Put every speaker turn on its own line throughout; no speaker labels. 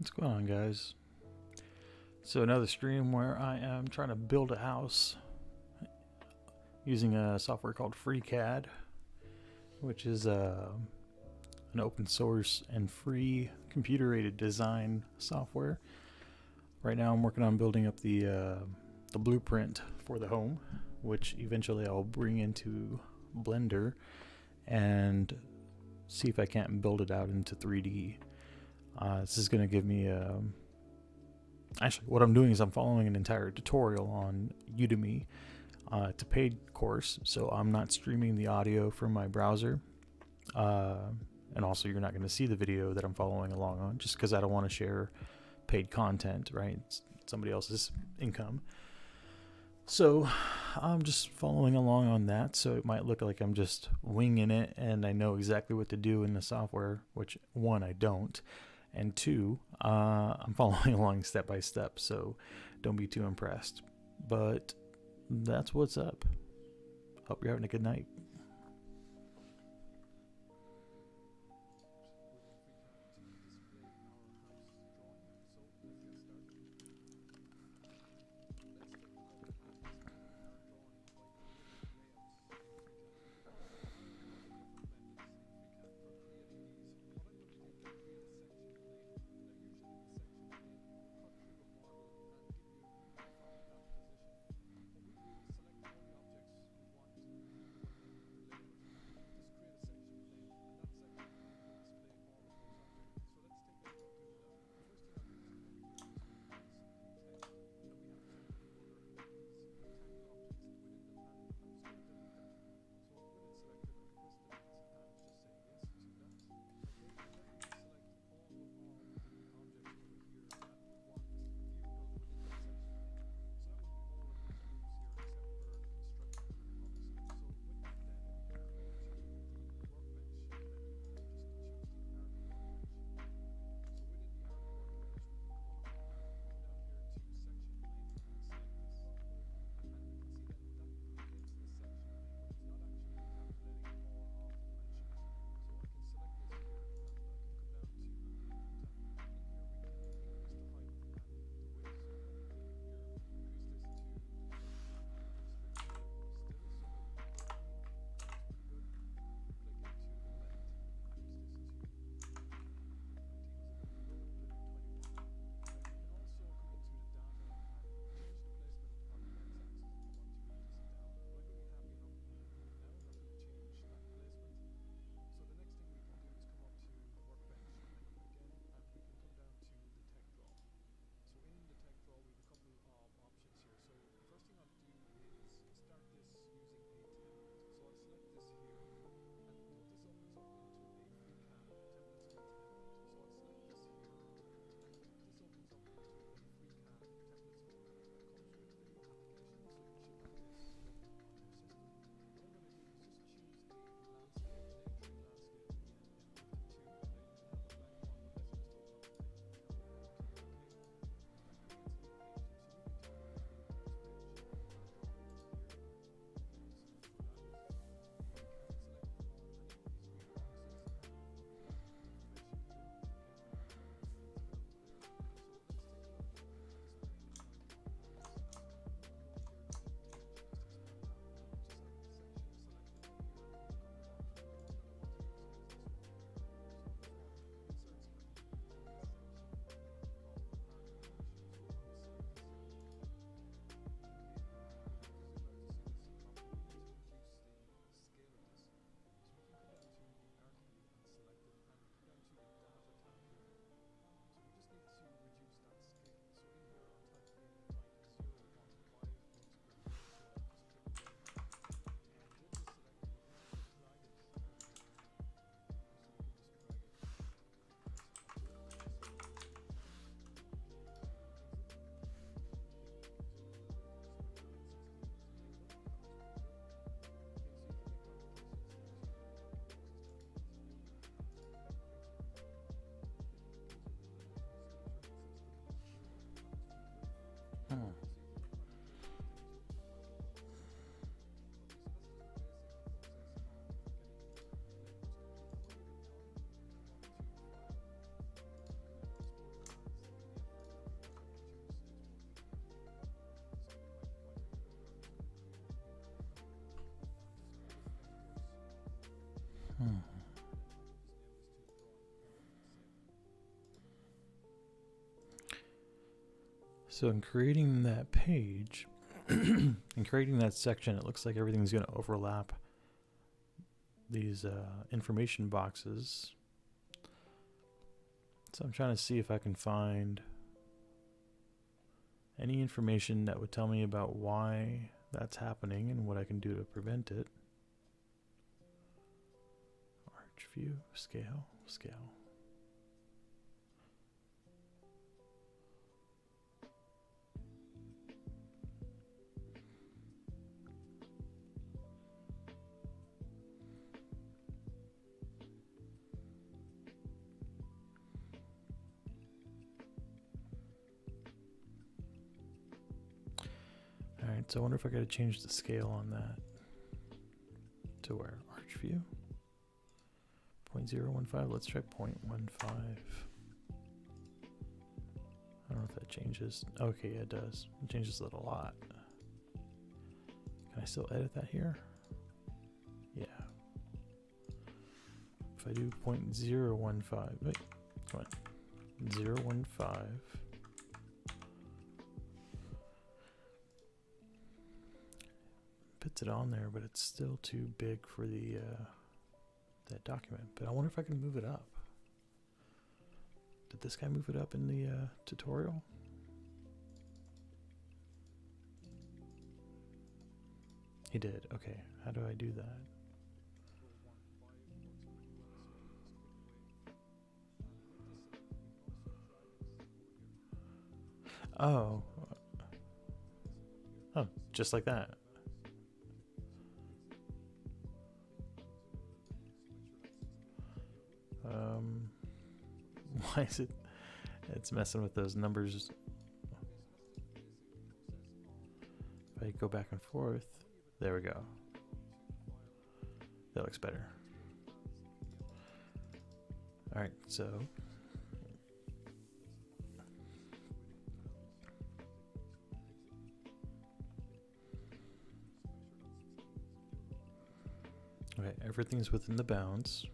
What's going on, guys? So another stream where I am trying to build a house using a software called FreeCAD, which is an open source and free computer-aided design software. Right now I'm working on building up the blueprint for the home, which eventually I'll bring into Blender and see if I can't build it out into 3D. This is going to give me actually what I'm doing is I'm following an entire tutorial on Udemy. It's a paid course, so I'm not streaming the audio from my browser, and also you're not going to see the video that I'm following along on, just because I don't want to share paid content, right? It's somebody else's income. So I'm just following along on that, so it might look like I'm just winging it and I know exactly what to do in the software, which one, I don't, and two, I'm following along step by step, so don't be too impressed. But that's what's up. Hope you're having a good night. So in creating that page, in creating that section, it looks like everything's going to overlap these information boxes. So I'm trying to see if I can find any information that would tell me about why that's happening and what I can do to prevent it. Arch view, scale, scale. Alright, so I wonder if I gotta change the scale on that to where? Arch view? 0.015, let's try 0.15. I don't know if that changes. Okay, yeah, it does. It changes it a lot. Can I still edit that here? Yeah. If I do 0.015, wait, come on. 0.15. Puts it on there, but it's still too big for the that document. But I wonder if I can move it up. Did this guy move it up in the tutorial? He did. Okay, how do I do that? Oh. Oh, just like that. Why is it? It's messing with those numbers. If I go back and forth, there we go. That looks better. All right, so okay, everything's within the bounds.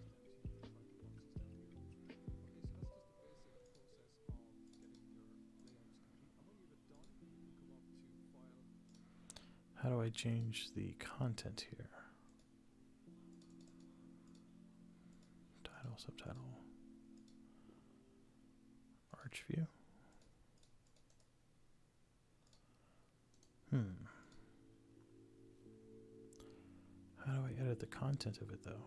How do I change the content here? Title, subtitle, arch view. How do I edit the content of it though?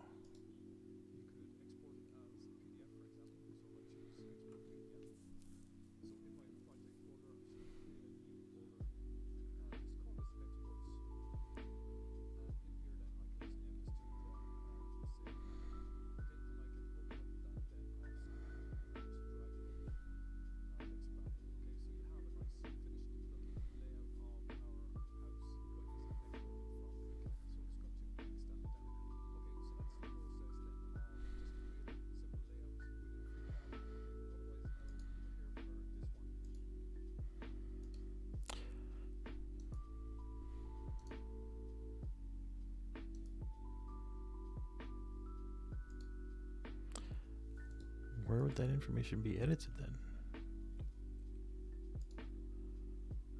Where would that information be edited then?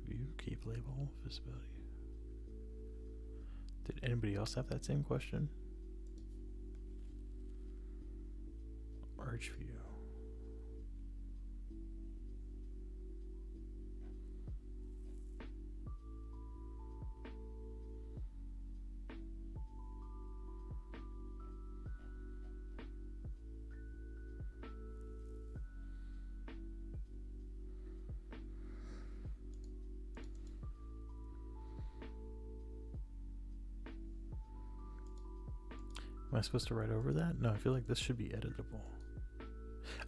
View, keep label, visibility. Did anybody else have that same question? Arch view. Am I supposed to write over that? No, I feel like this should be editable.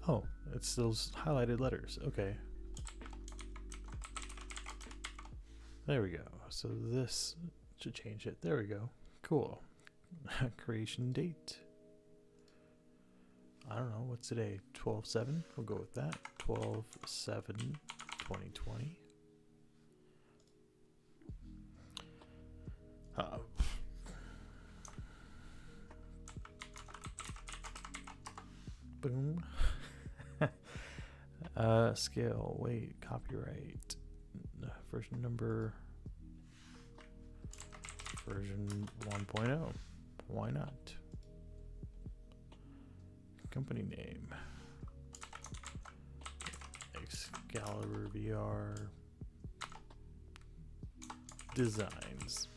Oh, it's those highlighted letters. Okay. There we go. So this should change it. There we go. Cool. Creation date. I don't know. What's today? 12/7. We'll go with that. 12/7/2020. Boom. Scale, weight, copyright. version number, version 1.0. Why not? Company name, Excalibur VR Designs.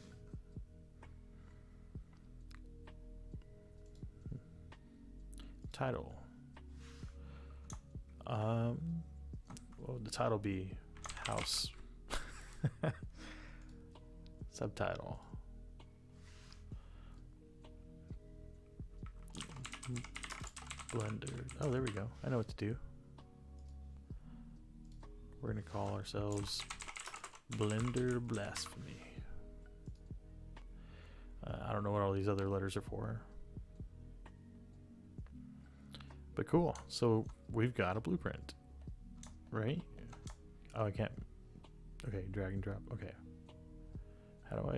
Title. What would the title be? House. Subtitle. Blender. Oh, there we go. I know what to do. We're going to call ourselves Blender Blasphemy. I don't know what all these other letters are for. But cool. So we've got a blueprint, right? Oh, I can't. Okay, drag and drop. Okay. How do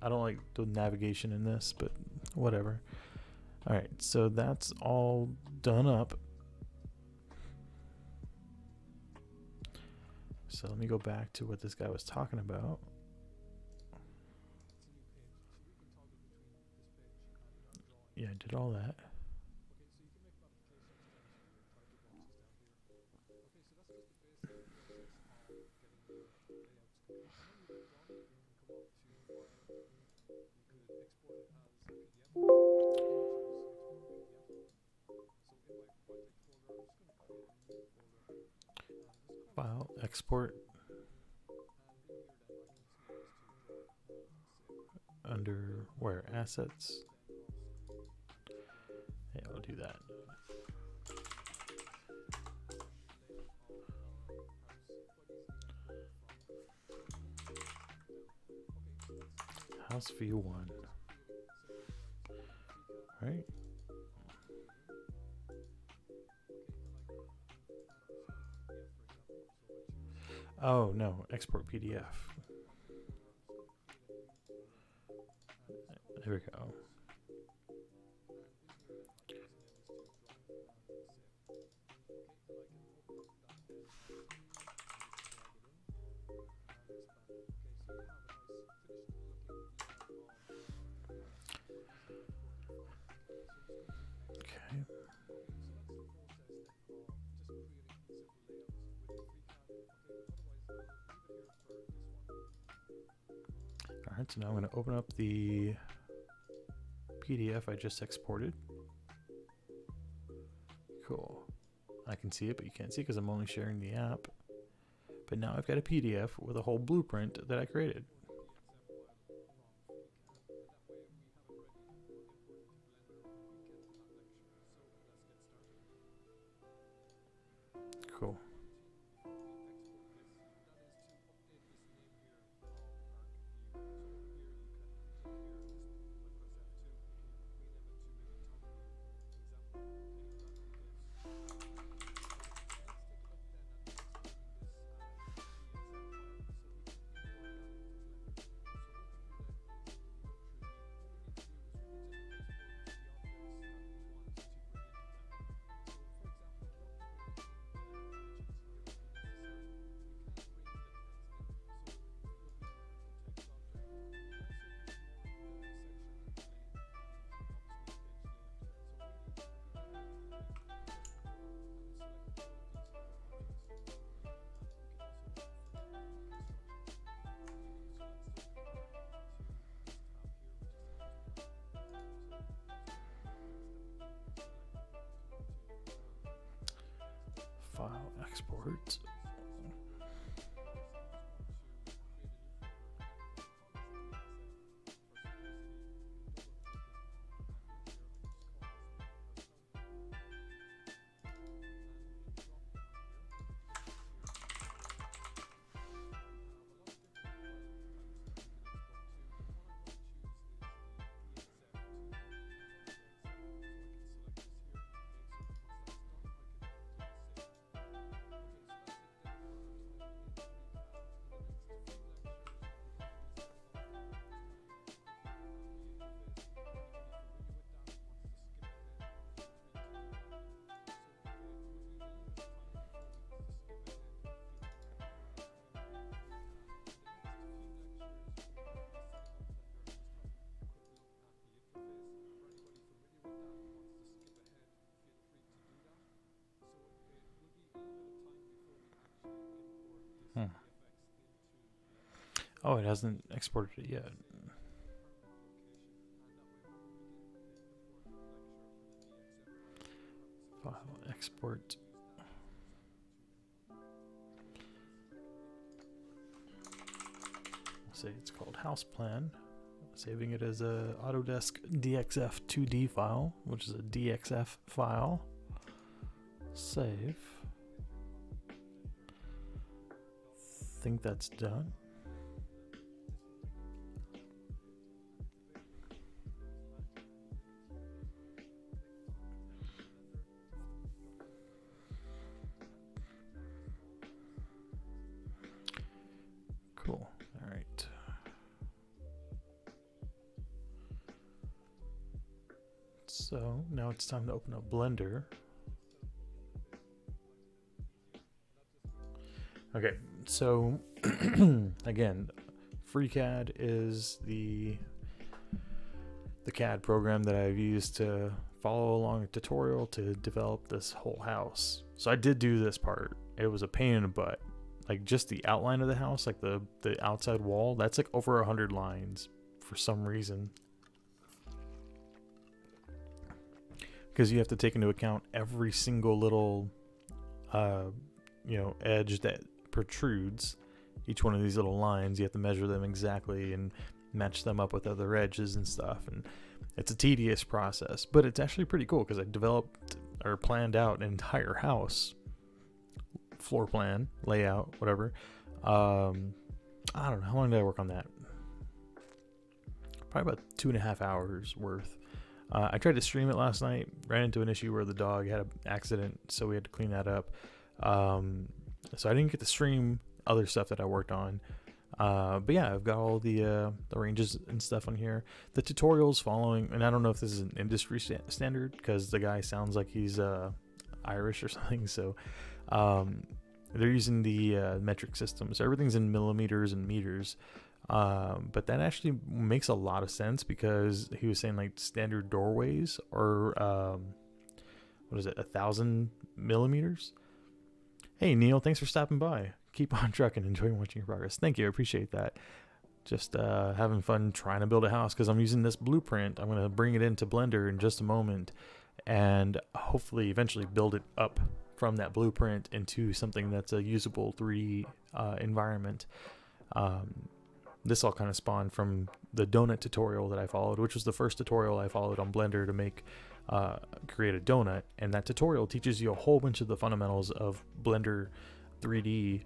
I don't like the navigation in this, but whatever. All right, so that's all done up. So let me go back to what this guy was talking about. Yeah, I did all that. File, export. Under where? Assets. Yeah, I'll do that. House view 1. Right? Oh, no. Export PDF. There we go. Okay. All right, so now I'm going to open up the PDF I just exported. Cool. I can see it, but you can't see because I'm only sharing the app. But now I've got a PDF with a whole blueprint that I created. Cool. File, export. Oh, it hasn't exported it yet. File export. Say it's called house plan. Saving it as a Autodesk DXF 2D file, which is a DXF file. Save. Think that's done. Cool. All right. So now it's time to open up Blender. Okay, so again, FreeCAD is the CAD program that I've used to follow along a tutorial to develop this whole house. So I did do this part. It was a pain in the butt. Like just the outline of the house, like the outside wall, that's like over 100 lines for some reason. Because you have to take into account every single little edge that protrudes. Each one of these little lines, you have to measure them exactly and match them up with other edges and stuff, and it's a tedious process, but it's actually pretty cool because I developed or planned out an entire house, floor plan, layout, whatever. I don't know, how long did I work on that? Probably about 2.5 hours worth. I tried to stream it last night, ran into an issue where the dog had an accident, so we had to clean that up. So I didn't get to stream other stuff that I worked on. But yeah, I've got all the ranges and stuff on here. The tutorials following, and I don't know if this is an industry standard because the guy sounds like he's Irish or something. So they're using the metric system, so everything's in millimeters and meters. But that actually makes a lot of sense because he was saying like standard doorways are 1,000 millimeters. Hey Neil, thanks for stopping by. Keep on trucking, enjoying watching your progress. Thank you, I appreciate that. Just having fun trying to build a house because I'm using this blueprint. I'm going to bring it into Blender in just a moment and hopefully eventually build it up from that blueprint into something that's a usable 3D environment. This all kind of spawned from the donut tutorial that I followed, which was the first tutorial I followed on Blender to make create a donut, and that tutorial teaches you a whole bunch of the fundamentals of Blender 3D,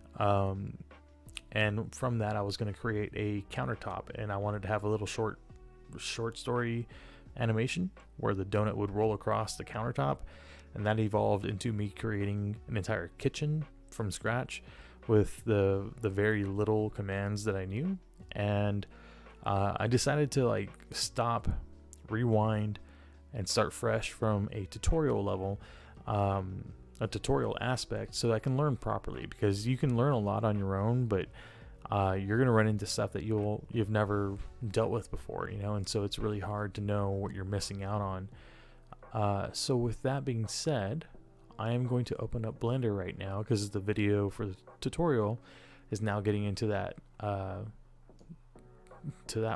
and from that I was going to create a countertop, and I wanted to have a little short story animation where the donut would roll across the countertop, and that evolved into me creating an entire kitchen from scratch with the very little commands that I knew. And I decided to like stop, rewind, and start fresh from a tutorial level, a tutorial aspect, so that I can learn properly, because you can learn a lot on your own, but you're gonna run into stuff that you've never dealt with before, and so it's really hard to know what you're missing out on. So with that being said, I am going to open up Blender right now because the video for the tutorial is now getting into that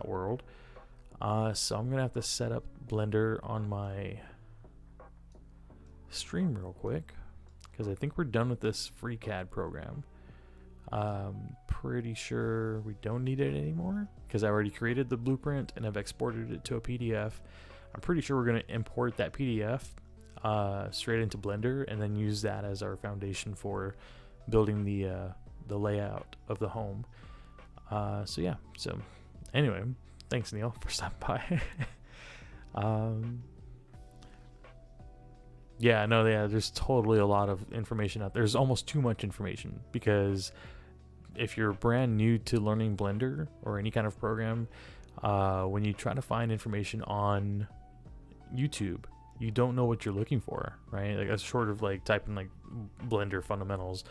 world. So I'm gonna have to set up Blender on my stream real quick because I think we're done with this FreeCAD program. Pretty sure we don't need it anymore because I already created the blueprint and I've exported it to a PDF. I'm pretty sure we're going to import that PDF straight into Blender and then use that as our foundation for building the layout of the home. So yeah, so anyway, thanks Neil for stopping by. Yeah, no, yeah, there's totally a lot of information out there. There's almost too much information because if you're brand new to learning Blender or any kind of program, when you try to find information on YouTube, you don't know what you're looking for, right? Like that's short of like typing like Blender fundamentals,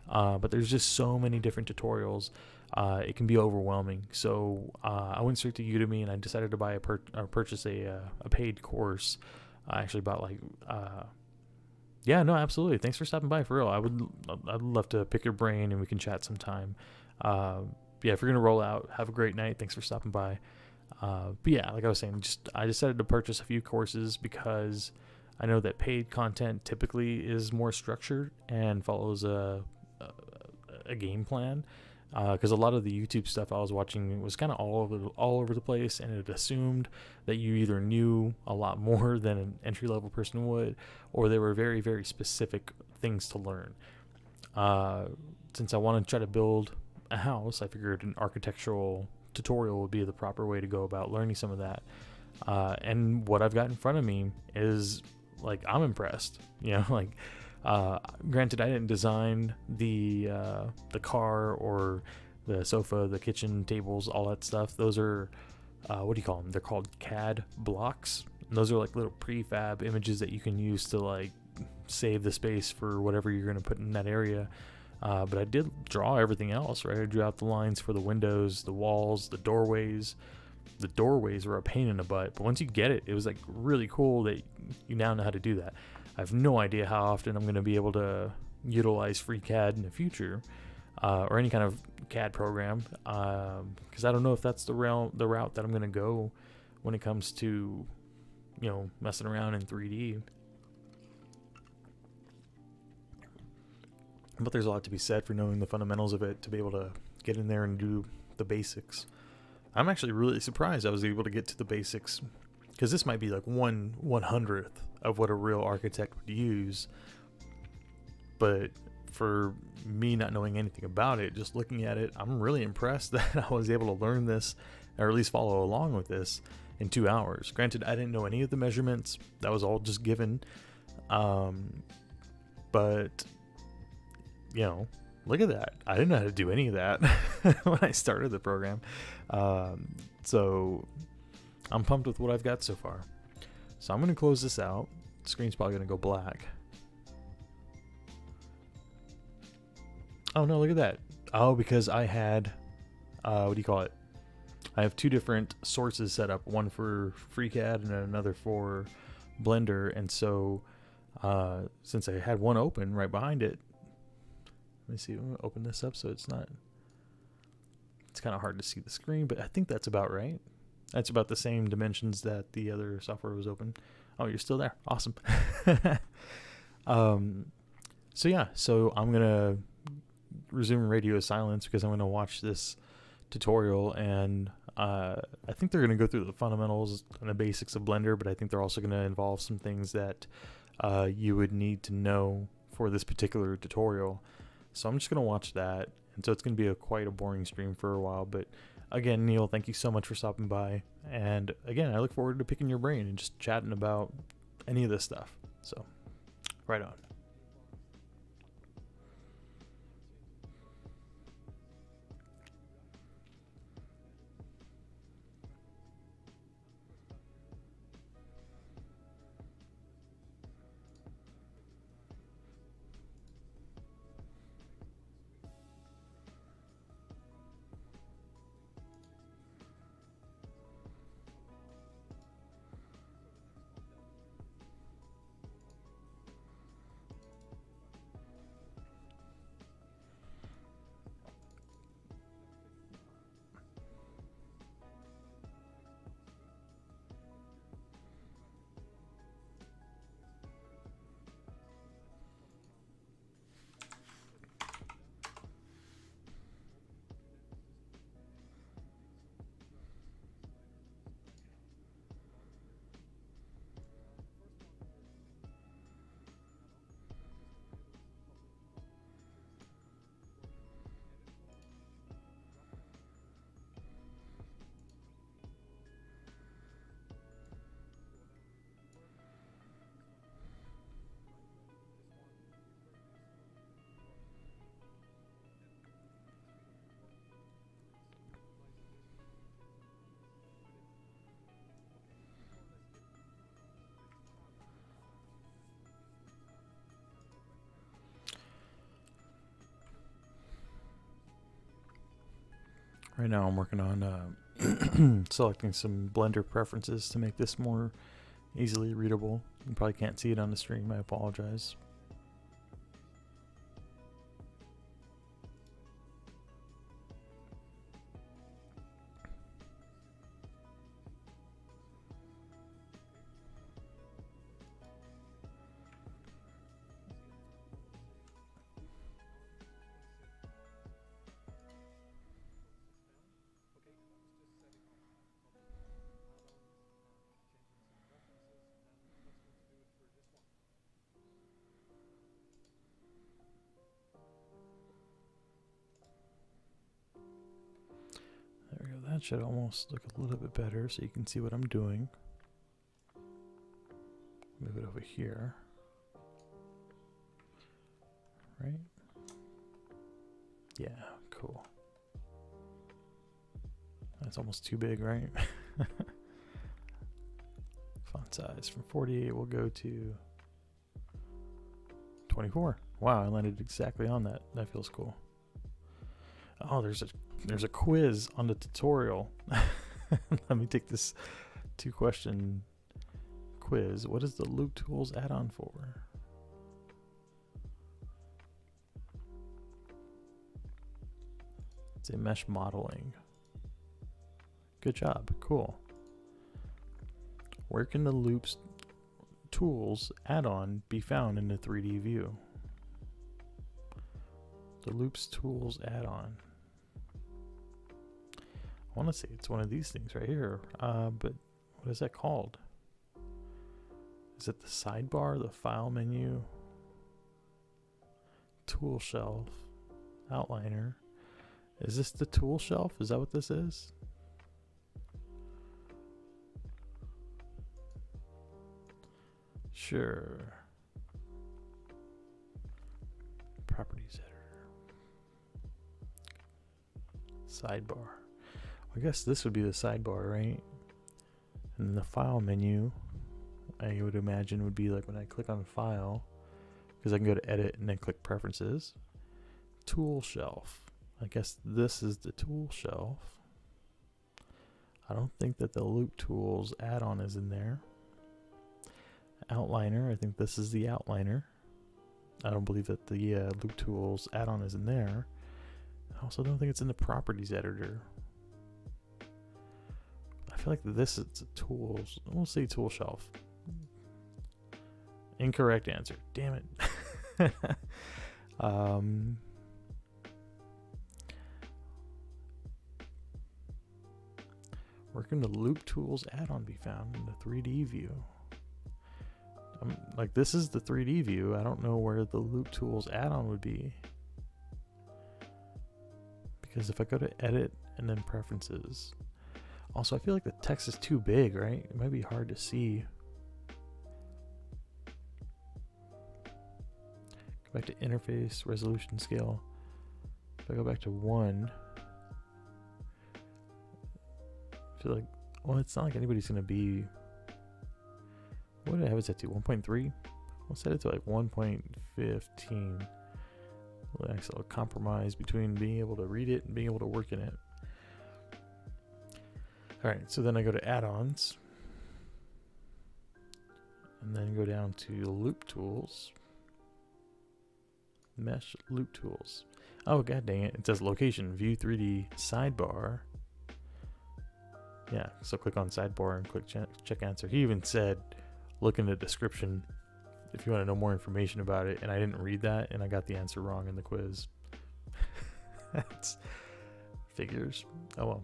but there's just so many different tutorials. It can be overwhelming. So I went straight to Udemy and I decided to buy purchase a paid course. I actually bought like Yeah, no, absolutely. Thanks for stopping by. For real, I'd love to pick your brain and we can chat sometime. Uh, yeah, if you're gonna roll out, have a great night. Thanks for stopping by. But yeah, like I was saying, I decided to purchase a few courses because I know that paid content typically is more structured and follows a game plan. Because a lot of the YouTube stuff I was watching was kind of all over the place, and it assumed that you either knew a lot more than an entry level person would, or there were very very specific things to learn. Since I want to try to build a house, I figured an architectural tutorial would be the proper way to go about learning some of that. And what I've got in front of me is like, I'm impressed. You know, like, granted, I didn't design the car or the sofa, the kitchen tables, all that stuff. Those are what do you call them? They're called CAD blocks. And those are like little prefab images that you can use to like save the space for whatever you're going to put in that area. But I did draw everything else, right? I drew out the lines for the windows, the walls, the doorways. The doorways were a pain in the butt, but once you get it, it was like really cool that you now know how to do that. I have no idea how often I'm going to be able to utilize FreeCAD in the future, or any kind of CAD program, because I don't know if that's the route that I'm going to go when it comes to, you know, messing around in 3D. But there's a lot to be said for knowing the fundamentals of it to be able to get in there and do the basics. I'm actually really surprised I was able to get to the basics, because this might be like 1/100th of what a real architect would use. But for me not knowing anything about it, just looking at it, I'm really impressed that I was able to learn this, or at least follow along with this, in 2 hours. Granted, I didn't know any of the measurements. That was all just given. But, you know, look at that. I didn't know how to do any of that when I started the program. So I'm pumped with what I've got so far. So I'm going to close this out. The screen's probably going to go black. Oh no, look at that. Oh, because I had, what do you call it? I have two different sources set up, one for FreeCAD and another for Blender. And so, since I had one open right behind it, let me see, I'm gonna open this up so it's kind of hard to see the screen, but I think that's about right. That's about the same dimensions that the other software was open. Oh, you're still there. Awesome. So yeah, so I'm going to resume radio silence because I'm going to watch this tutorial, and I think they're going to go through the fundamentals and the basics of Blender, but I think they're also going to involve some things that you would need to know for this particular tutorial. So I'm just going to watch that, and so it's going to be quite a boring stream for a while, but again, Neil, thank you so much for stopping by, and again, I look forward to picking your brain and just chatting about any of this stuff. So, right on. Right now I'm working on selecting some Blender preferences to make this more easily readable. You probably can't see it on the stream, I apologize. That should almost look a little bit better so you can see what I'm doing. Move it over here. Right? Yeah, cool. That's almost too big, right? Font size from 48 will go to 24. Wow, I landed exactly on that. That feels cool. Oh, there's a quiz on the tutorial. Let me take this 2-question quiz. What is the Loop Tools add-on for? It's a mesh modeling. Good job. Cool. Where can the Loops Tools add-on be found in the 3D view? The Loops Tools add-on. I want to say it's one of these things right here, but what is that called? Is it the sidebar, the file menu, tool shelf, outliner? Is this the tool shelf? Is that what this is? Sure. Properties editor. Sidebar. I guess this would be the sidebar, right? And then the file menu, I would imagine, would be like when I click on file, because I can go to edit and then click preferences. Tool shelf. I guess this is the tool shelf. I don't think that the Loop Tools add-on is in there. Outliner, I think this is the outliner. I don't believe that the Loop Tools add-on is in there. I also don't think it's in the properties editor. I feel like this is the tools. We'll see tool shelf. Incorrect answer. Damn it. Where can the Loop Tools add-on be found in the 3D view? Like, this is the 3D view. I don't know where the Loop Tools add-on would be. Because if I go to edit and then preferences. Also, I feel like the text is too big, right? It might be hard to see. Go back to interface, resolution scale. If I go back to 1, I feel like, well, it's not like anybody's going to be, what did I have it set to? 1.3? We'll set it to like 1.15. Nice little compromise between being able to read it and being able to work in it. Alright, so then I go to add-ons. And then go down to Loop Tools. Mesh Loop Tools. Oh, god dang it. It says location, view 3D, sidebar. Yeah, so click on sidebar and click check answer. He even said, look in the description if you want to know more information about it. And I didn't read that, and I got the answer wrong in the quiz. That's figures. Oh well.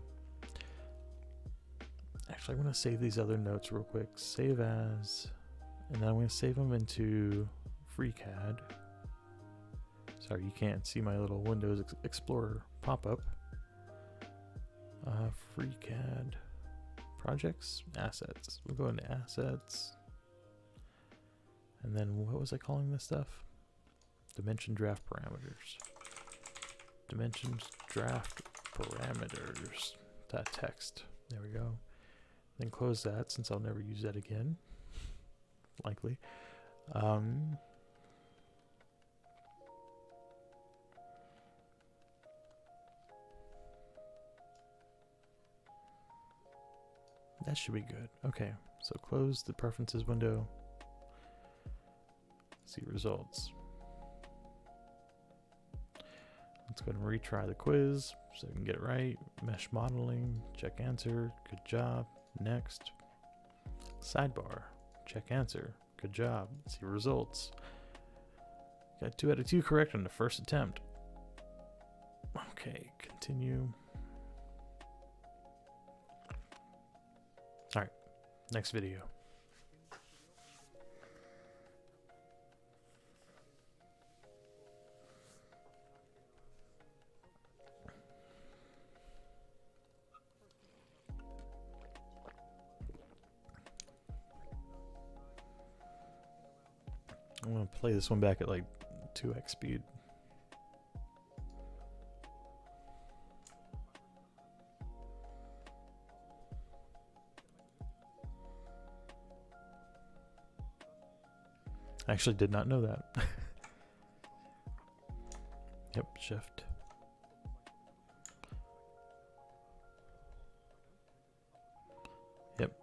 Actually, I'm going to save these other notes real quick. Save as, and then I'm going to save them into FreeCAD. Sorry, you can't see my little Windows Explorer pop-up. FreeCAD projects, assets. We'll go into assets. And then what was I calling this stuff? Dimension draft parameters. Dimensions draft parameters. That text. There we go. Then close that since I'll never use that again. Likely. That should be good. Okay, so close the preferences window. See results. Let's go ahead and retry the quiz so I can get it right. Mesh modeling, check answer, good job. Next. Sidebar, check answer, good job. See results. Got 2 out of 2 correct on the first attempt. Okay, continue. Alright, next video. gonna play this one back at like 2x speed. I actually did not know that. Yep, shift. Yep.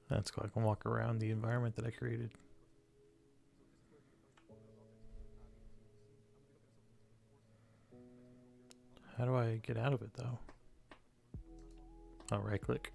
That's cool. I can walk around the environment that I created. How do I get out of it though? Oh, right click.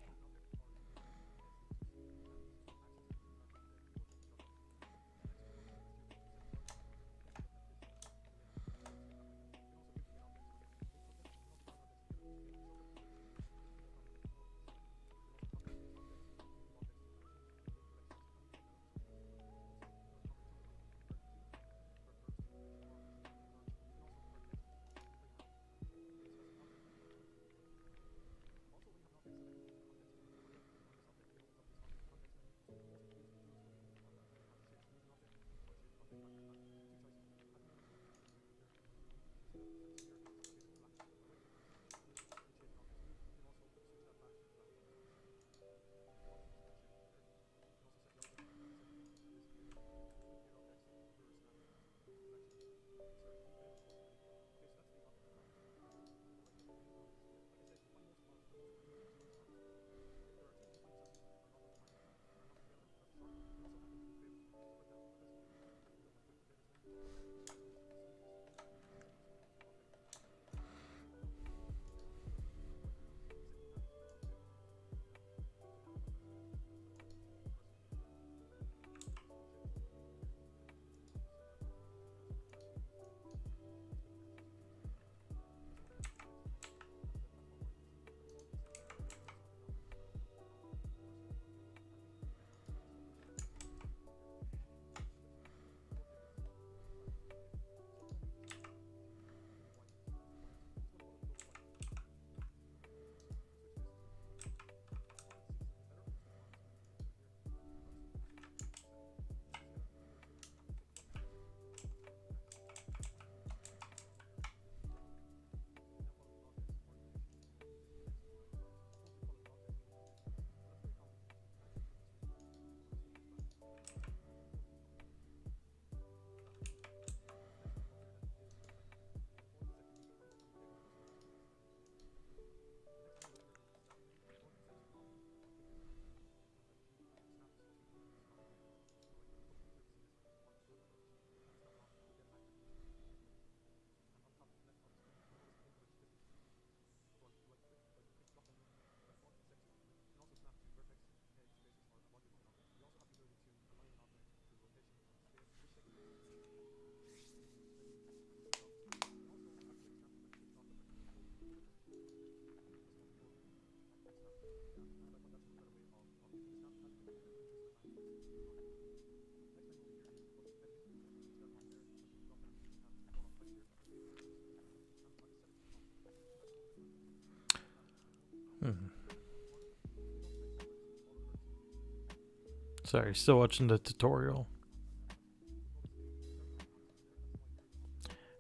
Sorry, still watching the tutorial.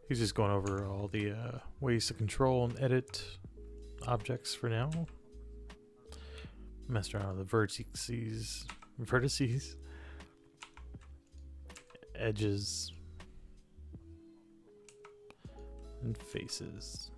He's just going over all the ways to control and edit objects for now. Messed around with the vertices, edges, and faces.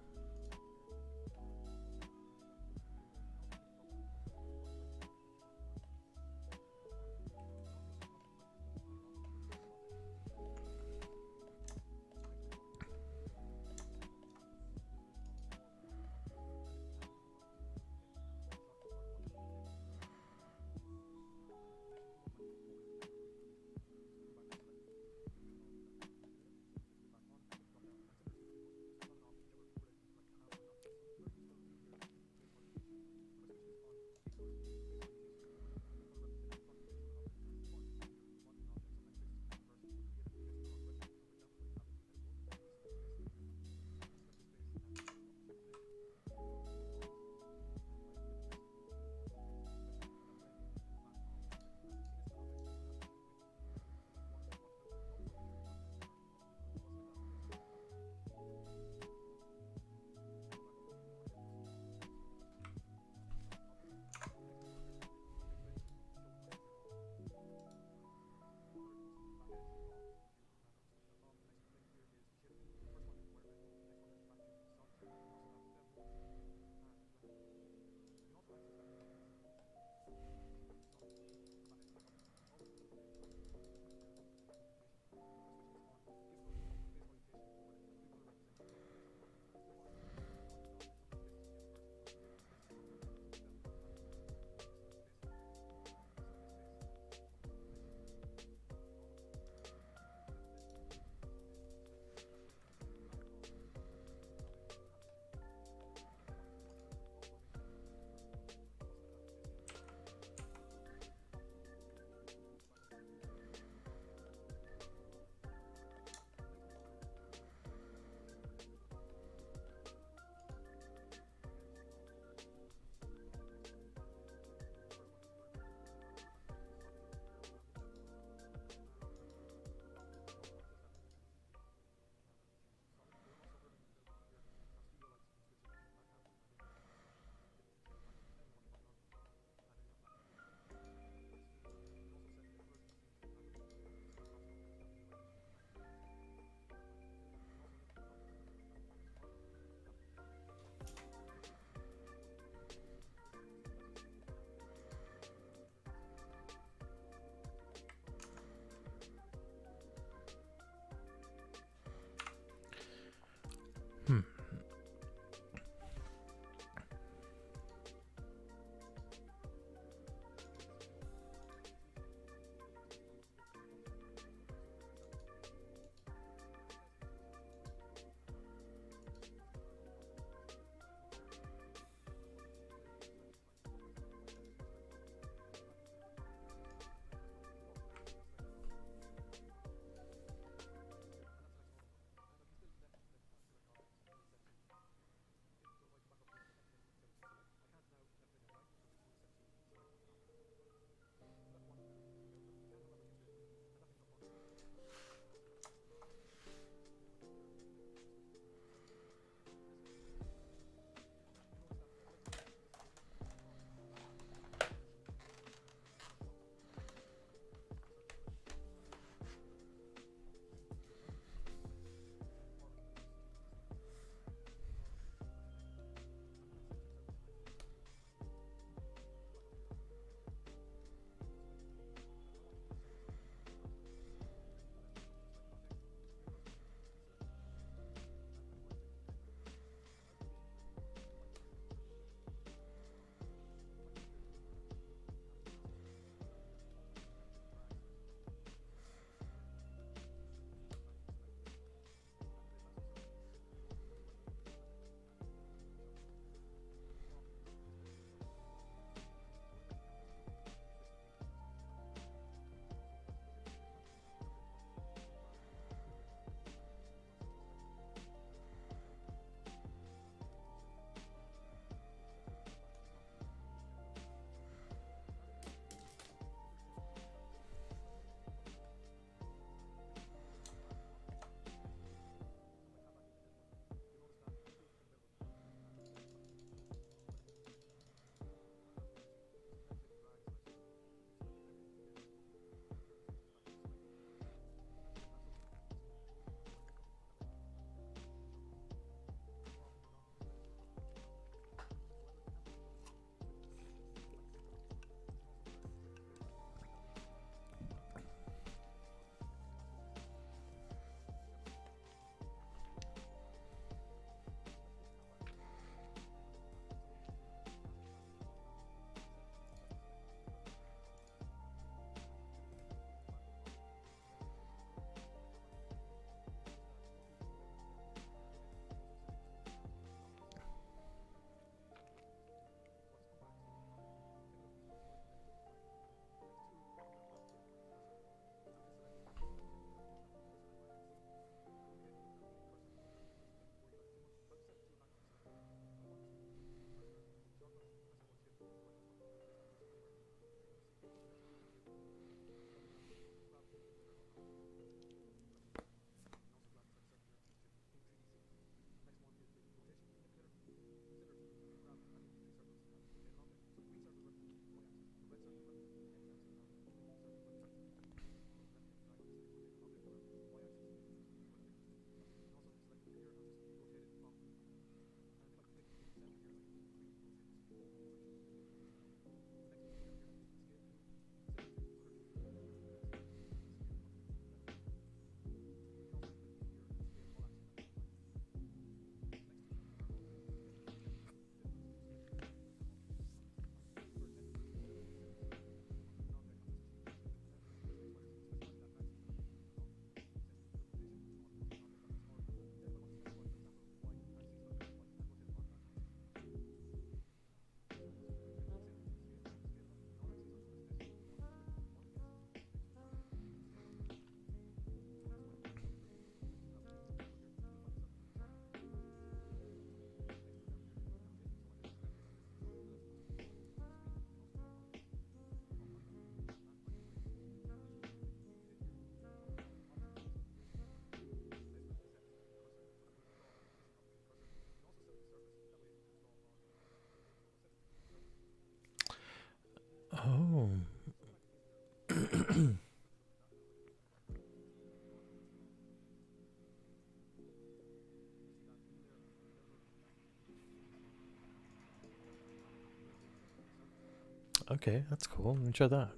Okay, that's cool. Let me try that.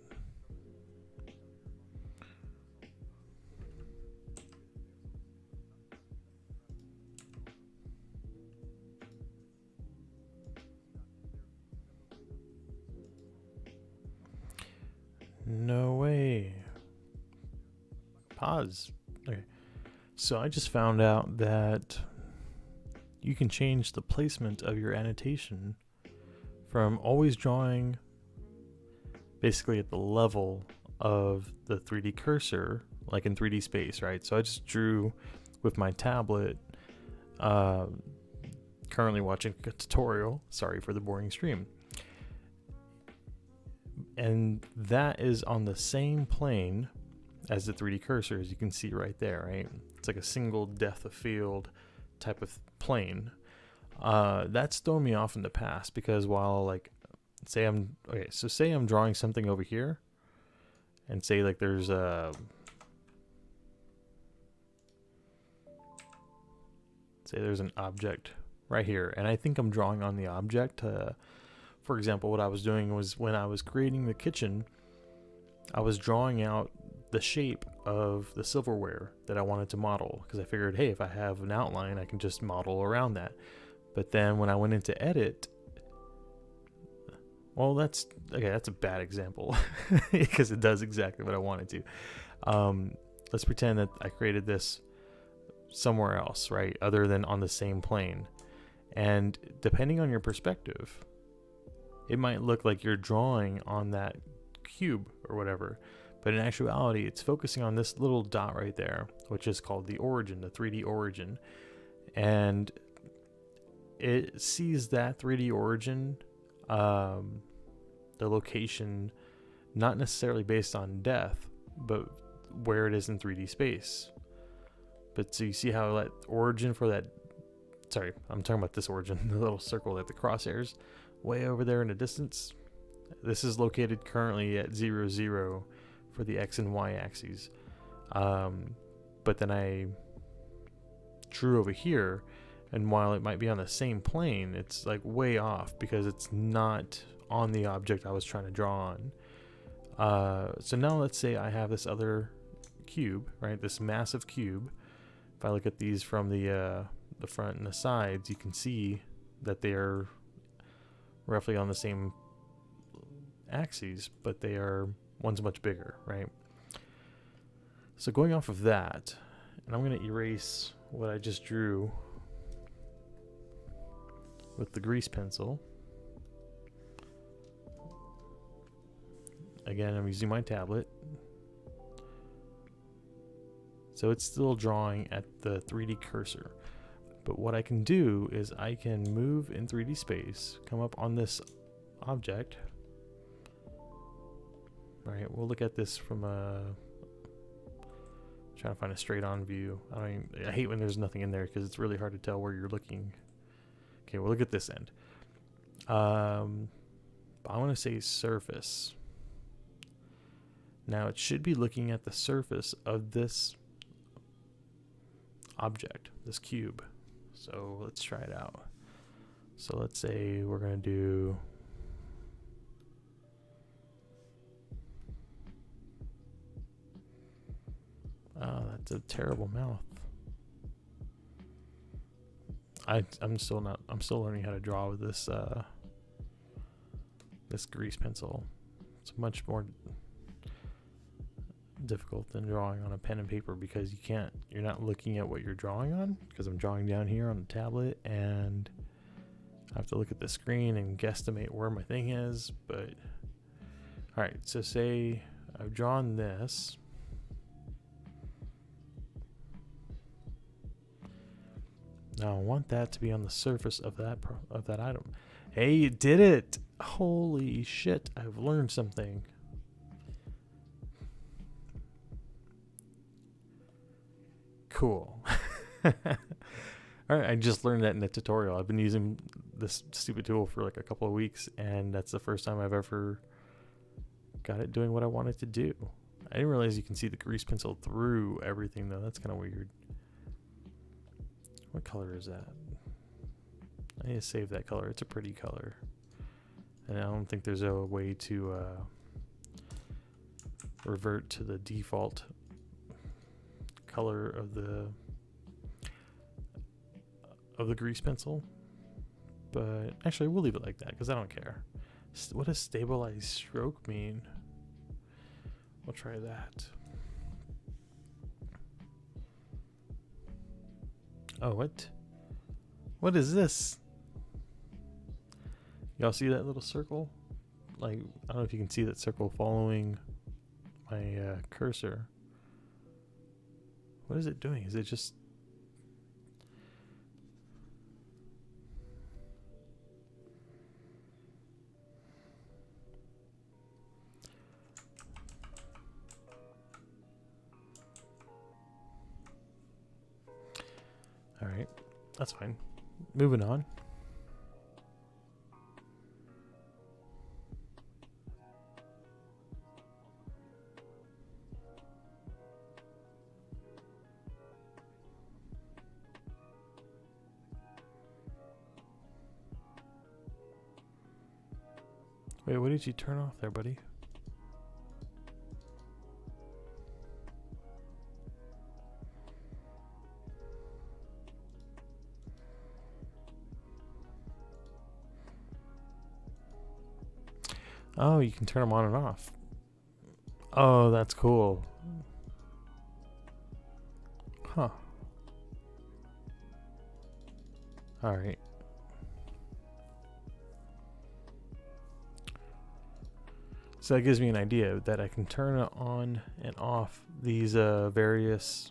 No way. Pause. Okay. So I just found out that you can change the placement of your annotation from always drawing basically at the level of the 3D cursor, like in 3D space, right? So I just drew with my tablet, currently watching a tutorial, sorry for the boring stream. And that is on the same plane as the 3D cursor, as you can see right there, right? It's like a single depth of field type of plane. That's thrown me off in the past because while like, say I'm drawing something over here and say like there's a, say there's an object right here and I think I'm drawing on the object. For example, what I was doing was when I was creating the kitchen, I was drawing out the shape of the silverware that I wanted to model because I figured, hey, if I have an outline, I can just model around that. But then when I went into edit, well, that's a bad example because it does exactly what I wanted to. Let's pretend that I created this somewhere else, right? Other than on the same plane. And depending on your perspective, it might look like you're drawing on that cube or whatever. But in actuality, it's focusing on this little dot right there, which is called the origin, the 3D origin. And it sees that 3D origin, the location, not necessarily based on depth, but where it is in 3D space. But so you see how that origin for that, sorry, I'm talking about this origin, the little circle that the crosshairs way over there in the distance. This is located currently at 0, 0 for the X and Y axes. But then I drew over here, and while it might be on the same plane, it's like way off because it's not on the object I was trying to draw on. So now let's say I have this other cube, right? This massive cube. If I look at these from the front and the sides, you can see that they are roughly on the same axes, but one's much bigger, right? So going off of that, and I'm going to erase what I just drew with the grease pencil. Again, I'm using my tablet. So it's still drawing at the 3D cursor. But what I can do is I can move in 3D space, come up on this object. Right, we'll look at this from trying to find a straight on view. I hate when there's nothing in there because it's really hard to tell where you're looking. Okay, we'll look at this end. I want to say surface. Now it should be looking at the surface of this object, this cube. So let's try it out. So let's say we're going to do that's a terrible mouth. I'm still learning how to draw with this this grease pencil. It's much more difficult than drawing on a pen and paper because you're not looking at what you're drawing on, because I'm drawing down here on the tablet and I have to look at the screen and guesstimate where my thing is. But all right, so say I've drawn this. Now I want that to be on the surface of that item. Hey, you did it! Holy shit, I've learned something. Cool. Alright, I just learned that in the tutorial. I've been using this stupid tool for like a couple of weeks, and that's the first time I've ever got it doing what I wanted to do. I didn't realize you can see the grease pencil through everything though. That's kind of weird. What color is that? I need to save that color. It's a pretty color. And I don't think there's a way to revert to the default color of the grease pencil. But actually we'll leave it like that because I don't care. What does stabilized stroke mean? We'll try that. Oh, what? What is this? Y'all see that little circle? Like, I don't know if you can see that circle following my cursor. What is it doing? Is it just... Alright, that's fine. Moving on. Wait, what did you turn off there, buddy? Oh, you can turn them on and off. Oh, that's cool. Huh. Alright. So that gives me an idea that I can turn on and off these these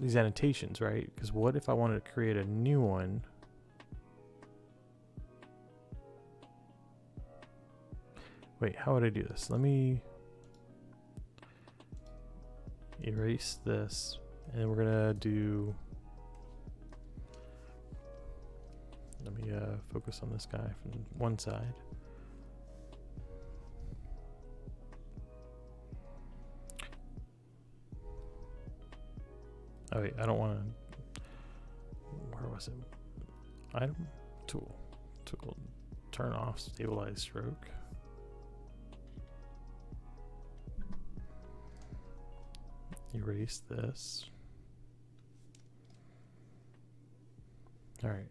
annotations, right? Because what if I wanted to create a new one? Wait, how would I do this? Let me erase this, and we're gonna do... Let me focus on this guy from one side. Oh wait, I don't want to... Where was it? Item? Tool. Tool. Turn off stabilized stroke. Erase this. Alright.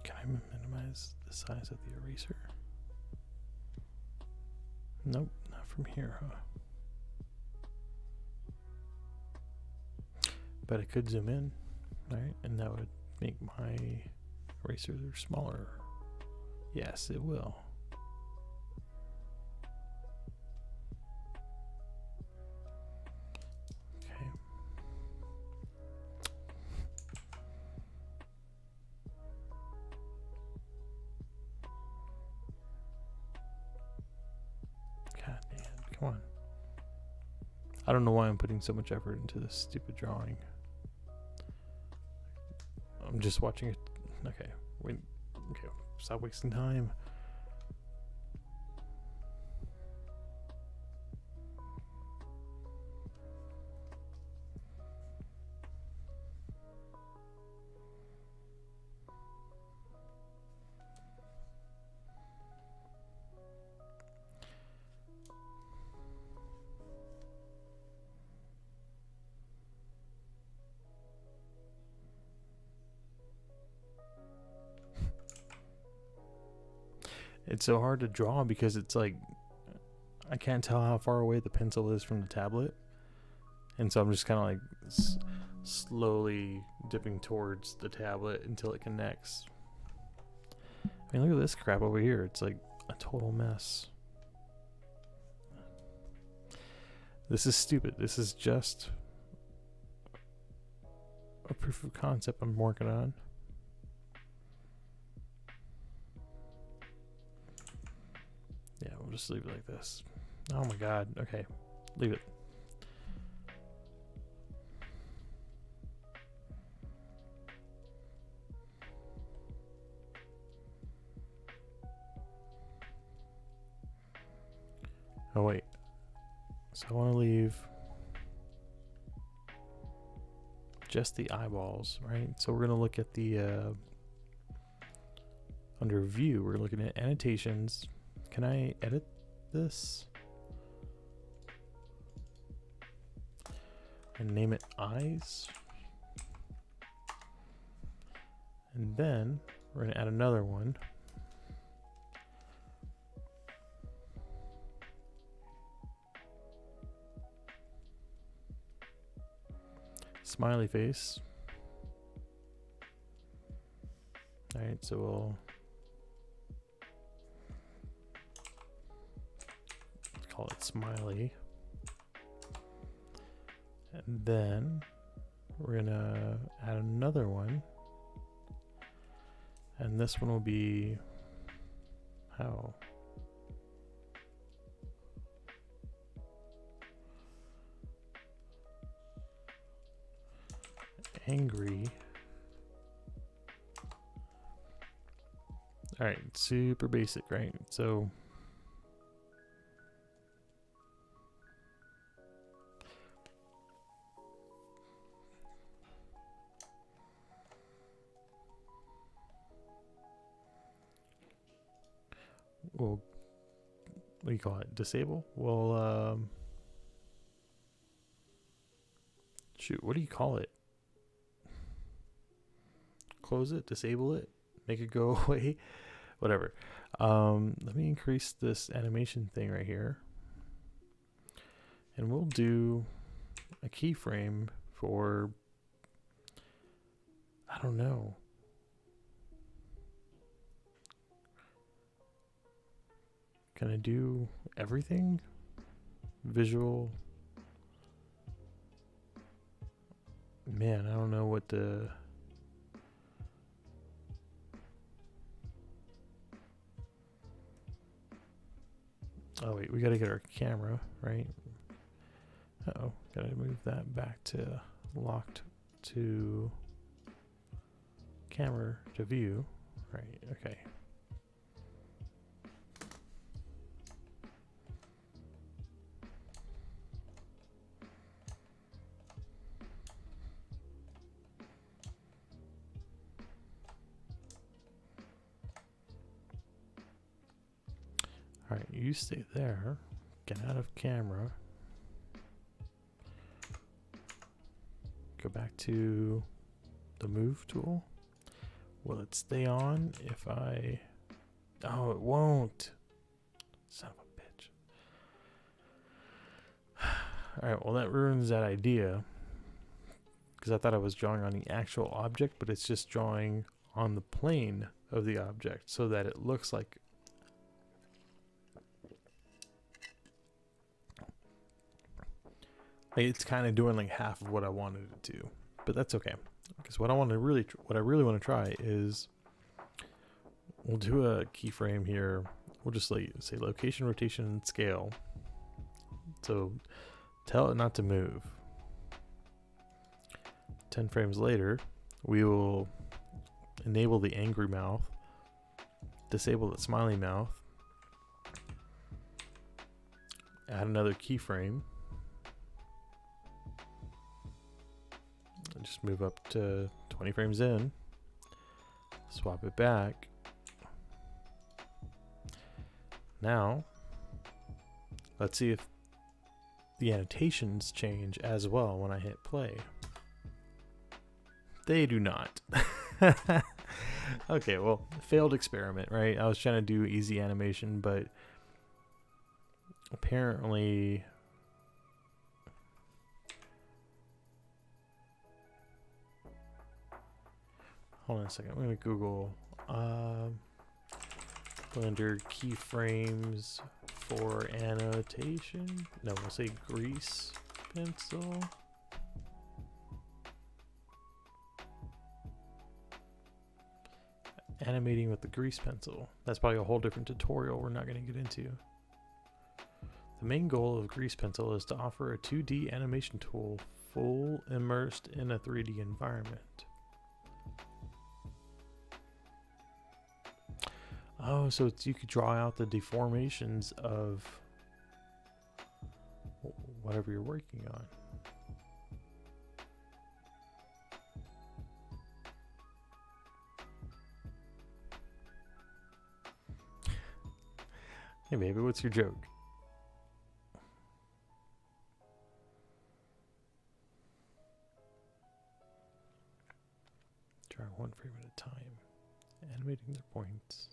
Can I minimize the size of the eraser? Nope, not from here, huh? But I could zoom in, right? And that would make my eraser smaller. Yes, it will. Okay. God damn, come on. I don't know why I'm putting so much effort into this stupid drawing. I'm just watching it. Okay, wait. Okay, stop wasting time. it's so hard to draw because it's like I can't tell how far away the pencil is from the tablet, and so I'm just kind of like slowly dipping towards the tablet until it connects. I mean, look at this crap over here. It's like a total mess. This is stupid. This is just a proof of concept I'm working on. Yeah, we'll just leave it like this. Oh my god. Okay. Leave it. Oh wait. So I want to leave just the eyeballs, right? So we're going to look at the under view, we're looking at annotations. Can I edit this and name it eyes? And then we're going to add another one. Smiley face. All right, so we'll call it smiley. And then we're gonna add another one. And this one will be how? Angry. All right, super basic, right? So we'll, what do you call it? Disable? We'll shoot, what do you call it? Close it, disable it, make it go away, whatever. Let me increase this animation thing right here, and we'll do a keyframe for, I don't know, can I do everything? Visual, man, I don't know what the, oh wait, we gotta get our camera, right? Uh-oh, gotta move that back to locked to camera to view. Right, okay. All right, you stay there. Get out of camera. Go back to the move tool. Will it stay on if I... Oh, it won't. Son of a bitch. All right, well, that ruins that idea. Because I thought I was drawing on the actual object, but it's just drawing on the plane of the object so that it looks like... It's kind of doing like half of what I wanted it to, but that's okay. Because what I really want to try is, we'll do a keyframe here. We'll just like say location, rotation, and scale. So tell it not to move. 10 frames later, we will enable the angry mouth, disable the smiley mouth, add another keyframe. Just move up to 20 frames in, swap it back. Now, let's see if the annotations change as well when I hit play. They do not. Okay, well, failed experiment, right? I was trying to do easy animation, but apparently... Hold on a second. I'm going to Google Blender keyframes for annotation. No, we'll say grease pencil. Animating with the grease pencil. That's probably a whole different tutorial we're not going to get into. The main goal of grease pencil is to offer a 2D animation tool full immersed in a 3D environment. Oh, so it's, you could draw out the deformations of whatever you're working on. Hey baby, what's your joke? Draw one frame at a time, animating their points.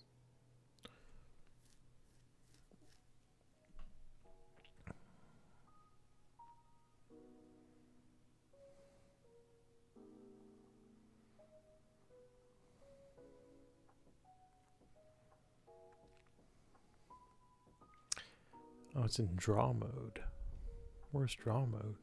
Oh, it's in draw mode. Where's draw mode?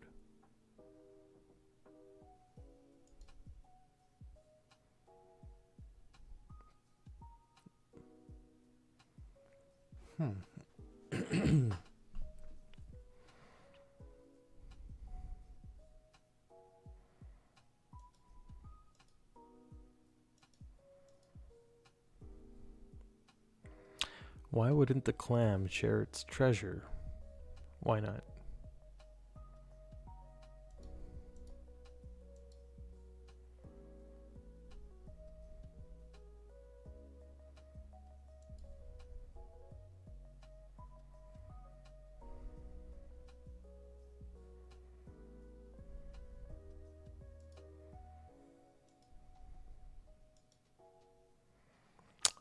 Why wouldn't the clam share its treasure? Why not?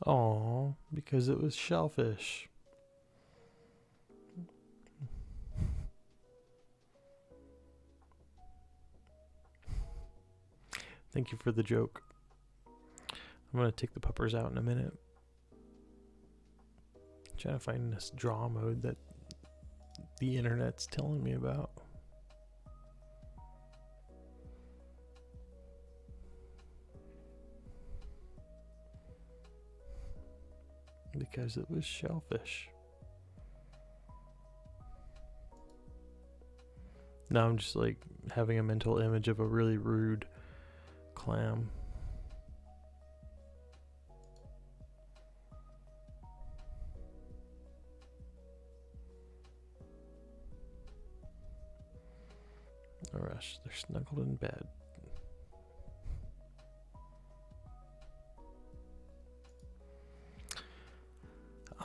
Oh, because it was shellfish. Thank you for the joke. I'm going to take the puppers out in a minute. Trying to find this draw mode that the internet's telling me about. Because it was shellfish. Now I'm just like having a mental image of a really rude clam. Oh rush, they're snuggled in bed.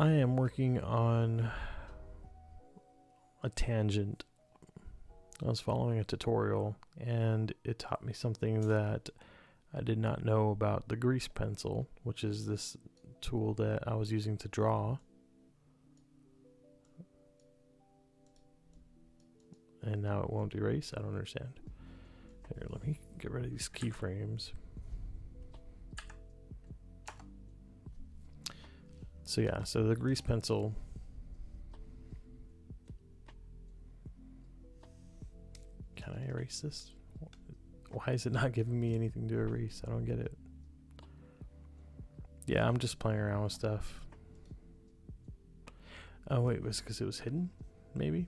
I am working on a tangent. I was following a tutorial and it taught me something that I did not know about the grease pencil, which is this tool that I was using to draw. And now it won't erase? I don't understand. Here, let me get rid of these keyframes. So yeah, so the grease pencil. Can I erase this? Why is it not giving me anything to erase? I don't get it. Yeah, I'm just playing around with stuff. Oh wait, was it because it was hidden? Maybe?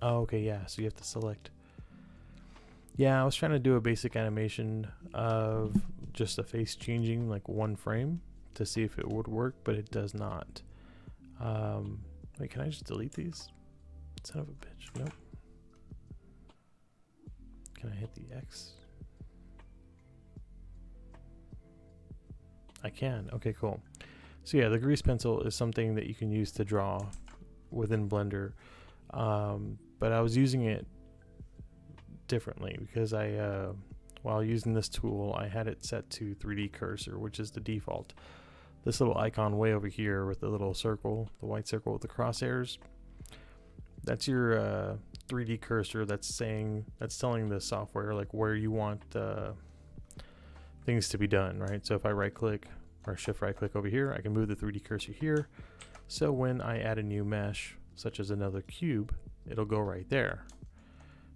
Oh, okay, yeah, so you have to select. Yeah, I was trying to do a basic animation of just a face changing like one frame to see if it would work, but it does not. Wait, can I just delete these? Son of a bitch, nope. Can I hit the X? I can, okay, cool. So yeah, the grease pencil is something that you can use to draw within Blender. But I was using it differently because while using this tool, I had it set to 3D cursor, which is the default. This little icon way over here with the little circle, the white circle with the crosshairs, that's your 3D cursor. That's telling the software like where you want things to be done, right? So if I right click or shift right click over here, I can move the 3D cursor here. So when I add a new mesh, such as another cube, it'll go right there.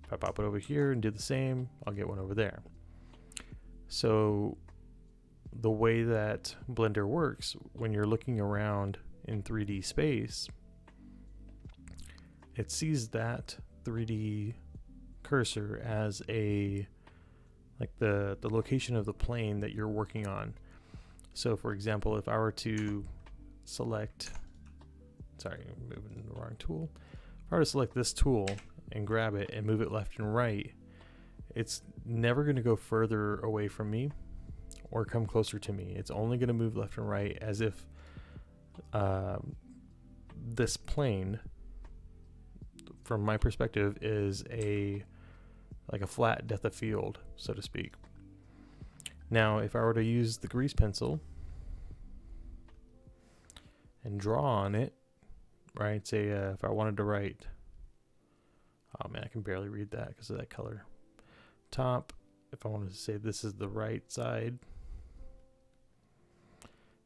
If I pop it over here and do the same, I'll get one over there. So the way that Blender works, when you're looking around in 3D space, it sees that 3D cursor as the location of the plane that you're working on. So for example, if I were to select, sorry, I'm moving the wrong tool. If I were to select this tool and grab it and move it left and right, it's never going to go further away from me or come closer to me. It's only going to move left and right as if this plane, from my perspective, is like a flat depth of field, so to speak. Now, if I were to use the grease pencil and draw on it, right? Say if I wanted to write, oh man, I can barely read that because of that color. Top, if I wanted to say this is the right side,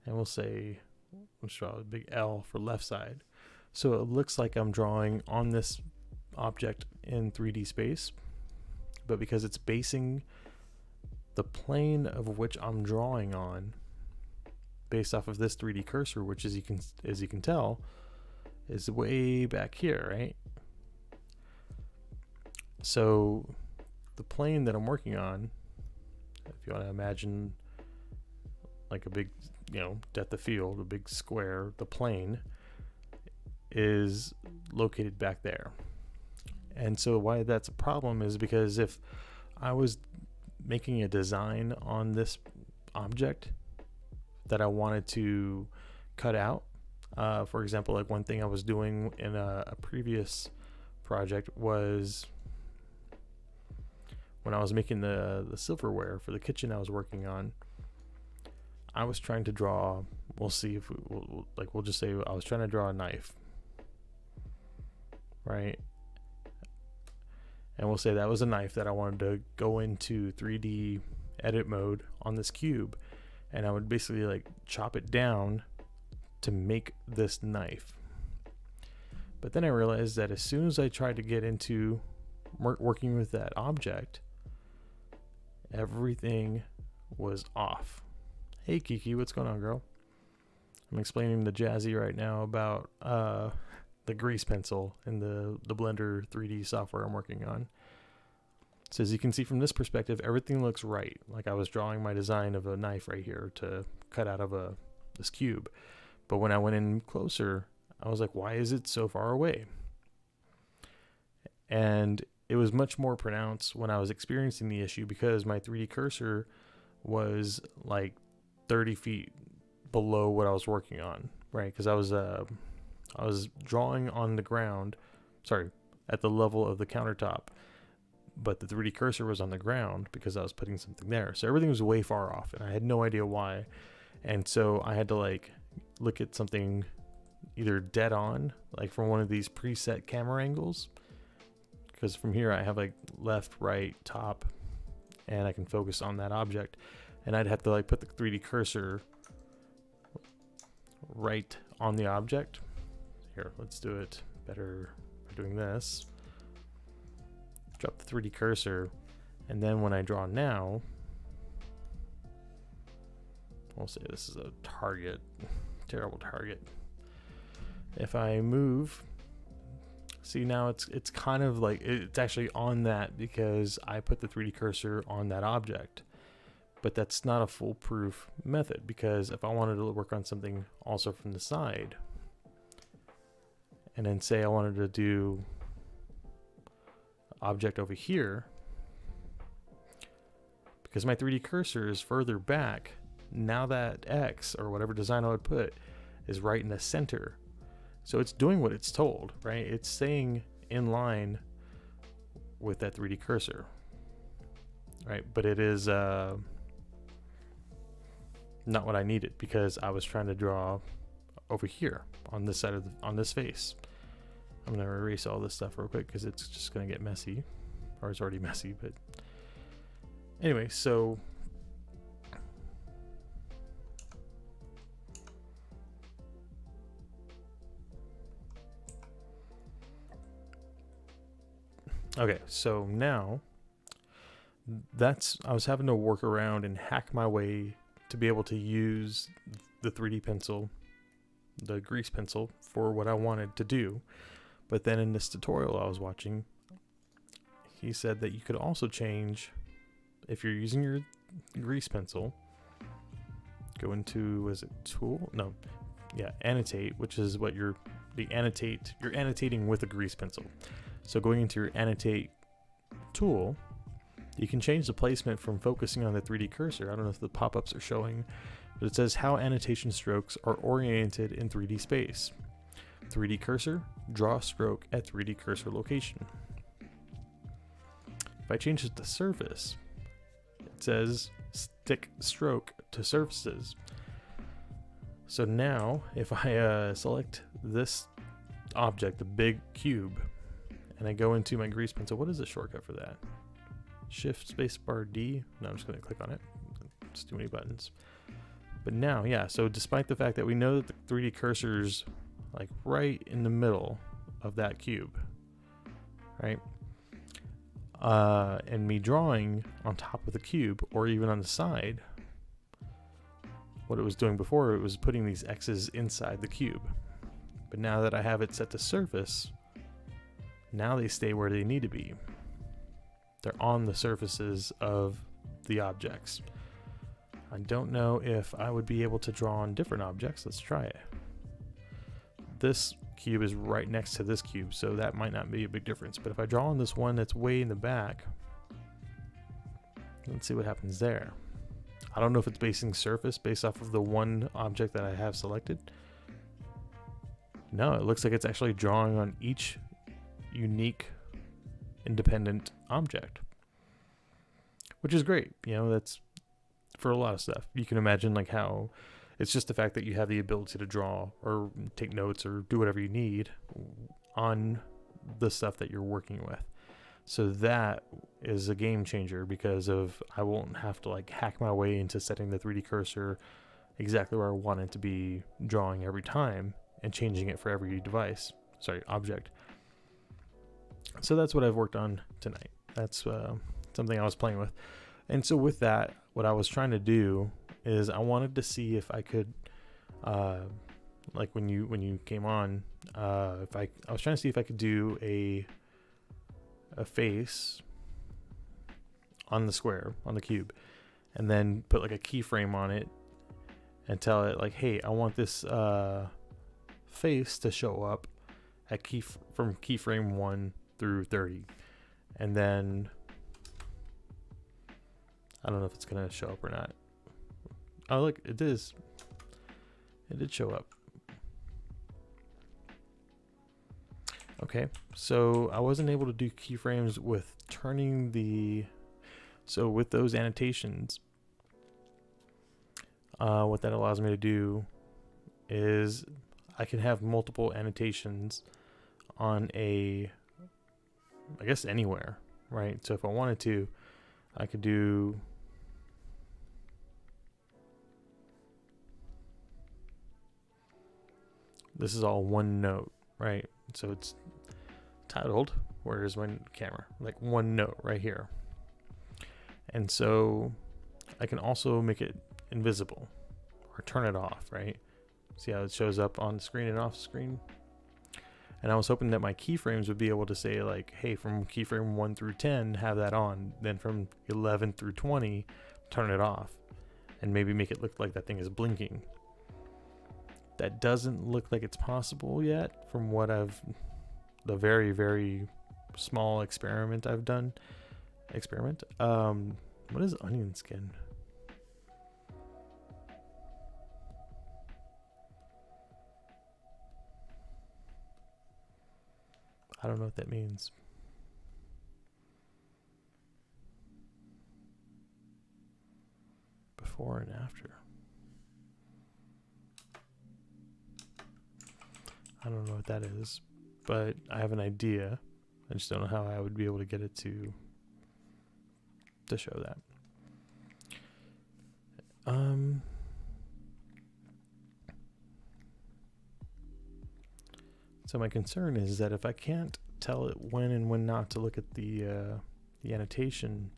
and we'll say, let's draw a big L for left side. So it looks like I'm drawing on this object in 3D space, but because it's basing the plane of which I'm drawing on based off of this 3D cursor, which as you can tell is way back here, right? So the plane that I'm working on, if you want to imagine like a big, depth of field, a big square, the plane is located back there. And so why that's a problem is because if I was making a design on this object that I wanted to cut out, for example, like one thing I was doing in a previous project was when I was making the silverware for the kitchen I was working on, I was trying to draw, we'll see if we'll just say I was trying to draw a knife, right? And we'll say that was a knife that I wanted to go into 3D edit mode on this cube, and I would basically like chop it down to make this knife. But then I realized that as soon as I tried to get into working with that object, everything was off. Hey Kiki, what's going on, girl? I'm explaining to Jazzy right now about the grease pencil and the Blender 3D software I'm working on. So as you can see from this perspective, everything looks right. Like I was drawing my design of a knife right here to cut out of this cube. But when I went in closer, I was like, why is it so far away? And it was much more pronounced when I was experiencing the issue because my 3D cursor was like 30 feet below what I was working on, right? Because I was drawing on the ground, at the level of the countertop, but the 3D cursor was on the ground because I was putting something there. So everything was way far off and I had no idea why. And so I had to like look at something either dead on, like from one of these preset camera angles, because from here I have like left, right, top, and I can focus on that object. And I'd have to like put the 3D cursor right on the object. Here, let's do it better by doing this. Drop the 3D cursor, and then when I draw now, we'll say this is a target, terrible target. If I move, see now it's kind of like, it's actually on that because I put the 3D cursor on that object. But that's not a foolproof method, because if I wanted to work on something also from the side, and then say I wanted to do object over here, because my 3D cursor is further back, now that X or whatever design I would put is right in the center. So it's doing what it's told, right? It's staying in line with that 3D cursor, right? But it is not what I needed, because I was trying to draw over here on this side of on this face. I'm gonna erase all this stuff real quick because it's just gonna get messy, or it's already messy. But anyway, so okay, so now I was having to work around and hack my way to be able to use the 3D pencil, the grease pencil, for what I wanted to do. But then in this tutorial I was watching, he said that you could also change, if you're using your grease pencil, go into, is it tool? No, yeah, annotate, which is what you're annotating with a grease pencil. So going into your annotate tool, you can change the placement from focusing on the 3D cursor. I don't know if the pop-ups are showing, but it says how annotation strokes are oriented in 3D space. 3D cursor, draw a stroke at 3D cursor location. If I change it to surface, it says stick stroke to surfaces. So now if I select this object, the big cube, and I go into my grease pencil, what is the shortcut for that? Shift space bar D? No, I'm just going to click on it. It's too many buttons. But now, yeah, so despite the fact that we know that the 3D cursor's like right in the middle of that cube, right? And me drawing on top of the cube or even on the side, what it was doing before, it was putting these X's inside the cube. But now that I have it set to surface, now they stay where they need to be. They're on the surfaces of the objects. I don't know if I would be able to draw on different objects. Let's try it. This cube is right next to this cube, so that might not be a big difference. But if I draw on this one that's way in the back, let's see what happens there. I don't know if it's basing surface based off of the one object that I have selected. No, it looks like it's actually drawing on each unique independent object, which is great. You know, that's for a lot of stuff. You can imagine like how it's just the fact that you have the ability to draw or take notes or do whatever you need on the stuff that you're working with. So that is a game changer, because of I won't have to like hack my way into setting the 3D cursor exactly where I want it to be drawing every time and changing it for every object. So that's what I've worked on tonight. That's something I was playing with. And so with that, what I was trying to do is I wanted to see if I could, like when you came on, I was trying to see if I could do a face on the square, on the cube, and then put like a keyframe on it and tell it like, hey, I want this face to show up at from keyframe 1 through 30. And then I don't know if it's gonna show up or not. Oh look, it is. It did show up. Okay, so I wasn't able to do keyframes with turning the, so with those annotations, what that allows me to do is I can have multiple annotations on I guess anywhere, right? So if I wanted to, I could do, this is all one note, right? So it's titled, where's my camera? Like one note right here. And so I can also make it invisible or turn it off, right? See how it shows up on screen and off screen? And I was hoping that my keyframes would be able to say like, hey, from keyframe 1 through 10, have that on. Then from 11 through 20, turn it off. And maybe make it look like that thing is blinking. That doesn't look like it's possible yet from what the very, very small experiment I've done. What is onion skin? I don't know what that means. before and after. I don't know what that is, but I have an idea. I just don't know how I would be able to get it to show that. So my concern is that if I can't tell it when and when not to look at the annotation,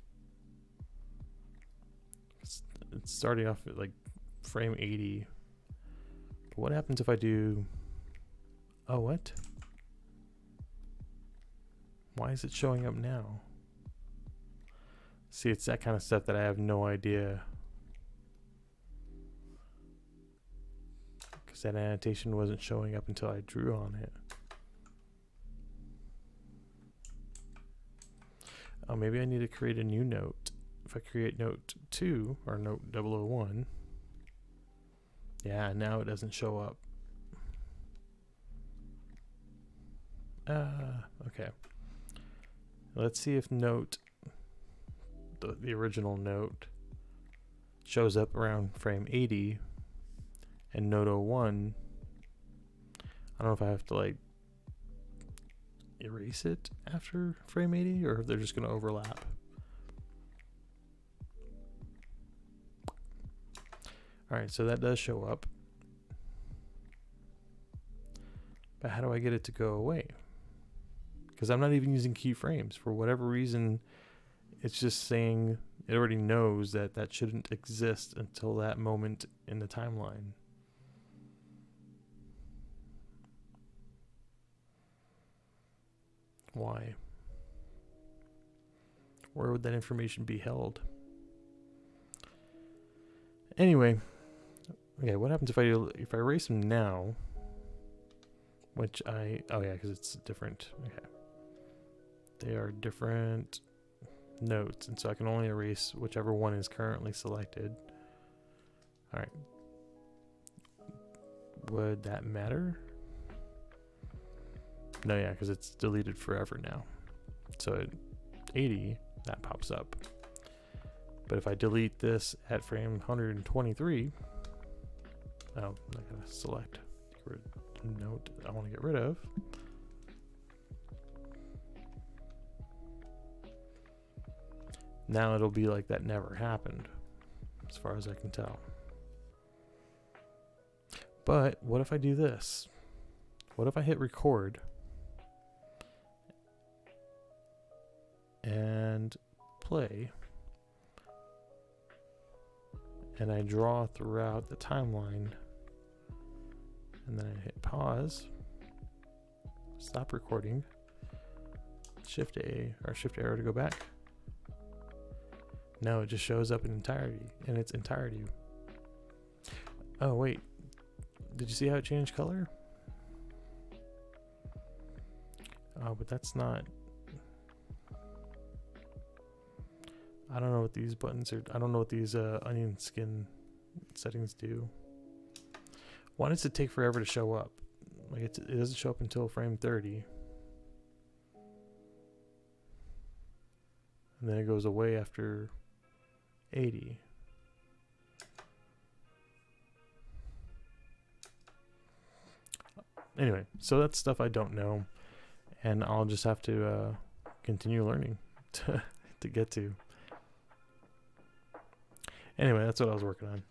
it's starting off at like frame 80. But what happens if I do? Oh, what? Why is it showing up now? See, it's that kind of stuff that I have no idea. Because that annotation wasn't showing up until I drew on it. Oh, maybe I need to create a new note. If I create note 2 or note 001, yeah, now it doesn't show up. Okay. Let's see if note, the original note, shows up around frame 80, and note 01, I don't know if I have to like erase it after frame 80 or if they're just going to overlap. Alright, so that does show up. But how do I get it to go away? Because I'm not even using keyframes. For whatever reason, it's just saying it already knows that that shouldn't exist until that moment in the timeline. Why? Where would that information be held? Anyway, okay, what happens if I erase them now? Which oh yeah, because it's different. Okay. They are different notes, and so I can only erase whichever one is currently selected. Alright. Would that matter? No, yeah, because it's deleted forever now. So at 80, that pops up. But if I delete this at frame 123, oh, I'm not going to select note I want to get rid of. Now it'll be like that never happened, as far as I can tell. But what if I do this? What if I hit record and play, and I draw throughout the timeline, and then I hit pause, stop recording, Shift A or Shift arrow to go back. No, it just shows up in its entirety. Oh wait, did you see how it changed color? Oh, but that's not. I don't know what these buttons are. I don't know what these onion skin settings do. Why does it take forever to show up? Like it doesn't show up until frame 30. And then it goes away after 80. Anyway, so that's stuff I don't know, and I'll just have to continue learning to get to. Anyway, that's what I was working on.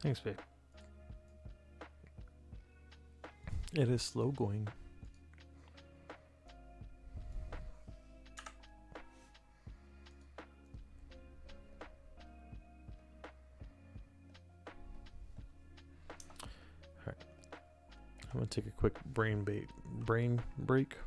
Thanks, babe. It is slow going. Alright. I'm gonna take a quick brain break.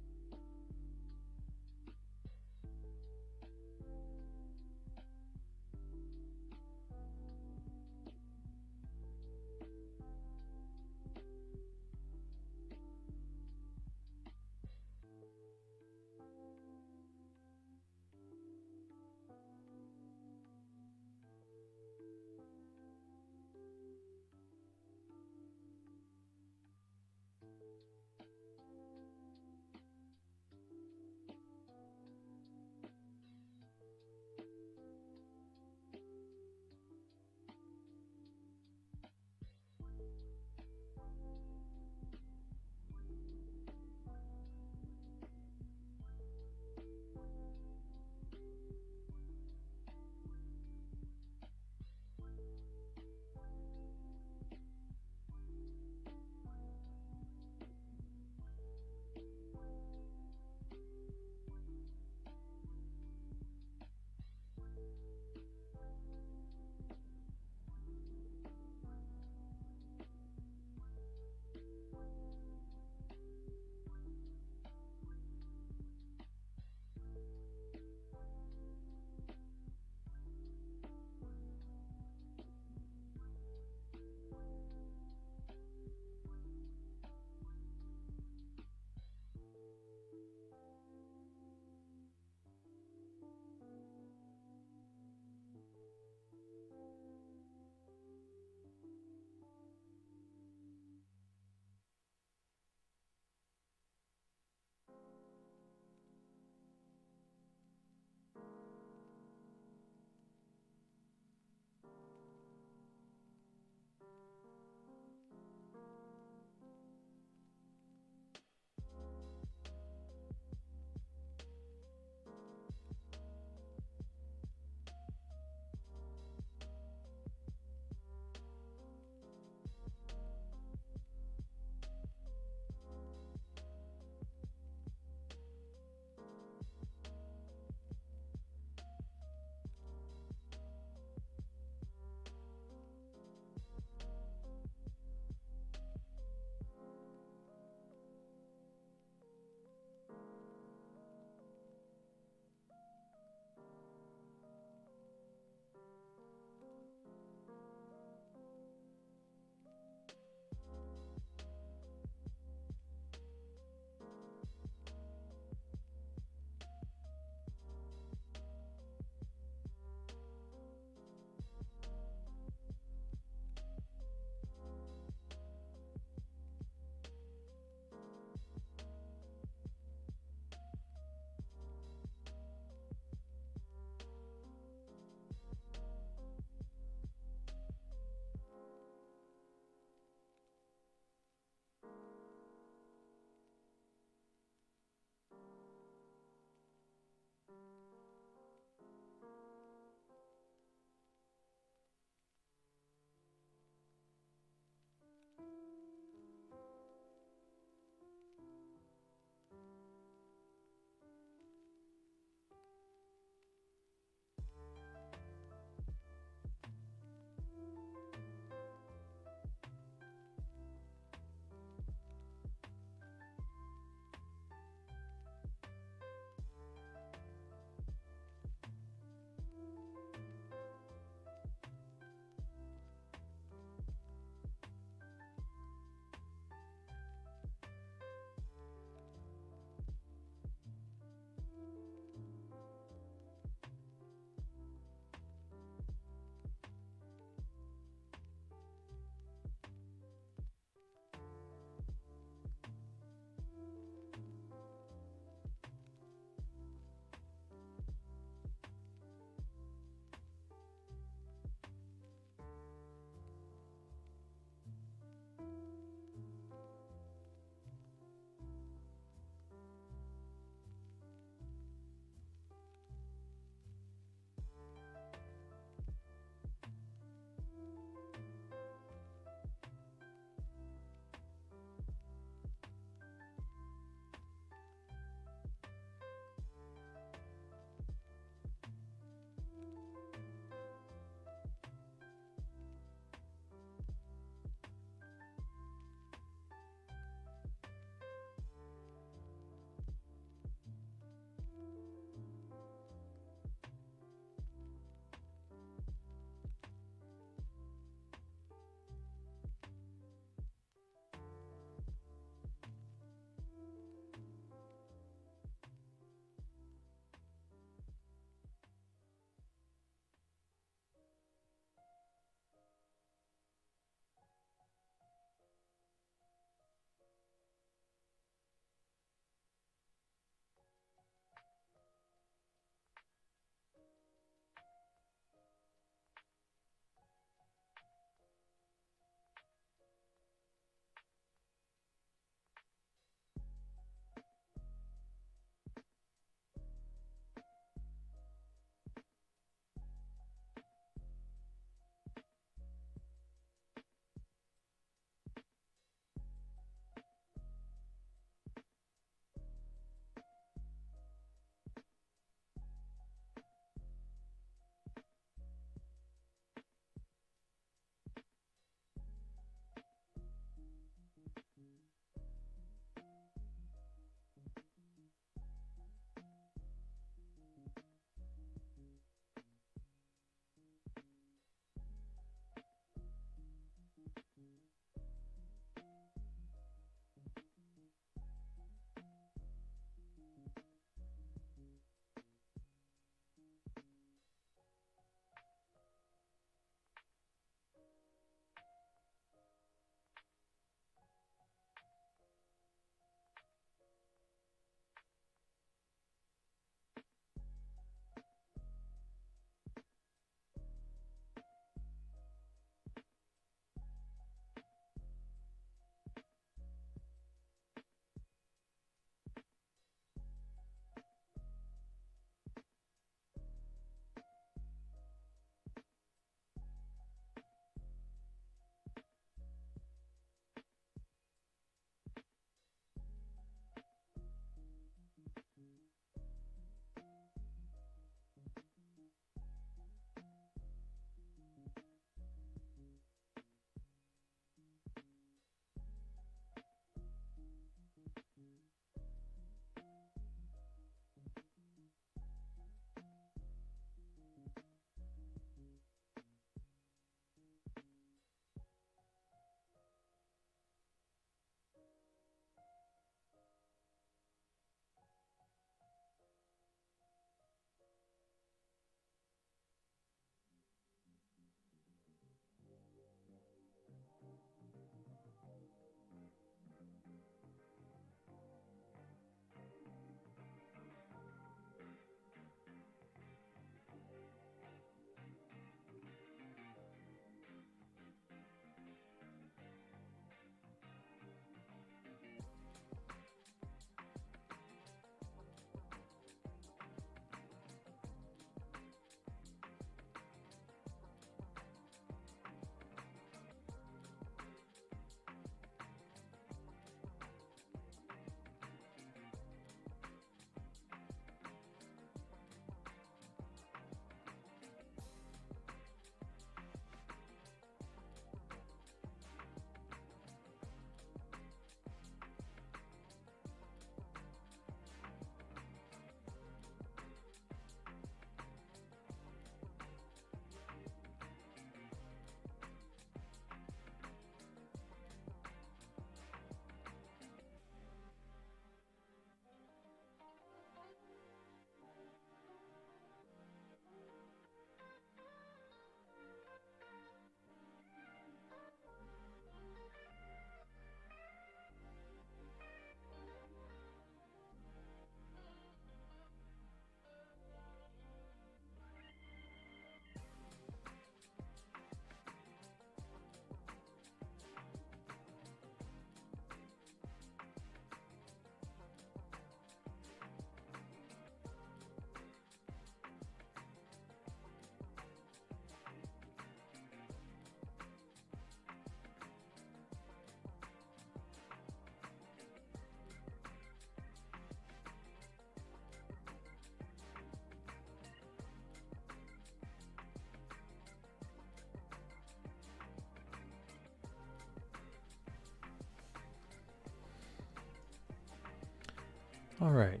All right,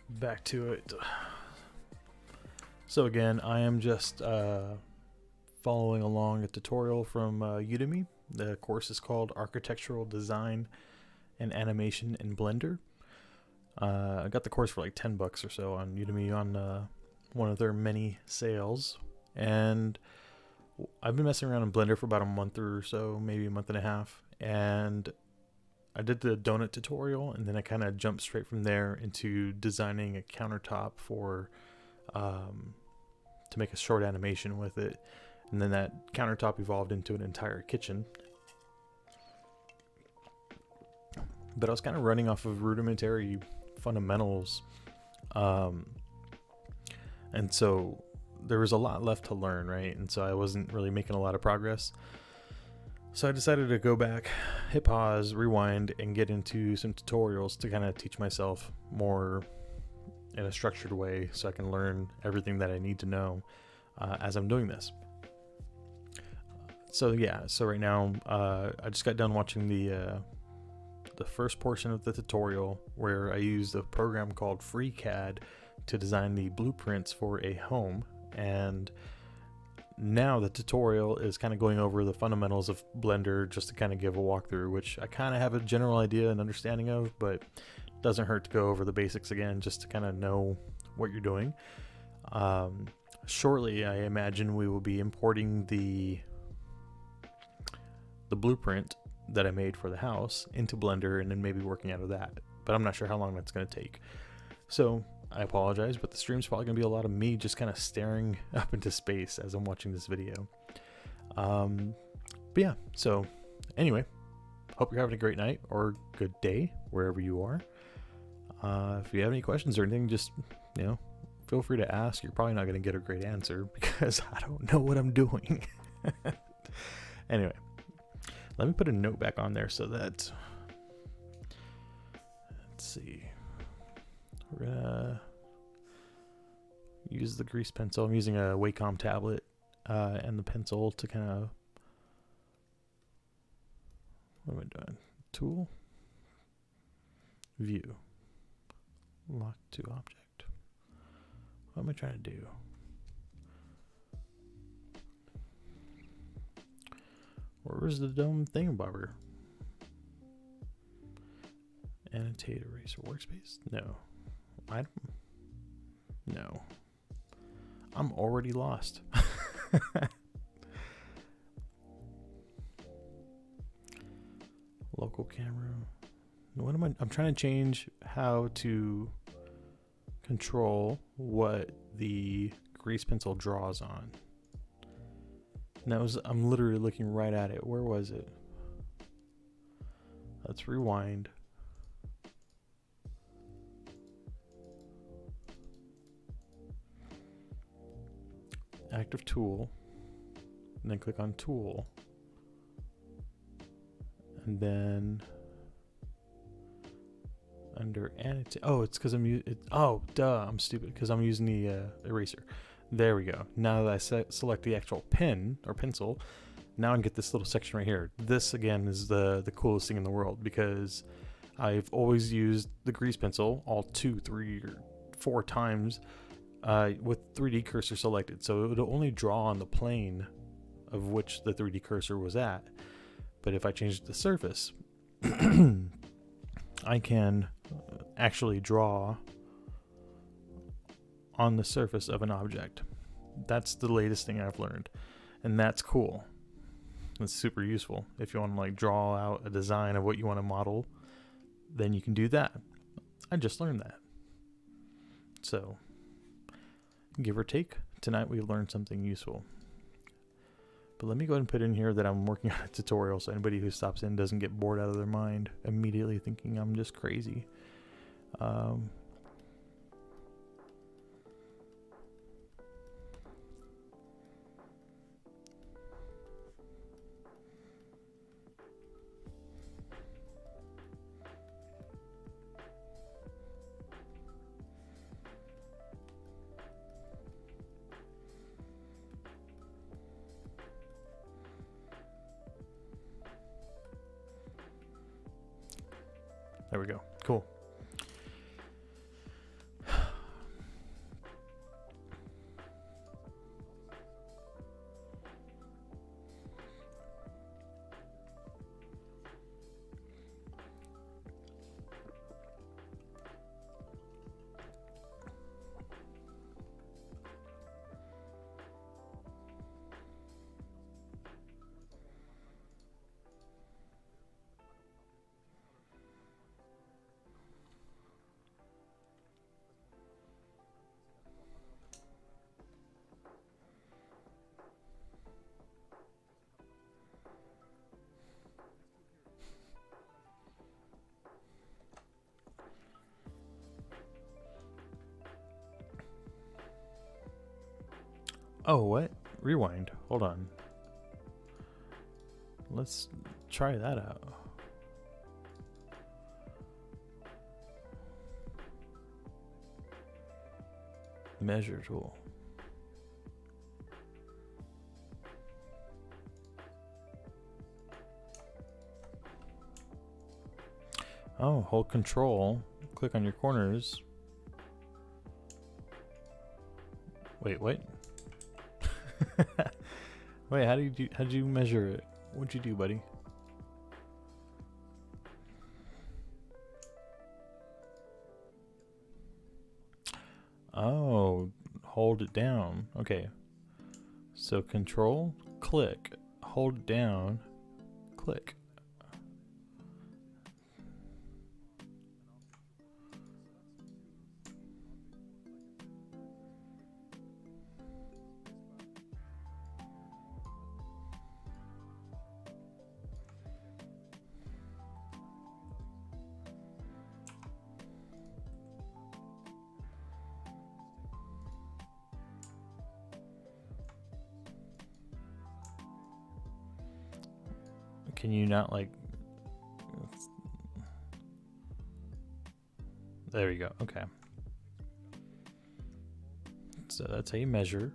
back to it. So again, I am just following along a tutorial from Udemy. The course is called Architectural Design and Animation in Blender. I got the course for like $10 or so on Udemy on one of their many sales, and I've been messing around in Blender for about a month or so, maybe a month and a half, and I did the donut tutorial, and then I kind of jumped straight from there into designing a countertop for to make a short animation with it, and then that countertop evolved into an entire kitchen. But I was kind of running off of rudimentary fundamentals, and so there was a lot left to learn, right? And so I wasn't really making a lot of progress. So I decided to go back, hit pause, rewind, and get into some tutorials to kind of teach myself more in a structured way so I can learn everything that I need to know as I'm doing this. So yeah, so right now I just got done watching the first portion of the tutorial where I used a program called FreeCAD to design the blueprints for a home, and now the tutorial is kind of going over the fundamentals of Blender just to kind of give a walkthrough, which I kind of have a general idea and understanding of, but doesn't hurt to go over the basics again just to kind of know what you're doing. Shortly, I imagine we will be importing the blueprint that I made for the house into Blender and then maybe working out of that, but I'm not sure how long that's going to take. So I apologize, but the stream's probably going to be a lot of me just kind of staring up into space as I'm watching this video. But yeah, so anyway, hope you're having a great night or good day wherever you are. If you have any questions or anything, just, feel free to ask. You're probably not going to get a great answer because I don't know what I'm doing. Anyway, let me put a note back on there so that, let's see, we're gonna use the grease pencil. I'm using a Wacom tablet and the pencil to kind of, what am I doing? Tool, view, lock to object. What am I trying to do? Where's the dumb thingamabobber? Annotate eraser workspace? No. No. I'm already lost. Local camera. What am I'm trying to change how to control what the grease pencil draws on. And that was, I'm literally looking right at it. Where was it? Let's rewind. Active tool. And then click on tool. And then under annotate. Oh, it's because I'm oh, duh, I'm stupid because I'm using the eraser. There we go. Now that I select the actual pen or pencil, now I can get this little section right here. This again is the coolest thing in the world because I've always used the grease pencil all 2, 3, or 4 times with 3D cursor selected. So it would only draw on the plane of which the 3D cursor was at. But if I change the surface, I can actually draw on the surface of an object. That's the latest thing I've learned, and that's cool. That's super useful. If you want to like draw out a design of what you want to model, then you can do that. I just learned that. So, give or take, tonight we learned something useful. But let me go ahead and put in here that I'm working on a tutorial so anybody who stops in doesn't get bored out of their mind immediately thinking I'm just crazy. There we go. Cool. Oh, what? Rewind. Hold on. Let's try that out. Measure tool. Oh, hold control, click on your corners. Wait, what? Wait, how'd you measure it? What'd you do, buddy? Oh, hold it down. Okay. So control, click, hold it down, click. Can you not like... There you go. Okay. So that's how you measure.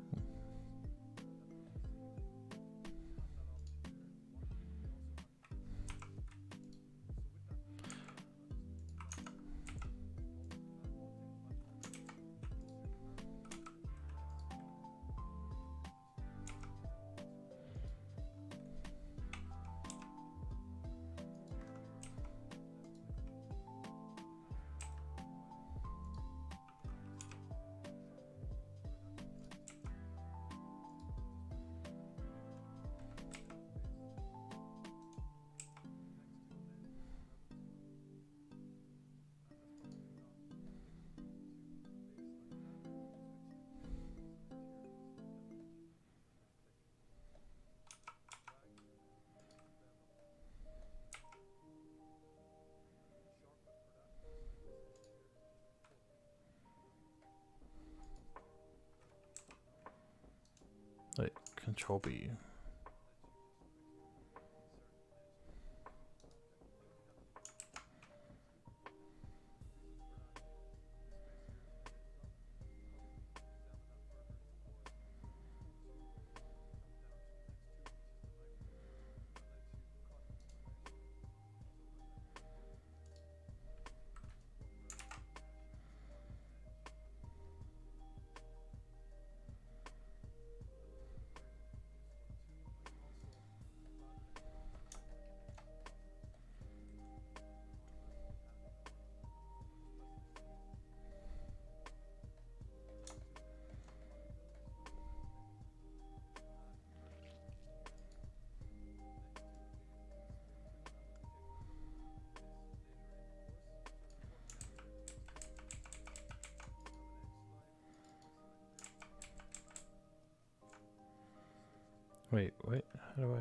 Wait, control B. Wait, what? How do I...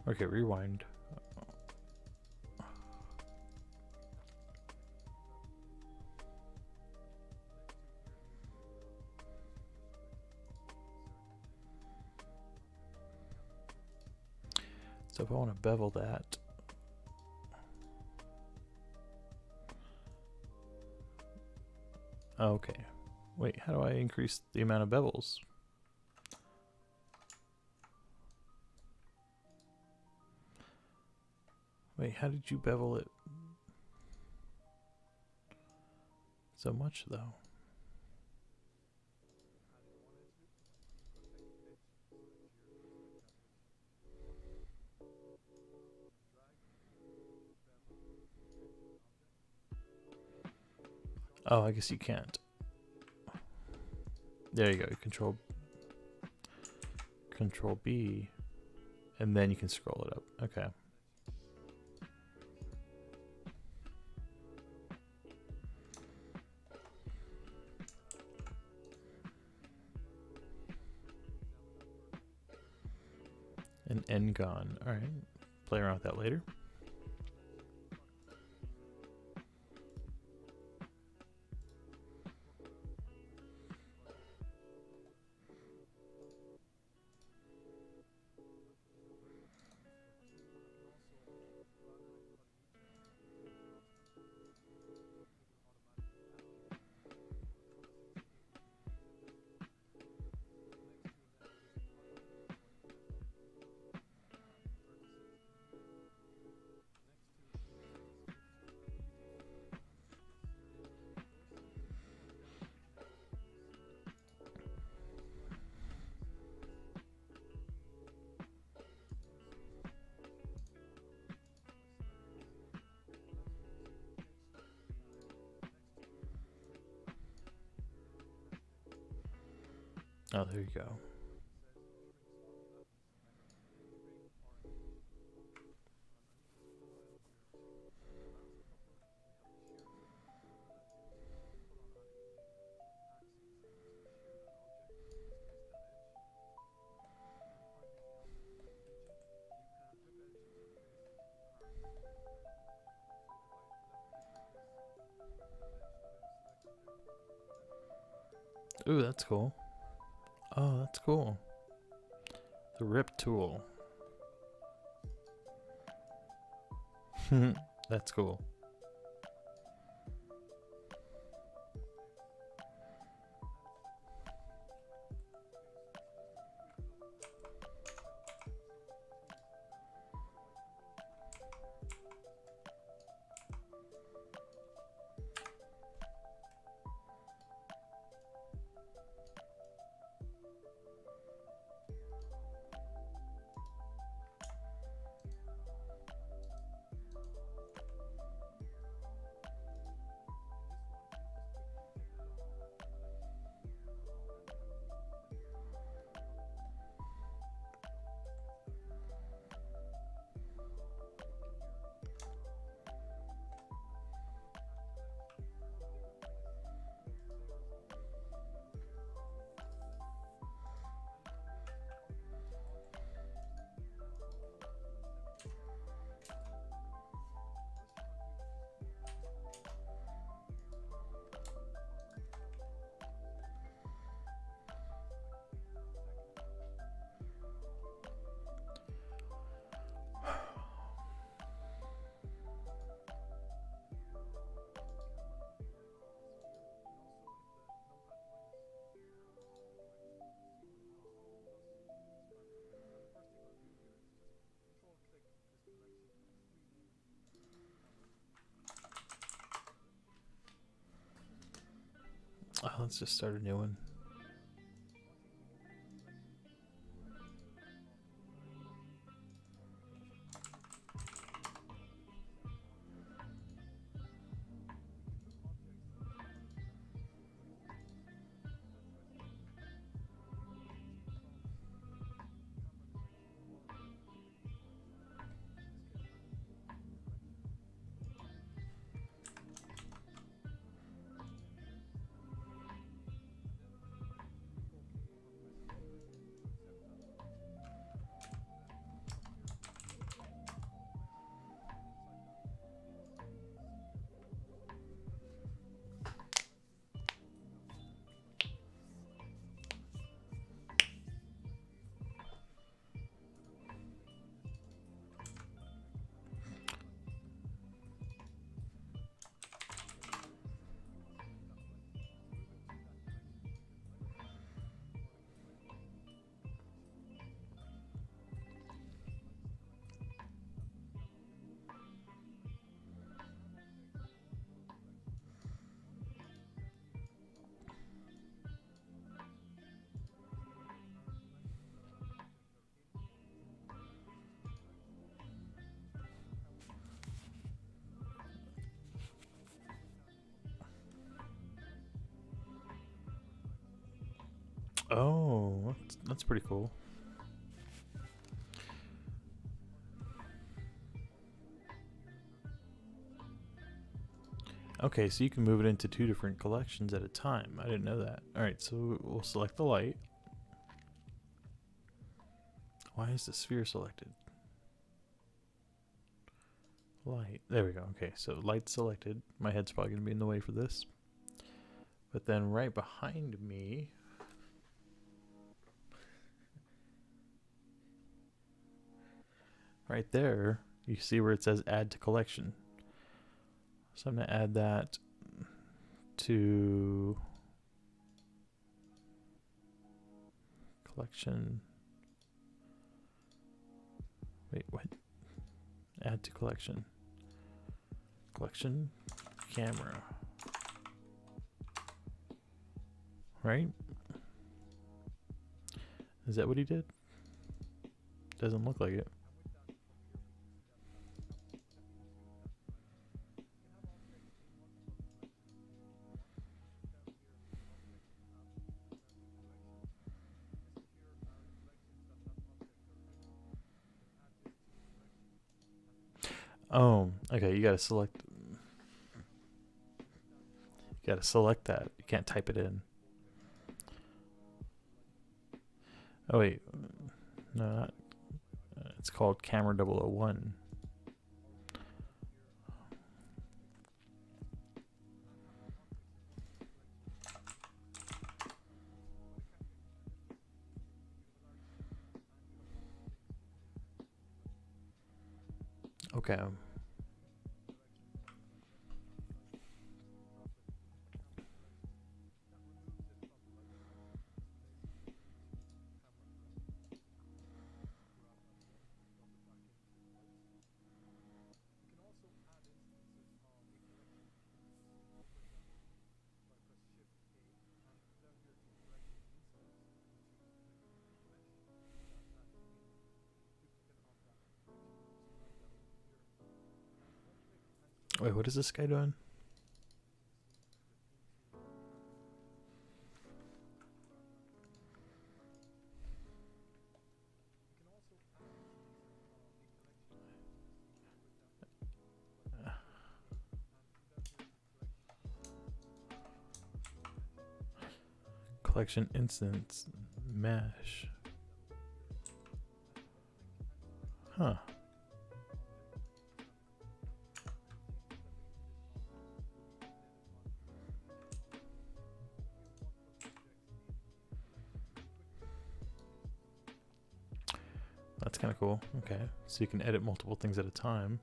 Okay, rewind. So if I want to bevel that, okay. Wait, how do I increase the amount of bevels? Wait, how did you bevel it so much though? Oh, I guess you can't. There you go. Control B, and then you can scroll it up. Okay. An N-gon. Alright. Play around with that later. Oh, there you go. Ooh, that's cool. Oh, that's cool. The rip tool. That's cool. Oh, let's just start a new one. Oh, that's pretty cool. Okay, so you can move it into 2 different collections at a time. I didn't know that. Alright, so we'll select the light. Why is the sphere selected? Light. There we go. Okay, so light selected. My head's probably going to be in the way for this. But then right behind me, right there, you see where it says add to collection. So I'm going to add that to collection. Wait, what? Add to collection. Collection camera. Right? Is that what he did? Doesn't look like it. Oh, okay, you gotta select that. You can't type it in. Oh wait. No, not, it's called camera 001. Okay. Wait, what is this guy doing? Collection instance mesh. Huh. That's kind of cool. Okay. So you can edit multiple things at a time.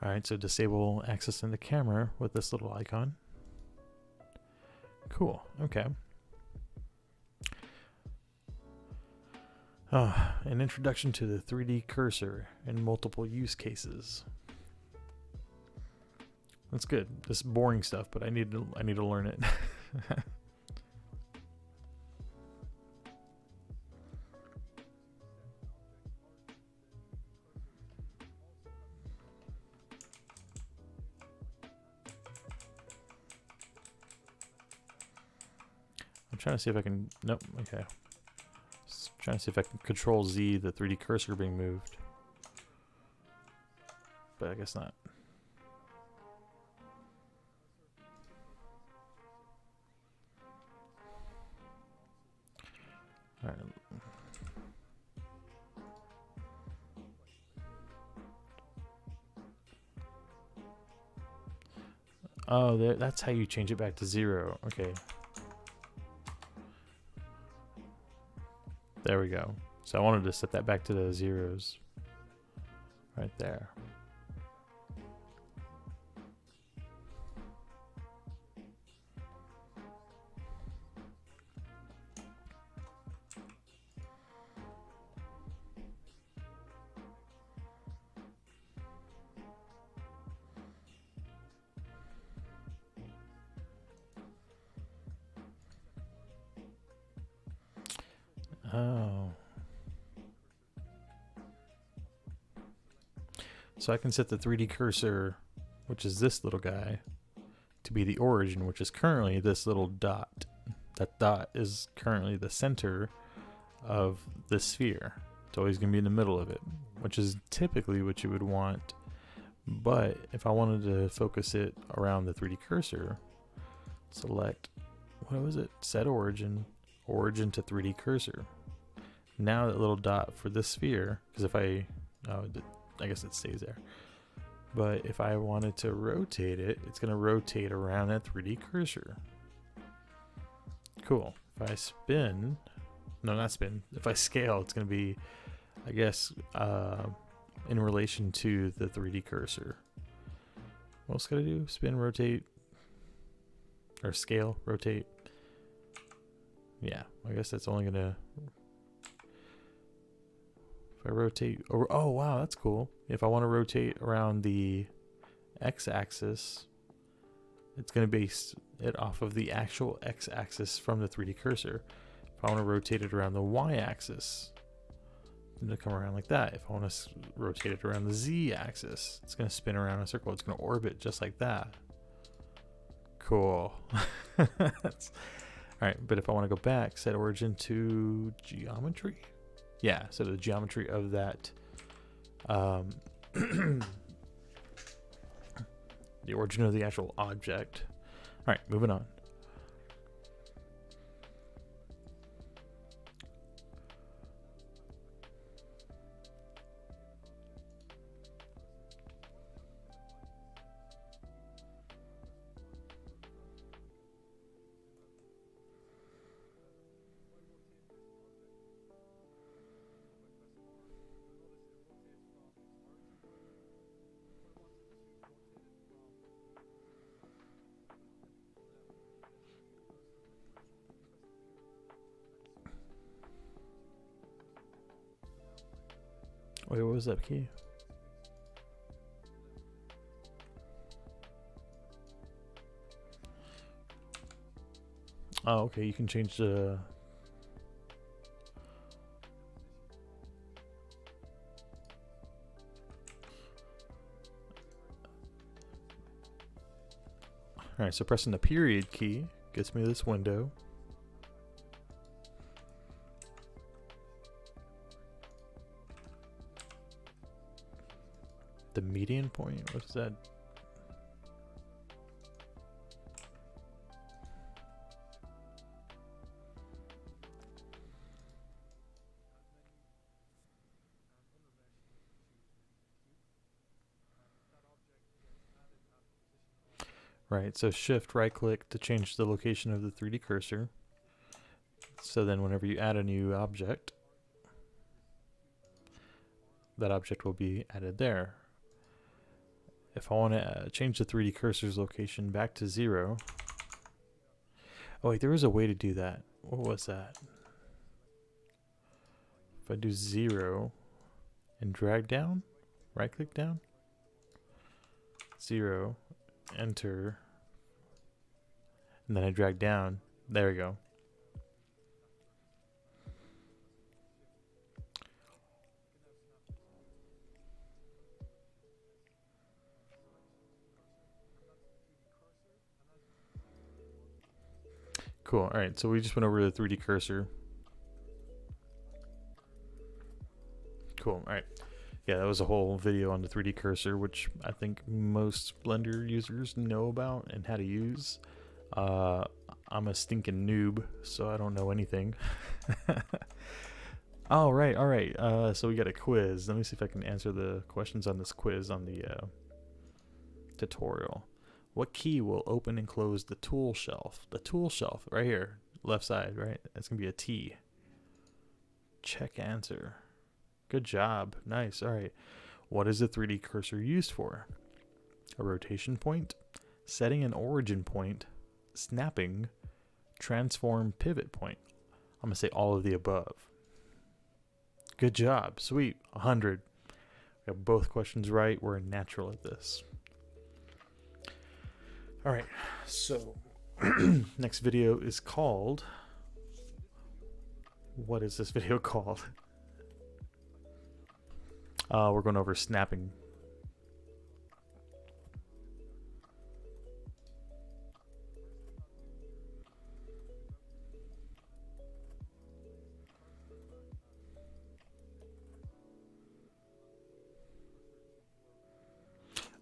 Alright, so disable access in the camera with this little icon. Cool. Okay. An introduction to the 3D cursor and multiple use cases. That's good. This is boring stuff, but I need to learn it. I'm trying to see if I can. Nope. Okay. Just trying to see if I can control Z the 3D cursor being moved, but I guess not. All right. Oh, that's how you change it back to 0. Okay. There we go. So I wanted to set that back to the zeros. Right there. Oh. So I can set the 3D cursor, which is this little guy, to be the origin, which is currently this little dot. That dot is currently the center of the sphere. It's always going to be in the middle of it, which is typically what you would want. But if I wanted to focus it around the 3D cursor, select, what was it? Set origin, origin to 3D cursor. Now that little dot for this sphere, because if I guess it stays there. But if I wanted to rotate it, it's going to rotate around that 3D cursor. Cool. If I spin, no, not spin. If I scale, it's going to be, I guess, in relation to the 3D cursor. What else gotta do? Spin, rotate, or scale, rotate. Yeah, I guess that's only gonna, if I rotate over, oh wow, that's cool. If I want to rotate around the x-axis, it's gonna base it off of the actual x-axis from the 3D cursor. If I want to rotate it around the y-axis, to come around like that. If I want to rotate it around the z-axis, it's going to spin around in a circle. It's going to orbit just like that. Cool. All right, but if I want to go back, set origin to geometry. Yeah, so the geometry of that, the origin of the actual object. All right, moving on. Wait, what was that key? Oh, okay, you can change the... Alright, so pressing the period key gets me this window. The median point, what's that? Right, so shift right click to change the location of the 3D cursor. So then whenever you add a new object, that object will be added there. If I want to change the 3D cursor's location back to 0. Oh wait, there was a way to do that. What was that? If I do 0 and drag down, right click down, 0, enter, and then I drag down, there we go. Cool. All right, so we just went over the 3D cursor. Cool. All right. Yeah, that was a whole video on the 3D cursor, which I think most Blender users know about and how to use. I'm a stinking noob, so I don't know anything. All right, all right. So we got a quiz. Let me see if I can answer the questions on this quiz on the tutorial. What key will open and close the tool shelf? The tool shelf, right here, left side, right? That's gonna be a T. Check answer. Good job. Nice. All right. What is the 3D cursor used for? A rotation point, setting an origin point, snapping, transform pivot point. I'm gonna say all of the above. Good job. Sweet. 100. We got both questions right. We're natural at this. All right, so next video is called, what is this video called? We're going over snapping.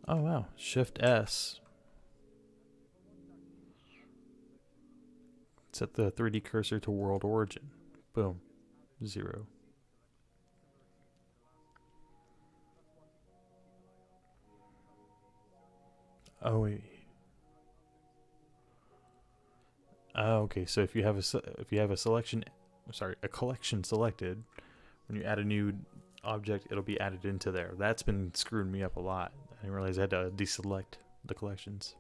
Oh wow, Shift S. Set the 3D cursor to world origin. Boom. 0. Oh wait. Oh, okay. So if you have a selection, sorry, a collection selected, when you add a new object, it'll be added into there. That's been screwing me up a lot. I didn't realize I had to deselect the collections.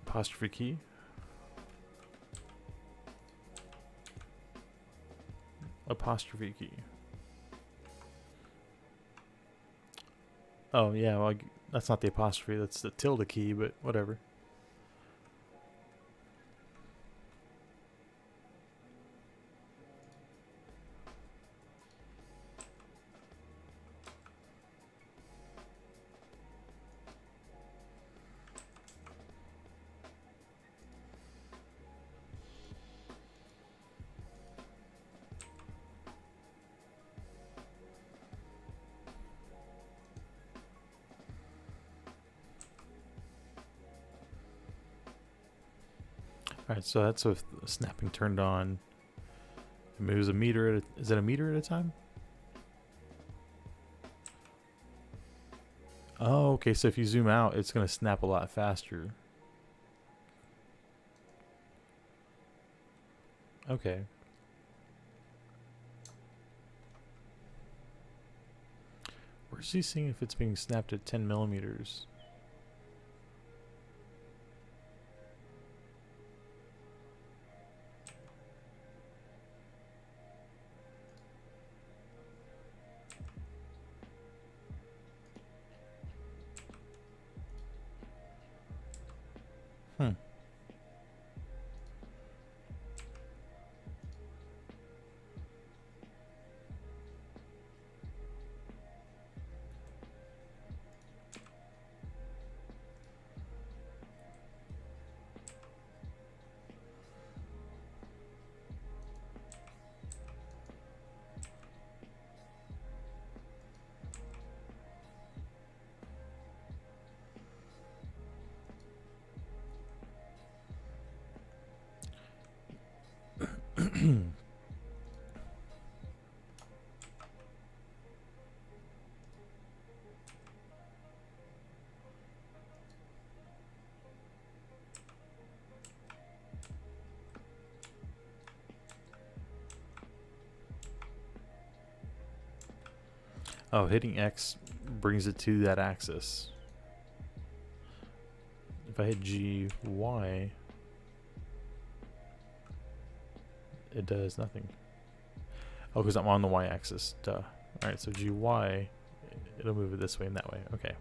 Apostrophe key. Apostrophe key. Oh yeah, well, that's not the apostrophe, that's the tilde key, but whatever. Alright, so that's with snapping turned on. It moves a meter at a, is it a meter at a time? Oh, okay, so if you zoom out, it's going to snap a lot faster. Okay. Where's he seeing if it's being snapped at 10 millimeters? Hmm. Oh, hitting X brings it to that axis. If I hit G, Y, it does nothing. Oh, because I'm on the Y axis. Duh. Alright, so G, Y, it'll move it this way and that way. Okay.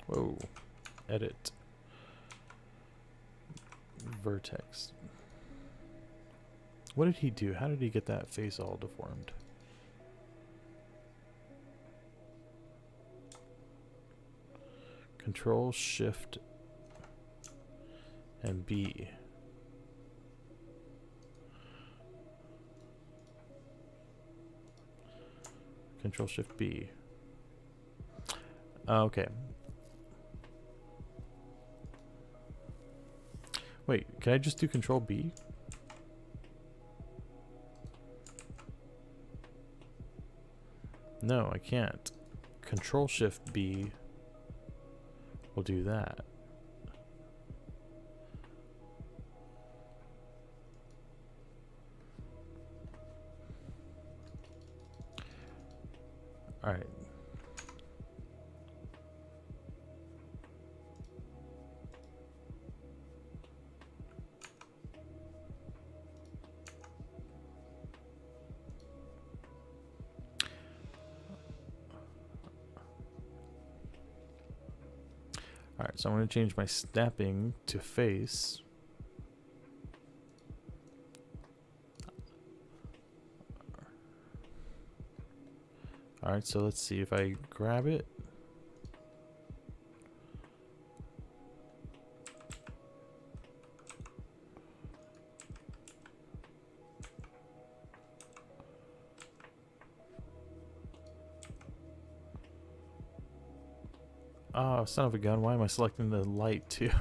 Whoa. Edit. Vertex. What did he do? How did he get that face all deformed? Control, Shift, and B. Control, Shift, B. Okay. Wait, can I just do Control B? No, I can't. Control Shift B will do that. All right. All right, so I'm going to change my snapping to face. All right, so let's see if I grab it. Oh, son of a gun, why am I selecting the light too?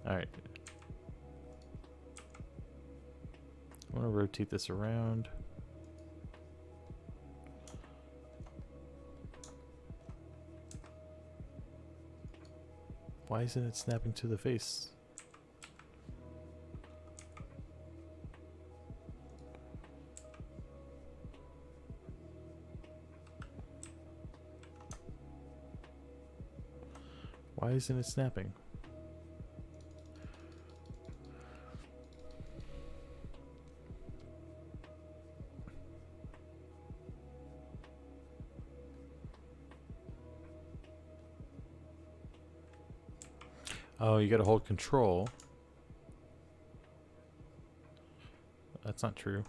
Alright. I'm going to rotate this around. Why isn't it snapping to the face? Why isn't it snapping? Oh, you gotta hold control. That's not true.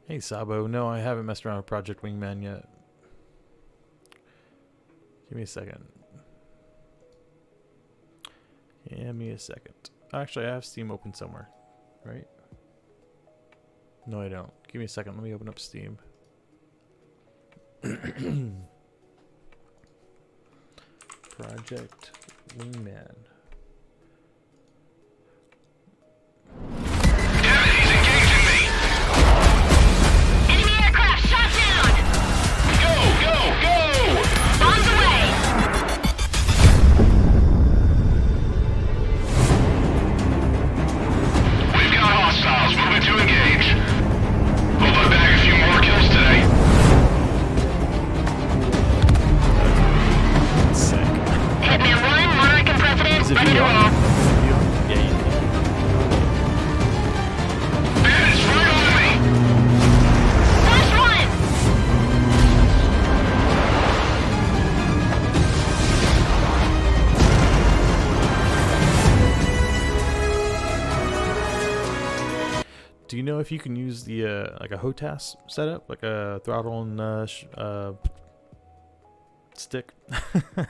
Hey Sabo, no, I haven't messed around with Project Wingman yet. Give me a second. Give me a second. Actually, I have Steam open somewhere, right? No, I don't. Give me a second. Let me open up Steam. Project Wingman. Do you know if you can use the like a HOTAS setup, like a throttle and stick? I'm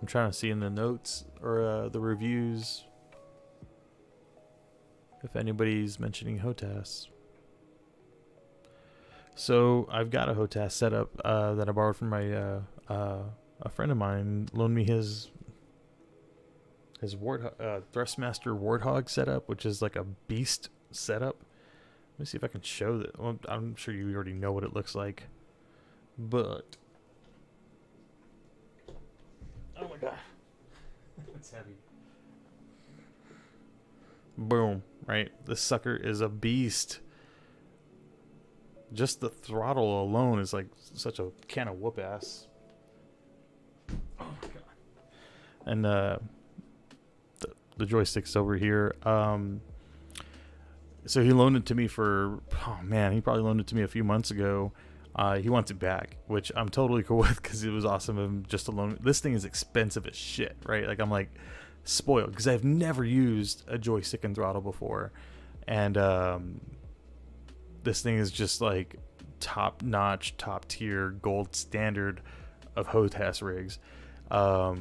trying to see in the notes or the reviews if anybody's mentioning HOTAS. So I've got a HOTAS setup that I borrowed from my a friend of mine loaned me his Thrustmaster Warthog setup, which is like a beast setup. Let me see if I can show that. Well, I'm sure you already know what it looks like, but oh my god, it's heavy. Boom! Right, this sucker is a beast. Just the throttle alone is like such a can of whoop ass. Oh my god. And the joystick's over here. So he loaned it to me for, oh man, he probably loaned it to me a few months ago. He wants it back, which I'm totally cool with because it was awesome of him just to loan. This thing is expensive as shit, right? Like I'm like spoiled because I've never used a joystick and throttle before, and this thing is just like top notch, top tier, gold standard of HOTAS rigs. I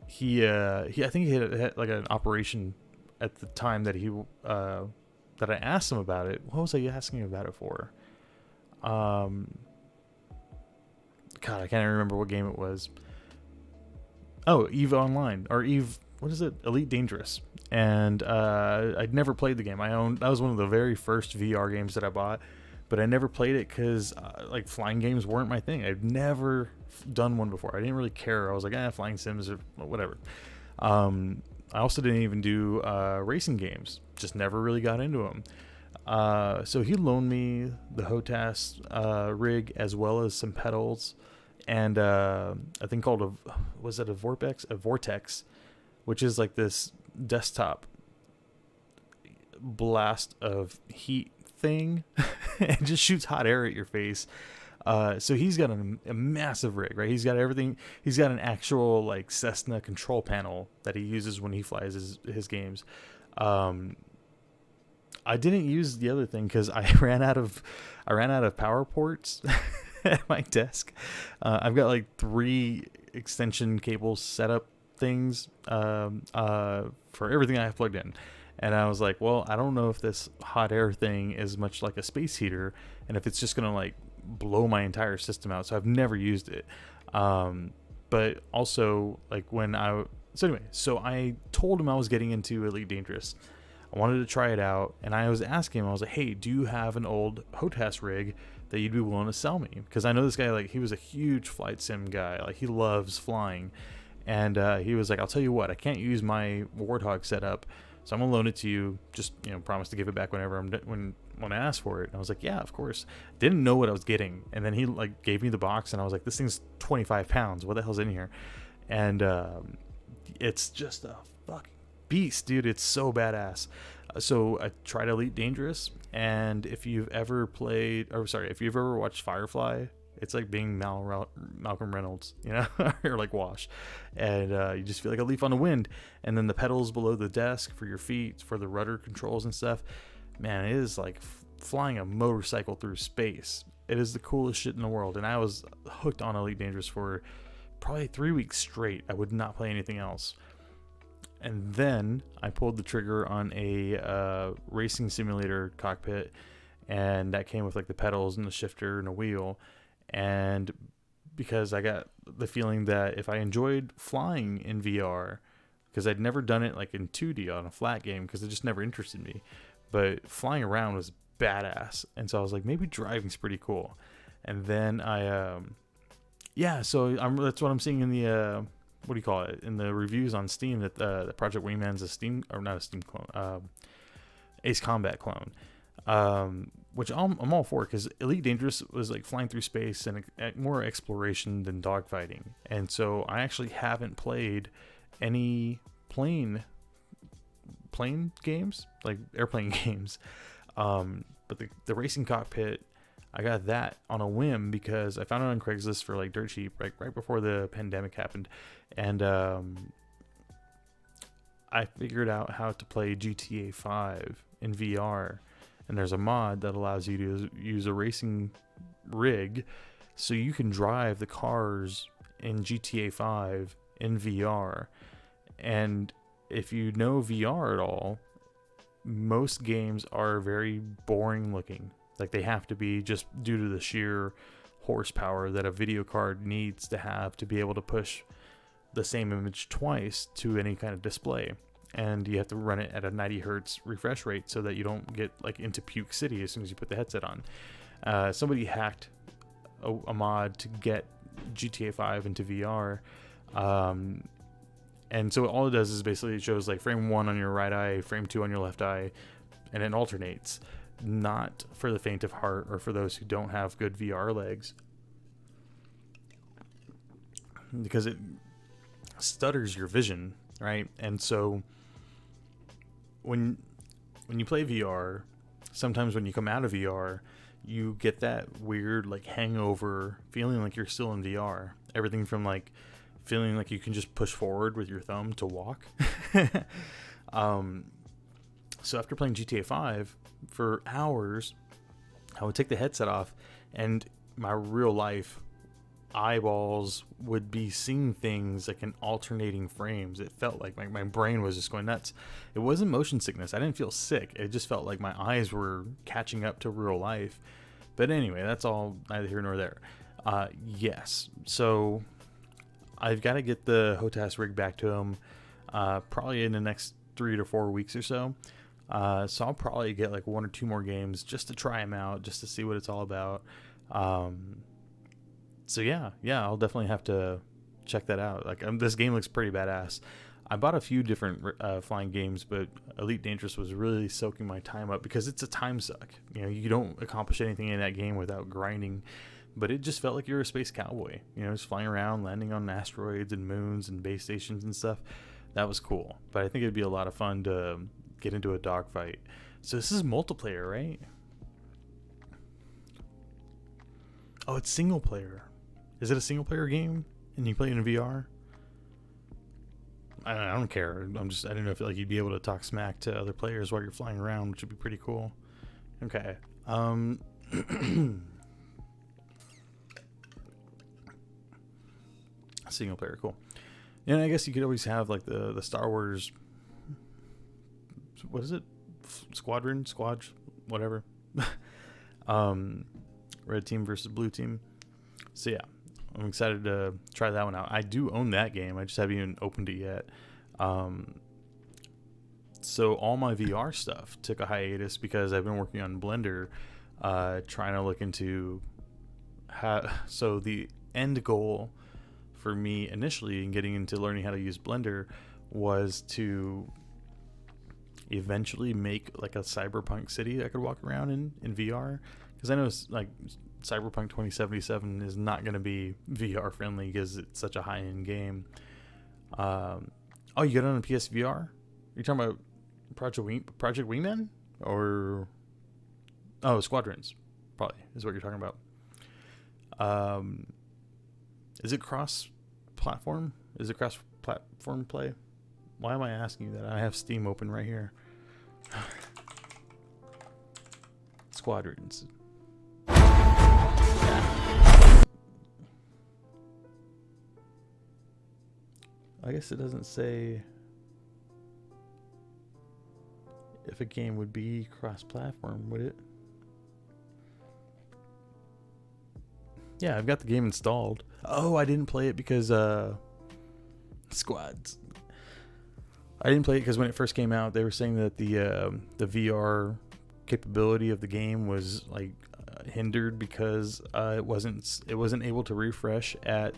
think he had like an operation at the time that he that I asked him about it. What was I asking him about it for? God, I can't even remember what game it was. Oh, EVE Online or EVE what is it? Elite Dangerous. And I'd never played the game. That was one of the very first VR games that I bought, but I never played it because like flying games weren't my thing. I'd never done one before. I didn't really care. I was like, flying sims or whatever. I also didn't even do racing games. Just never really got into them. So he loaned me the HOTAS rig as well as some pedals and a thing called a Vortex, which is like this desktop blast of heat thing. It just shoots hot air at your face. So he's got a massive rig, right? He's got everything. He's got an actual like Cessna control panel that he uses when he flies his games. I didn't use the other thing because I ran out of power ports at my desk. I've got like 3 extension cable setup things for everything I have plugged in. And I was like, well, I don't know if this hot air thing is much like a space heater and if it's just going to like blow my entire system out. So I've never used it. But also like so I told him I was getting into Elite Dangerous. I wanted to try it out, and I was asking him, I was like, hey, do you have an old HOTAS rig that you'd be willing to sell me? Because I know this guy, like, he was a huge flight sim guy. Like, he loves flying. And he was like, I'll tell you what, I can't use my Warthog setup, so I'm going to loan it to you. Just, promise to give it back whenever when I ask for it. And I was like, yeah, of course. Didn't know what I was getting. And then he, like, gave me the box, and I was like, this thing's 25 pounds. What the hell's in here? And it's just a fucking beast, dude. It's so badass. So I tried Elite Dangerous, and if you've ever watched Firefly, it's like being Malcolm Reynolds, or like Wash, and you just feel like a leaf on the wind. And then the pedals below the desk for your feet, for the rudder controls and stuff, man, it is like flying a motorcycle through space. It is the coolest shit in the world, and I was hooked on Elite Dangerous for probably 3 weeks straight. I would not play anything else. And then I pulled the trigger on a racing simulator cockpit, and that came with like the pedals and the shifter and a wheel. And because I got the feeling that if I enjoyed flying in VR, because I'd never done it like in 2D on a flat game because it just never interested me, but flying around was badass. And so I was like, maybe driving's pretty cool. And then that's what I'm seeing in the what do you call it, in the reviews on Steam, that the Project Wingman's not a Steam clone, Ace Combat clone, which I'm all for, because Elite Dangerous was like flying through space and more exploration than dogfighting. And so I actually haven't played any plane games, like airplane games, but the racing cockpit, I got that on a whim because I found it on Craigslist for like dirt cheap, right before the pandemic happened. And I figured out how to play GTA 5 in VR. And there's a mod that allows you to use a racing rig so you can drive the cars in GTA 5 in VR. And if you know VR at all, most games are very boring looking. Like, they have to be, just due to the sheer horsepower that a video card needs to have to be able to push the same image twice to any kind of display. And you have to run it at a 90 hertz refresh rate so that you don't get like into Puke City as soon as you put the headset on. Somebody hacked a mod to get GTA 5 into VR. And so all it does is basically it shows like frame 1 on your right eye, frame 2 on your left eye, and it alternates. Not for the faint of heart or for those who don't have good VR legs, because it stutters your vision, right? And so when you play VR, sometimes when you come out of VR, you get that weird like hangover feeling like you're still in VR. Everything from like feeling like you can just push forward with your thumb to walk. So after playing GTA 5 for hours, I would take the headset off, and my real life eyeballs would be seeing things like in alternating frames. It felt like my brain was just going nuts. It wasn't motion sickness. I didn't feel sick. It just felt like my eyes were catching up to real life. But anyway, that's all neither here nor there. Yes. So I've got to get the HOTAS rig back to him. probably in the next 3 to 4 weeks or so. So I'll probably get like 1 or 2 more games just to try them out, just to see what it's all about. So yeah, I'll definitely have to check that out. Like this game looks pretty badass. I bought a few different flying games, but Elite Dangerous was really soaking my time up because it's a time suck. You know, you don't accomplish anything in that game without grinding, but it just felt like you're a space cowboy. You know, just flying around, landing on asteroids and moons and base stations and stuff. That was cool, but I think it'd be a lot of fun to get into a dogfight. So this is multiplayer, right? Oh, it's single player. Is it a single player game and you play it in VR? I don't care. I didn't know if like you'd be able to talk smack to other players while you're flying around, which would be pretty cool. Okay. Single player, cool. And I guess you could always have like the Star Wars, what is it? Squad, whatever. Red team versus blue team. So yeah, I'm excited to try that one out. I do own that game. I just haven't even opened it yet. So all my VR stuff took a hiatus because I've been working on Blender, trying to look into so the end goal for me initially in getting into learning how to use Blender was to eventually make like a cyberpunk city that I could walk around in VR, because I know like Cyberpunk 2077 is not going to be VR friendly because it's such a high-end game. Oh, you got it on a PSVR? You're talking about Project Wingman? Or Squadrons probably is what you're talking about. Is it cross-platform? Is it cross-platform play? Why am I asking you that? I have Steam open right here. Squadrons. I guess it doesn't say if a game would be cross-platform, would it? Yeah, I've got the game installed. Oh, I didn't play it because Squads. I didn't play it because when it first came out, they were saying that the VR capability of the game was like hindered because it wasn't able to refresh at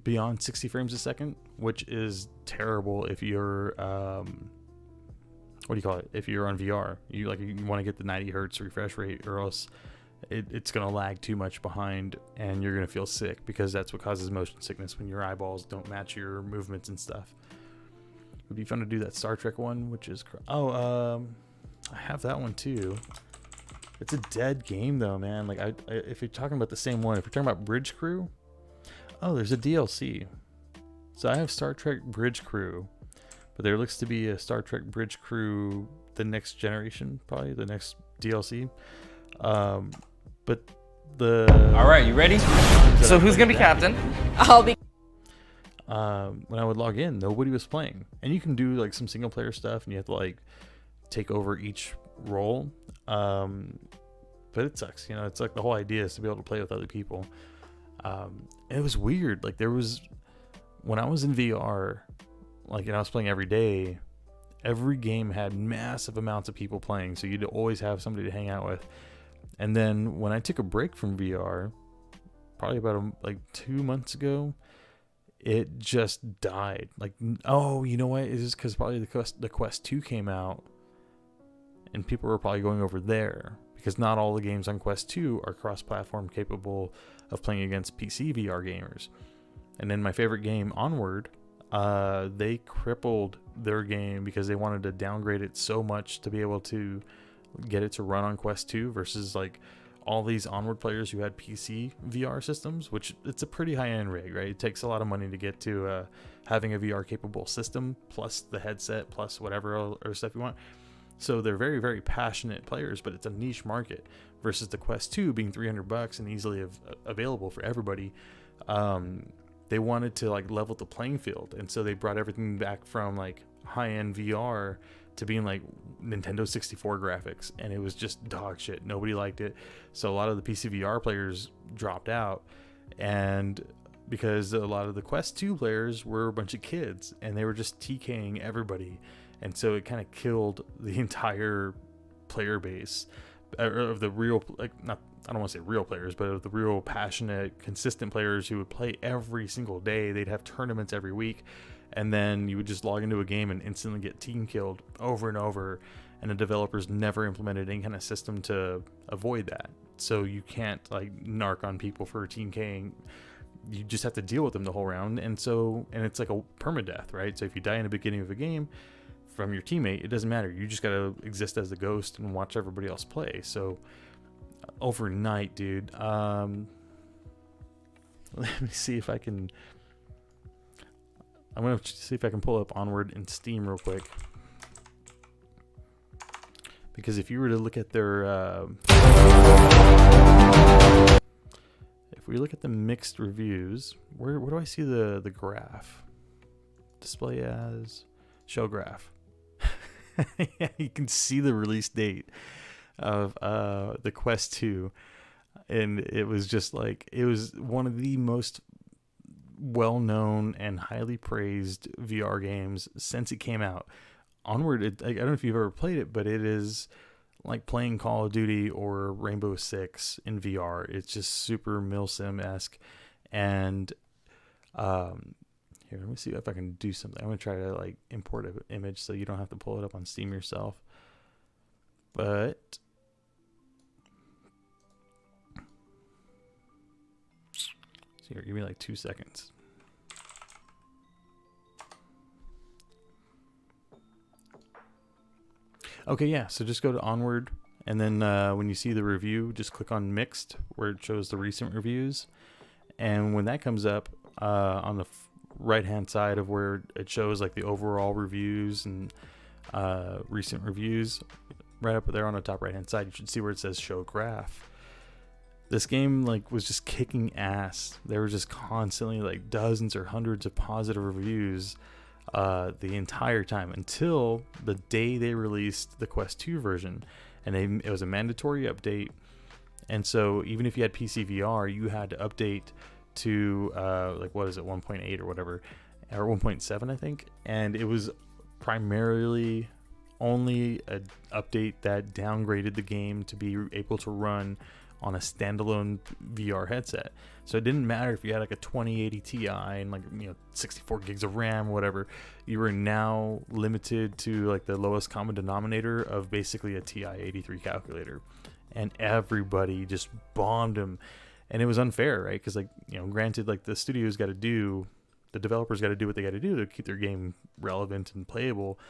beyond 60 frames a second, which is terrible if you're what do you call it? If you're on VR, you want to get the 90 hertz refresh rate, or else it's going to lag too much behind and you're going to feel sick, because that's what causes motion sickness, when your eyeballs don't match your movements and stuff. It would be fun to do that Star Trek one, which is I have that one too. It's a dead game though, man. Like if you're talking about the same one, if you're talking about Bridge Crew, oh, there's a DLC. So I have Star Trek Bridge Crew, but there looks to be a Star Trek Bridge Crew the next generation, probably the next DLC. But all
right, you ready? So who's gonna be captain?
I'll be.
When I would log in, nobody was playing, and you can do like some single player stuff, and you have to like take over each role. But it sucks, you know. It's like the whole idea is to be able to play with other people. It was weird. Like when I was in VR, like, and I was playing every day, every game had massive amounts of people playing, so you'd always have somebody to hang out with. And then when I took a break from VR, probably about 2 months ago, it just died. Like, oh, you know what? It's just because probably the Quest 2 came out, and people were probably going over there, because not all the games on Quest 2 are cross-platform capable of playing against PC VR gamers. And then my favorite game, Onward, they crippled their game because they wanted to downgrade it so much to be able to get it to run on Quest 2 versus like all these Onward players who had PC VR systems, which it's a pretty high-end rig, right? It takes a lot of money to get to having a VR capable system, plus the headset, plus whatever other stuff you want. So they're very, very passionate players, but it's a niche market, versus the Quest 2 being $300 and easily available for everybody. They wanted to like level the playing field, and so they brought everything back from like high-end VR to being like Nintendo 64 graphics, and it was just dog shit. Nobody liked it, so a lot of the PC VR players dropped out, and because a lot of the Quest 2 players were a bunch of kids and they were just TKing everybody. And so it kind of killed the entire player base of the real, like, not, I don't want to say real players, but of the real passionate, consistent players who would play every single day. They'd have tournaments every week, and then you would just log into a game and instantly get team killed over and over. And the developers never implemented any kind of system to avoid that. So you can't like narc on people for team K'ing. You just have to deal with them the whole round. And it's like a permadeath, right? So if you die in the beginning of a game from your teammate, it doesn't matter. You just got to exist as a ghost and watch everybody else play. So overnight, dude, let me see if I can, I'm going to see if I can pull up Onward in Steam real quick. Because if you were to look at their, if we look at the mixed reviews, where do I see the graph? Display as show graph. Yeah, you can see the release date of the Quest 2, and it was just like, it was one of the most well-known and highly praised VR games since it came out. Onward, I don't know if you've ever played it, but it is like playing Call of Duty or Rainbow Six in VR. It's just super milsim-esque. And here, let me see if I can do something. I'm gonna try to like import an image so you don't have to pull it up on Steam yourself. But so here, give me like 2 seconds. Okay, yeah, so just go to Onward, and then when you see the review, just click on Mixed, where it shows the recent reviews. And when that comes up on the right-hand side of where it shows like the overall reviews and recent reviews, right up there on the top right-hand side, you should see where it says Show Graph. This game like was just kicking ass. There were just constantly like dozens or hundreds of positive reviews the entire time until the day they released the Quest 2 version, and it was a mandatory update. And so even if you had PC VR, you had to update to like, what is it, 1.8 or whatever, or 1.7 I think. And it was primarily only an update that downgraded the game to be able to run on a standalone VR headset. So it didn't matter if you had like a 2080 Ti and like, 64 gigs of RAM or whatever. You were now limited to like the lowest common denominator of basically a TI-83 calculator, and everybody just bombed them. And it was unfair, right? Because like, granted, like the developers got to do what they got to do to keep their game relevant and playable,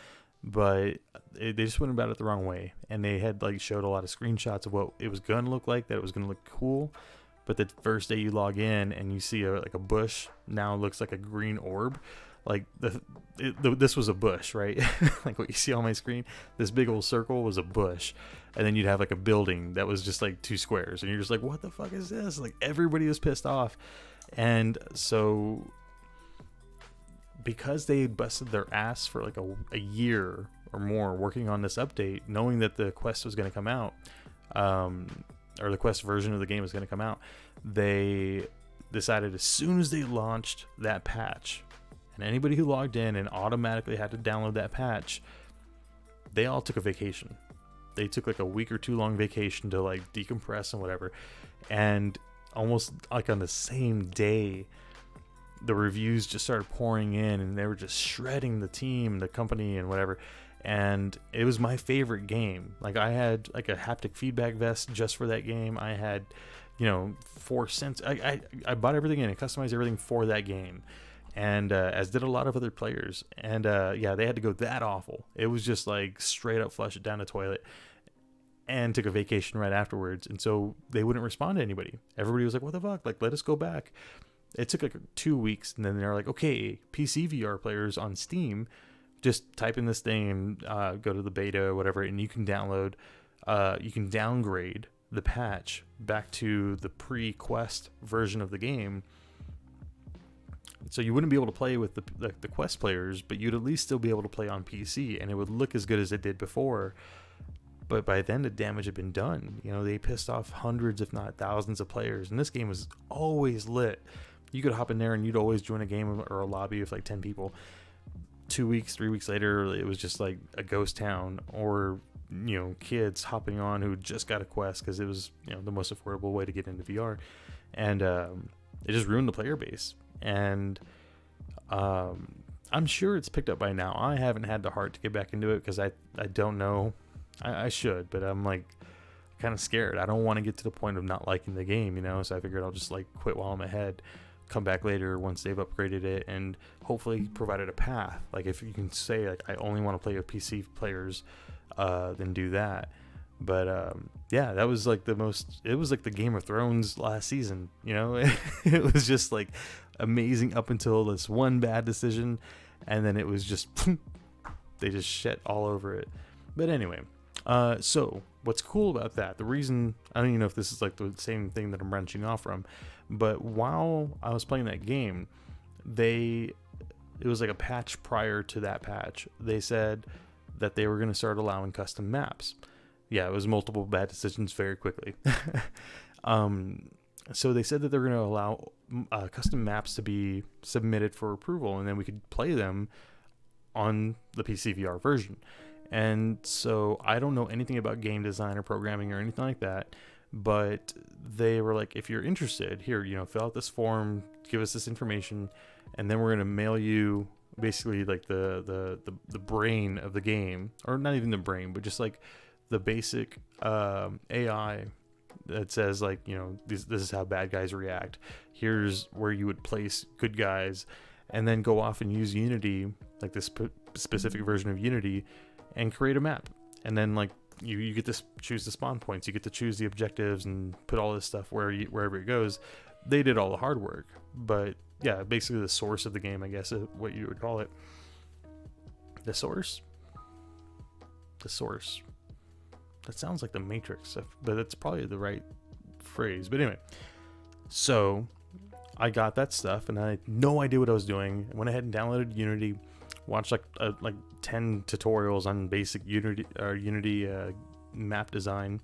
but they just went about it the wrong way. And they had like showed a lot of screenshots of what it was going to look like, that it was going to look cool. But the first day you log in and you see like a bush now looks like a green orb. Like this was a bush, right? Like what you see on my screen, this big old circle was a bush. And then you'd have like a building that was just like 2 squares. And you're just like, what the fuck is this? Like everybody was pissed off. And so because they busted their ass for like a year or more working on this update, knowing that the Quest was going to come out, or the Quest version of the game was going to come out, they decided as soon as they launched that patch, and anybody who logged in and automatically had to download that patch, they all took a vacation. They took like a week or 2 long vacation to like decompress and whatever. And almost like on the same day, the reviews just started pouring in, and they were just shredding the team, the company, and whatever. And it was my favorite game. Like I had like a haptic feedback vest just for that game. I had, 4 cents. I bought everything in and customized everything for that game, and as did a lot of other players. And yeah, they had to go that awful. It was just like straight up flush it down the toilet, and took a vacation right afterwards. And so they wouldn't respond to anybody. Everybody was like, what the fuck? Like, let us go back. It took like 2 weeks, and then they're like, okay, PC VR players on Steam, just type in this thing and go to the beta or whatever, and you can download, you can downgrade the patch back to the pre-Quest version of the game. So you wouldn't be able to play with the Quest players, but you'd at least still be able to play on PC, and it would look as good as it did before. But by then, the damage had been done. They pissed off hundreds, if not thousands, of players, and this game was always lit. you could hop in there and you'd always join a game or a lobby with like 10 people. 2 weeks, 3 weeks later, it was just like a ghost town, or kids hopping on who just got a Quest because it was the most affordable way to get into VR, and it just ruined the player base. And I'm sure it's picked up by now. I haven't had the heart to get back into it because I don't know. I should, but I'm like kind of scared. I don't want to get to the point of not liking the game, so I figured I'll just like quit while I'm ahead, come back later once they've upgraded it, and hopefully provided a path. Like if you can say like I only want to play with PC players, then do that. But yeah, that was like it was like the Game of Thrones last season, it was just like amazing up until this one bad decision, and then it was just they just shit all over it. But anyway, so what's cool about that, the reason, I don't even know if this is like the same thing that I'm branching off from, but while I was playing that game, it was like a patch prior to that patch, they said that they were going to start allowing custom maps. Yeah, it was multiple bad decisions very quickly. So they said that they're going to allow custom maps to be submitted for approval, and then we could play them on the PC VR version. And so I don't know anything about game design or programming or anything like that, but they were like, if you're interested, here, fill out this form, give us this information, and then we're going to mail you basically like the brain of the game, or not even the brain, but just like the basic AI that says like, this is how bad guys react. Here's where you would place good guys, and then go off and use Unity, like this specific version of Unity, and create a map. And then like you get to choose the spawn points, you get to choose the objectives, and put all this stuff wherever it goes. They did all the hard work, but yeah, basically the source of the game, I guess, is what you would call it. The source. That sounds like the Matrix, but that's probably the right phrase. But anyway, so I got that stuff, and I had no idea what I was doing. I went ahead and downloaded Unity, watched like 10 tutorials on basic Unity map design,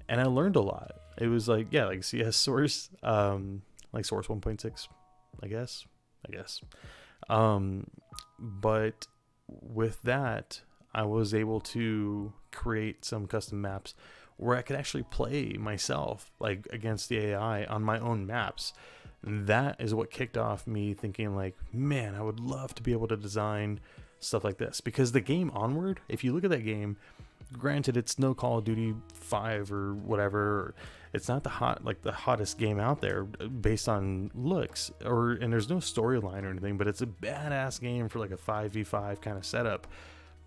and I learned a lot. It was like CS Source, like Source 1.6, I guess. But with that, I was able to create some custom maps where I could actually play myself, like against the AI on my own maps. And that is what kicked off me thinking like, man, I would love to be able to design stuff like this, because the game Onward, if you look at that game, granted it's no Call of Duty 5 or whatever, it's not the hottest game out there based on looks, and there's no storyline or anything, but it's a badass game for like a 5v5 kind of setup.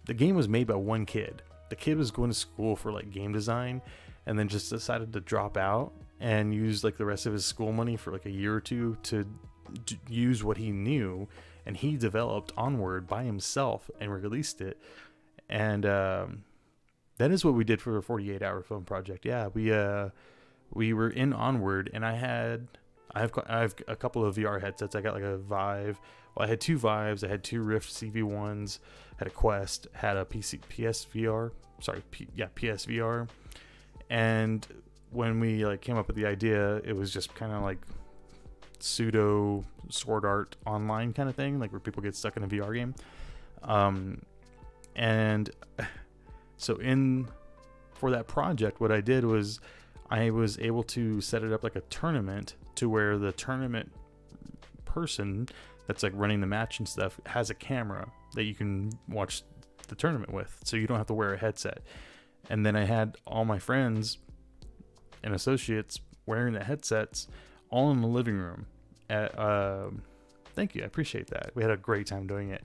The game was made by one kid. The kid was going to school for like game design, and then just decided to drop out and use like the rest of his school money for like a year or two to use what he knew, and he developed Onward by himself and released it. And that is what we did for a 48-hour film project. Yeah, we were in Onward, and I have a couple of VR headsets. I got like a Vive. Well, I had two Vives. I had two Rift CV1s. Had a Quest. Had a PSVR. PSVR. And when we like came up with the idea, it was just kind of like pseudo Sword Art Online kind of thing, like where people get stuck in a VR game. And so for that project, what I did was I was able to set it up like a tournament, to where the tournament person that's like running the match and stuff has a camera that you can watch the tournament with, so you don't have to wear a headset. And then I had all my friends and associates wearing the headsets, all in the living room. Thank you, I appreciate that. We had a great time doing it.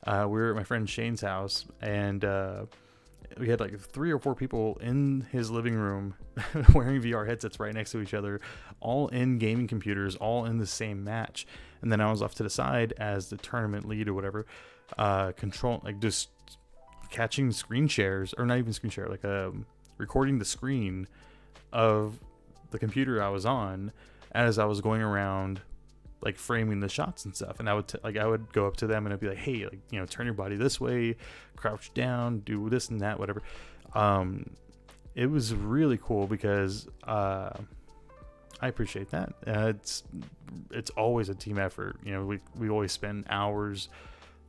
We were at my friend Shane's house, and we had like 3 or 4 people in his living room wearing VR headsets right next to each other, all in gaming computers, all in the same match. And then I was off to the side as the tournament lead or whatever, just catching screen shares, or not even screen share, like recording the screen of the computer I was on as I was going around, like framing the shots and stuff. And I would go up to them and I'd be like, hey, like, turn your body this way, crouch down, do this and that, whatever. It was really cool because I appreciate that. It's always a team effort. You know, we always spend hours.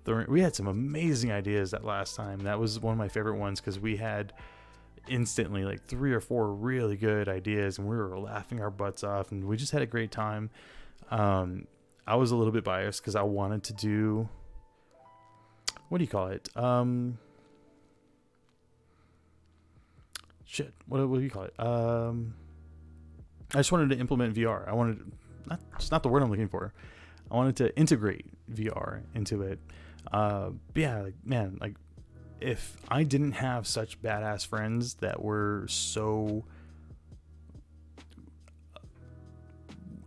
We had some amazing ideas that last time. That was one of my favorite ones because we had instantly like 3 or 4 really good ideas, and we were laughing our butts off, and we just had a great time. I was a little bit biased because I wanted to do, what do you call it? What do you call it? I just wanted to implement VR. I wanted, it's not the word I'm looking for. I wanted to integrate VR into it. But yeah, like, man, like if I didn't have such badass friends that were so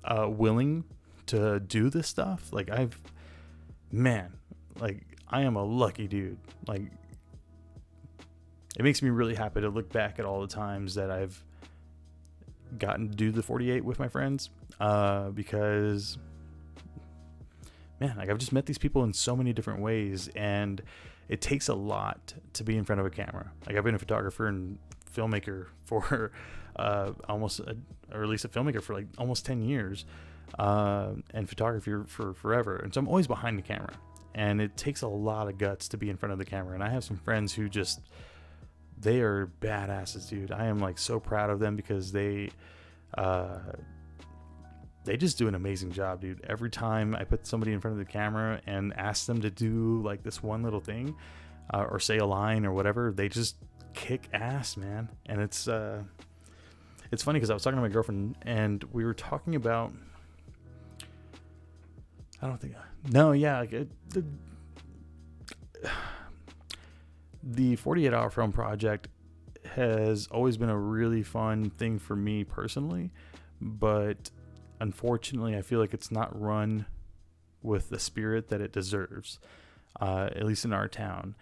willing to do this stuff, like I am a lucky dude. Like, it makes me really happy to look back at all the times that I've gotten to do the 48 with my friends, because man, like I've just met these people in so many different ways, and it takes a lot to be in front of a camera. Like, I've been a photographer and filmmaker for or at least a filmmaker for like almost 10 years, and photography for forever, and so I'm always behind the camera, and it takes a lot of guts to be in front of the camera. And I have some friends who just, they are badasses, dude. I am like so proud of them because they just do an amazing job, dude. Every time I put somebody in front of the camera and ask them to do like this one little thing, or say a line or whatever, they just kick ass, man. And it's funny because I was talking to my girlfriend and we were talking about, the 48-hour film project has always been a really fun thing for me personally, but unfortunately I feel like it's not run with the spirit that it deserves, at least in our town.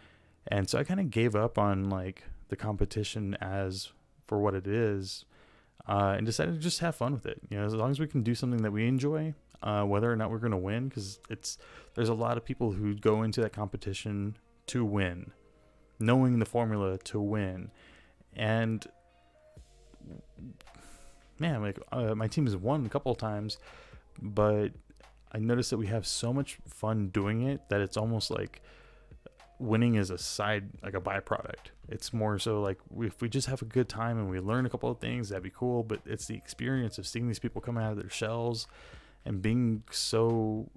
And so I kind of gave up on like the competition as for what it is, and decided to just have fun with it. You know, as long as we can do something that we enjoy, whether or not we're going to win, because there's a lot of people who go into that competition to win, knowing the formula to win. And man, like my team has won a couple of times, but I noticed that we have so much fun doing it that it's almost like winning is a side, like a byproduct. It's more so like if we just have a good time and we learn a couple of things, that'd be cool. But it's the experience of seeing these people come out of their shells and being so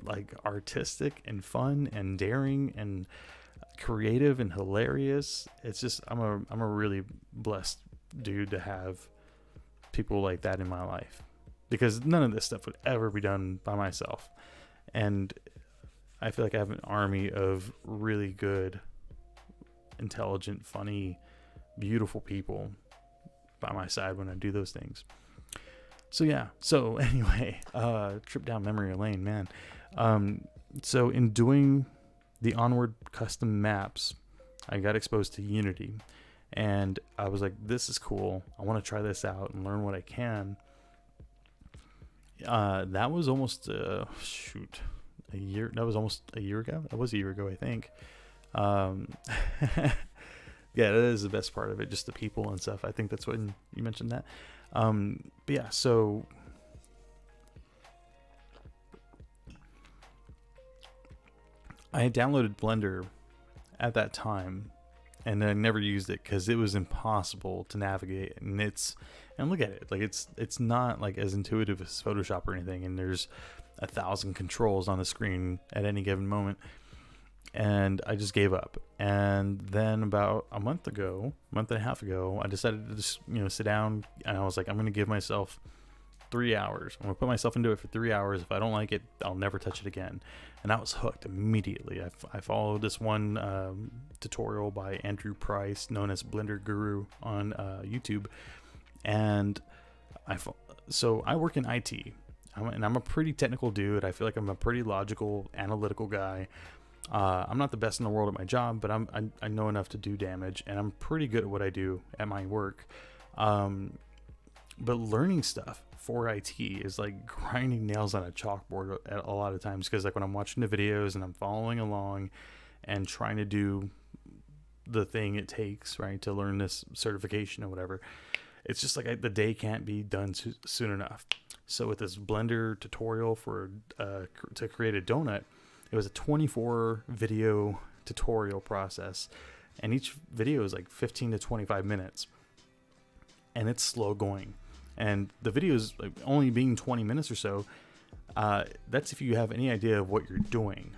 like artistic and fun and daring and creative and hilarious. It's just, I'm a really blessed dude to have people like that in my life, because none of this stuff would ever be done by myself. And I feel like I have an army of really good, intelligent, funny, beautiful people by my side when I do those things. So yeah, so anyway, trip down memory lane, man. So in doing the Onward custom maps, I got exposed to Unity, and I was like, this is cool. I want to try this out and learn what I can. That was almost a year. That was almost a year ago. That was a year ago, I think. Yeah, that is the best part of it, just the people and stuff. I think that's when you mentioned that. But yeah, so I had downloaded Blender at that time, and I never used it because it was impossible to navigate. And look at it, like it's not like as intuitive as Photoshop or anything. And there's 1,000 controls on the screen at any given moment. And I just gave up. And then about a month and a half ago, I decided to just, sit down, and I was like, I'm going to give myself 3 hours. I'm going to put myself into it for 3 hours. If I don't like it, I'll never touch it again. And I was hooked immediately. I followed this one tutorial by Andrew Price, known as Blender Guru on YouTube. And so I work in IT, and I'm a pretty technical dude. I feel like I'm a pretty logical, analytical guy. I'm not the best in the world at my job, but I know enough to do damage, and I'm pretty good at what I do at my work. But learning stuff for IT is like grinding nails on a chalkboard a lot of times, because like when I'm watching the videos and I'm following along and trying to do the thing it takes, right, to learn this certification or whatever, it's just like the day can't be done soon enough. So with this Blender tutorial for to create a donut, it was a 24 video tutorial process, and each video is like 15 to 25 minutes, and it's slow going. And the video is like only being 20 minutes or so. That's if you have any idea of what you're doing.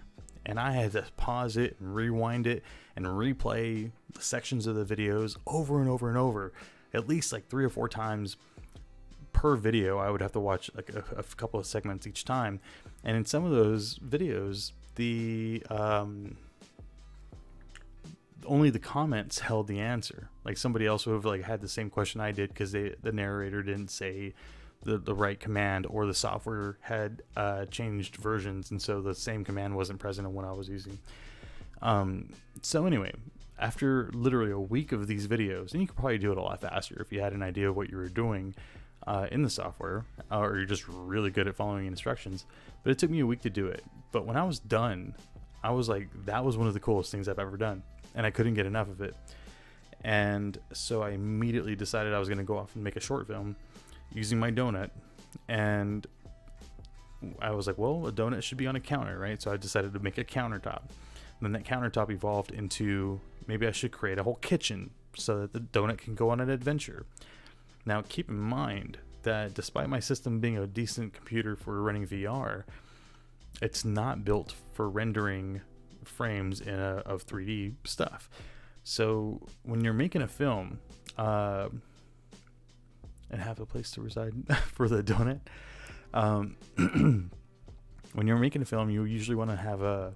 And I had to pause it and rewind it and replay the sections of the videos over and over and over, at least like 3 or 4 times per video. I would have to watch like a couple of segments each time. And in some of those videos, only the comments held the answer. Like somebody else would have like had the same question I did, because the narrator didn't say the right command, or the software had changed versions, and so the same command wasn't present in what I was using. So anyway, after literally a week of these videos, and you could probably do it a lot faster if you had an idea of what you were doing in the software, or you're just really good at following instructions. But it took me a week to do it. But when I was done, I was like, that was one of the coolest things I've ever done, and I couldn't get enough of it. And so I immediately decided I was going to go off and make a short film using my donut. And I was like, well, a donut should be on a counter, right? So I decided to make a countertop. And then that countertop evolved into, maybe I should create a whole kitchen so that the donut can go on an adventure. Now, keep in mind that despite my system being a decent computer for running VR, it's not built for rendering frames of 3D stuff. So when you're making a film and have a place to reside for the donut, when you're making a film, you usually want to have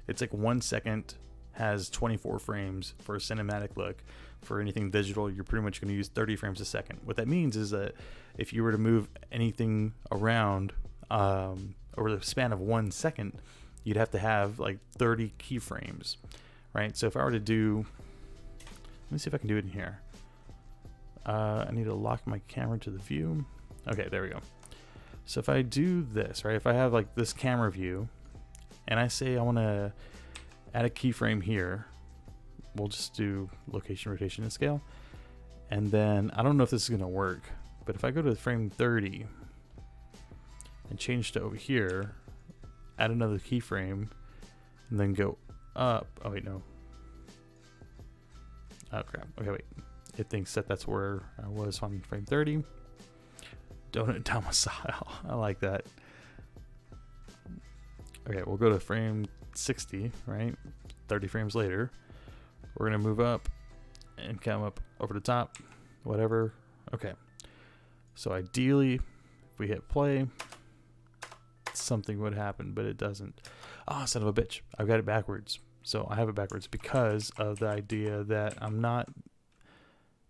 it's like 1 second has 24 frames for a cinematic look. For anything digital, you're pretty much going to use 30 frames a second. What that means is that if you were to move anything around over the span of 1 second, you'd have to have like 30 keyframes, right? So if I were to do, let me see if I can do it in here. I need to lock my camera to the view. Okay, there we go. So if I do this, right, if I have like this camera view, and I say I want to add a keyframe here, we'll just do location, rotation, and scale. And then I don't know if this is going to work, but if I go to frame 30 and change to over here, add another keyframe, and then go up. Oh wait, no. Oh crap. Okay, wait. It thinks that that's where I was on frame 30. Donut domicile. I like that. Okay, we'll go to frame 60, right? 30 frames later. We're going to move up and come up over the top, whatever. Okay. So ideally, if we hit play, something would happen, but it doesn't. Oh, son of a bitch. I've got it backwards. So I have it backwards because of the idea that I'm not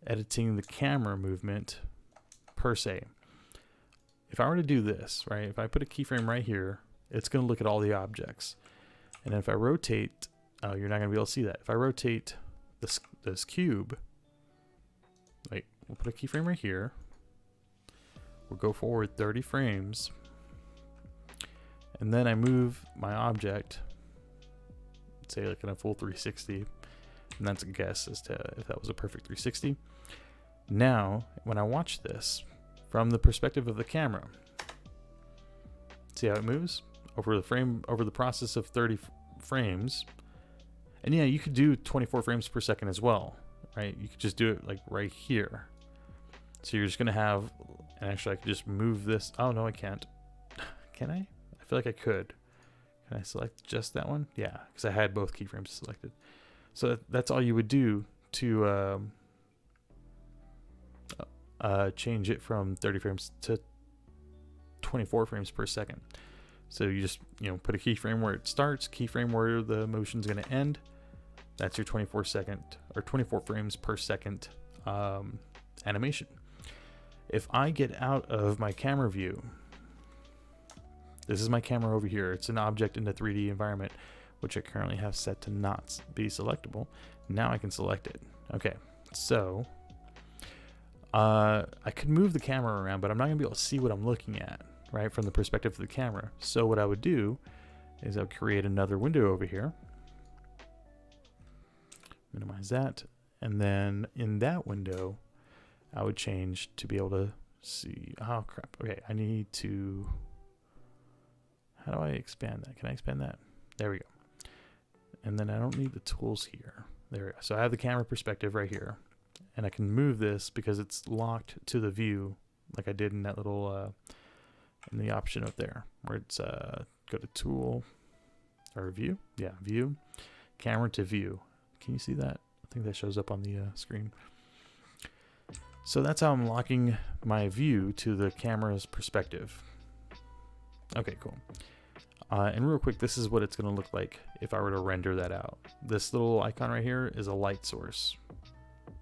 editing the camera movement per se. If I were to do this, right, if I put a keyframe right here, it's going to look at all the objects. And if I rotate, oh, you're not going to be able to see that. If I rotate this cube, wait, we'll put a keyframe right here. We'll go forward 30 frames. And then I move my object, say like in a full 360. And that's a guess as to if that was a perfect 360. Now, when I watch this from the perspective of the camera, see how it moves over the process of 30 frames. And yeah, you could do 24 frames per second as well, right? You could just do it like right here. So you're just gonna have, and actually I could just move this. Oh no, I can't. Can I? I feel like I could. Can I select just that one? Yeah, because I had both keyframes selected. So that's all you would do to change it from 30 frames to 24 frames per second. So you just, put a keyframe where it starts, keyframe where the motion's going to end. That's your 24 frames per second animation. If I get out of my camera view, this is my camera over here. It's an object in the 3D environment, which I currently have set to not be selectable. Now I can select it. Okay, so I could move the camera around, but I'm not going to be able to see what I'm looking at, right, from the perspective of the camera. So what I would do is I'll create another window over here. Minimize that. And then in that window, I would change to be able to see. Oh crap. Okay, I need to. How do I expand that? Can I expand that? There we go. And then I don't need the tools here. There we go. So I have the camera perspective right here, and I can move this because it's locked to the view, like I did in that little in the option up there where it's go to tool or view. Yeah, view, camera to view. Can you see that? I think that shows up on the screen. So that's how I'm locking my view to the camera's perspective. Okay, cool. And real quick, this is what it's going to look like if I were to render that out. This little icon right here is a light source,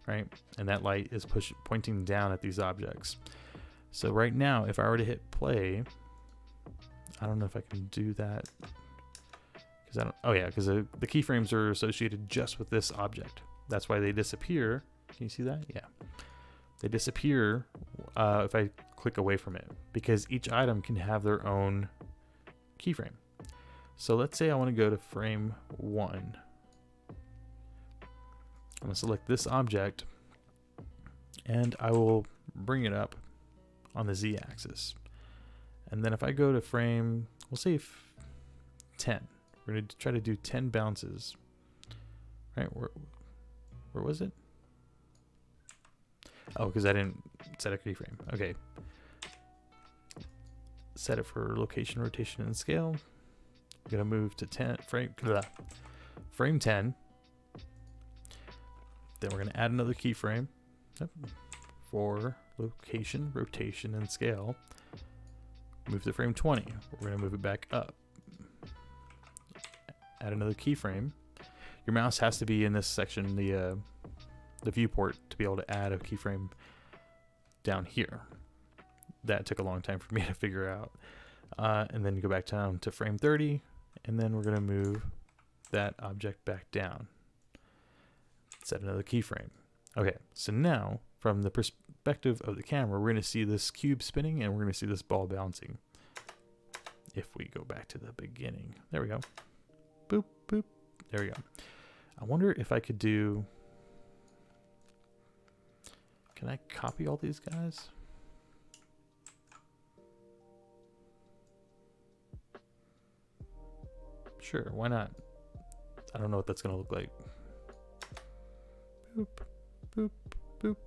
right? And that light is pointing down at these objects. So right now, if I were to hit play, I don't know if I can do that. Because I don't. Oh yeah, because the keyframes are associated just with this object. That's why they disappear. Can you see that? Yeah. They disappear if I click away from it, because each item can have their own keyframe. So let's say I want to go to frame 1. I'm going to select this object, and I will bring it up on the Z-axis. And then if I go to frame, we'll say 10. We're going to try to do 10 bounces. Right? Where was it? Oh, because I didn't set a keyframe. Okay. Set it for location, rotation, and scale. I'm gonna move to frame 10. Then we're gonna add another keyframe for location, rotation, and scale. Move to frame 20. We're gonna move it back up. Add another keyframe. Your mouse has to be in this section, the viewport, to be able to add a keyframe down here. That took a long time for me to figure out. And then go back down to frame 30, and then we're going to move that object back down. Set another keyframe. Okay, so now from the perspective of the camera, we're going to see this cube spinning, and we're going to see this ball bouncing. If we go back to the beginning, there we go. Boop, boop. There we go. I wonder if I could do. Can I copy all these guys? Sure, why not? I don't know what that's going to look like. Boop, boop, boop.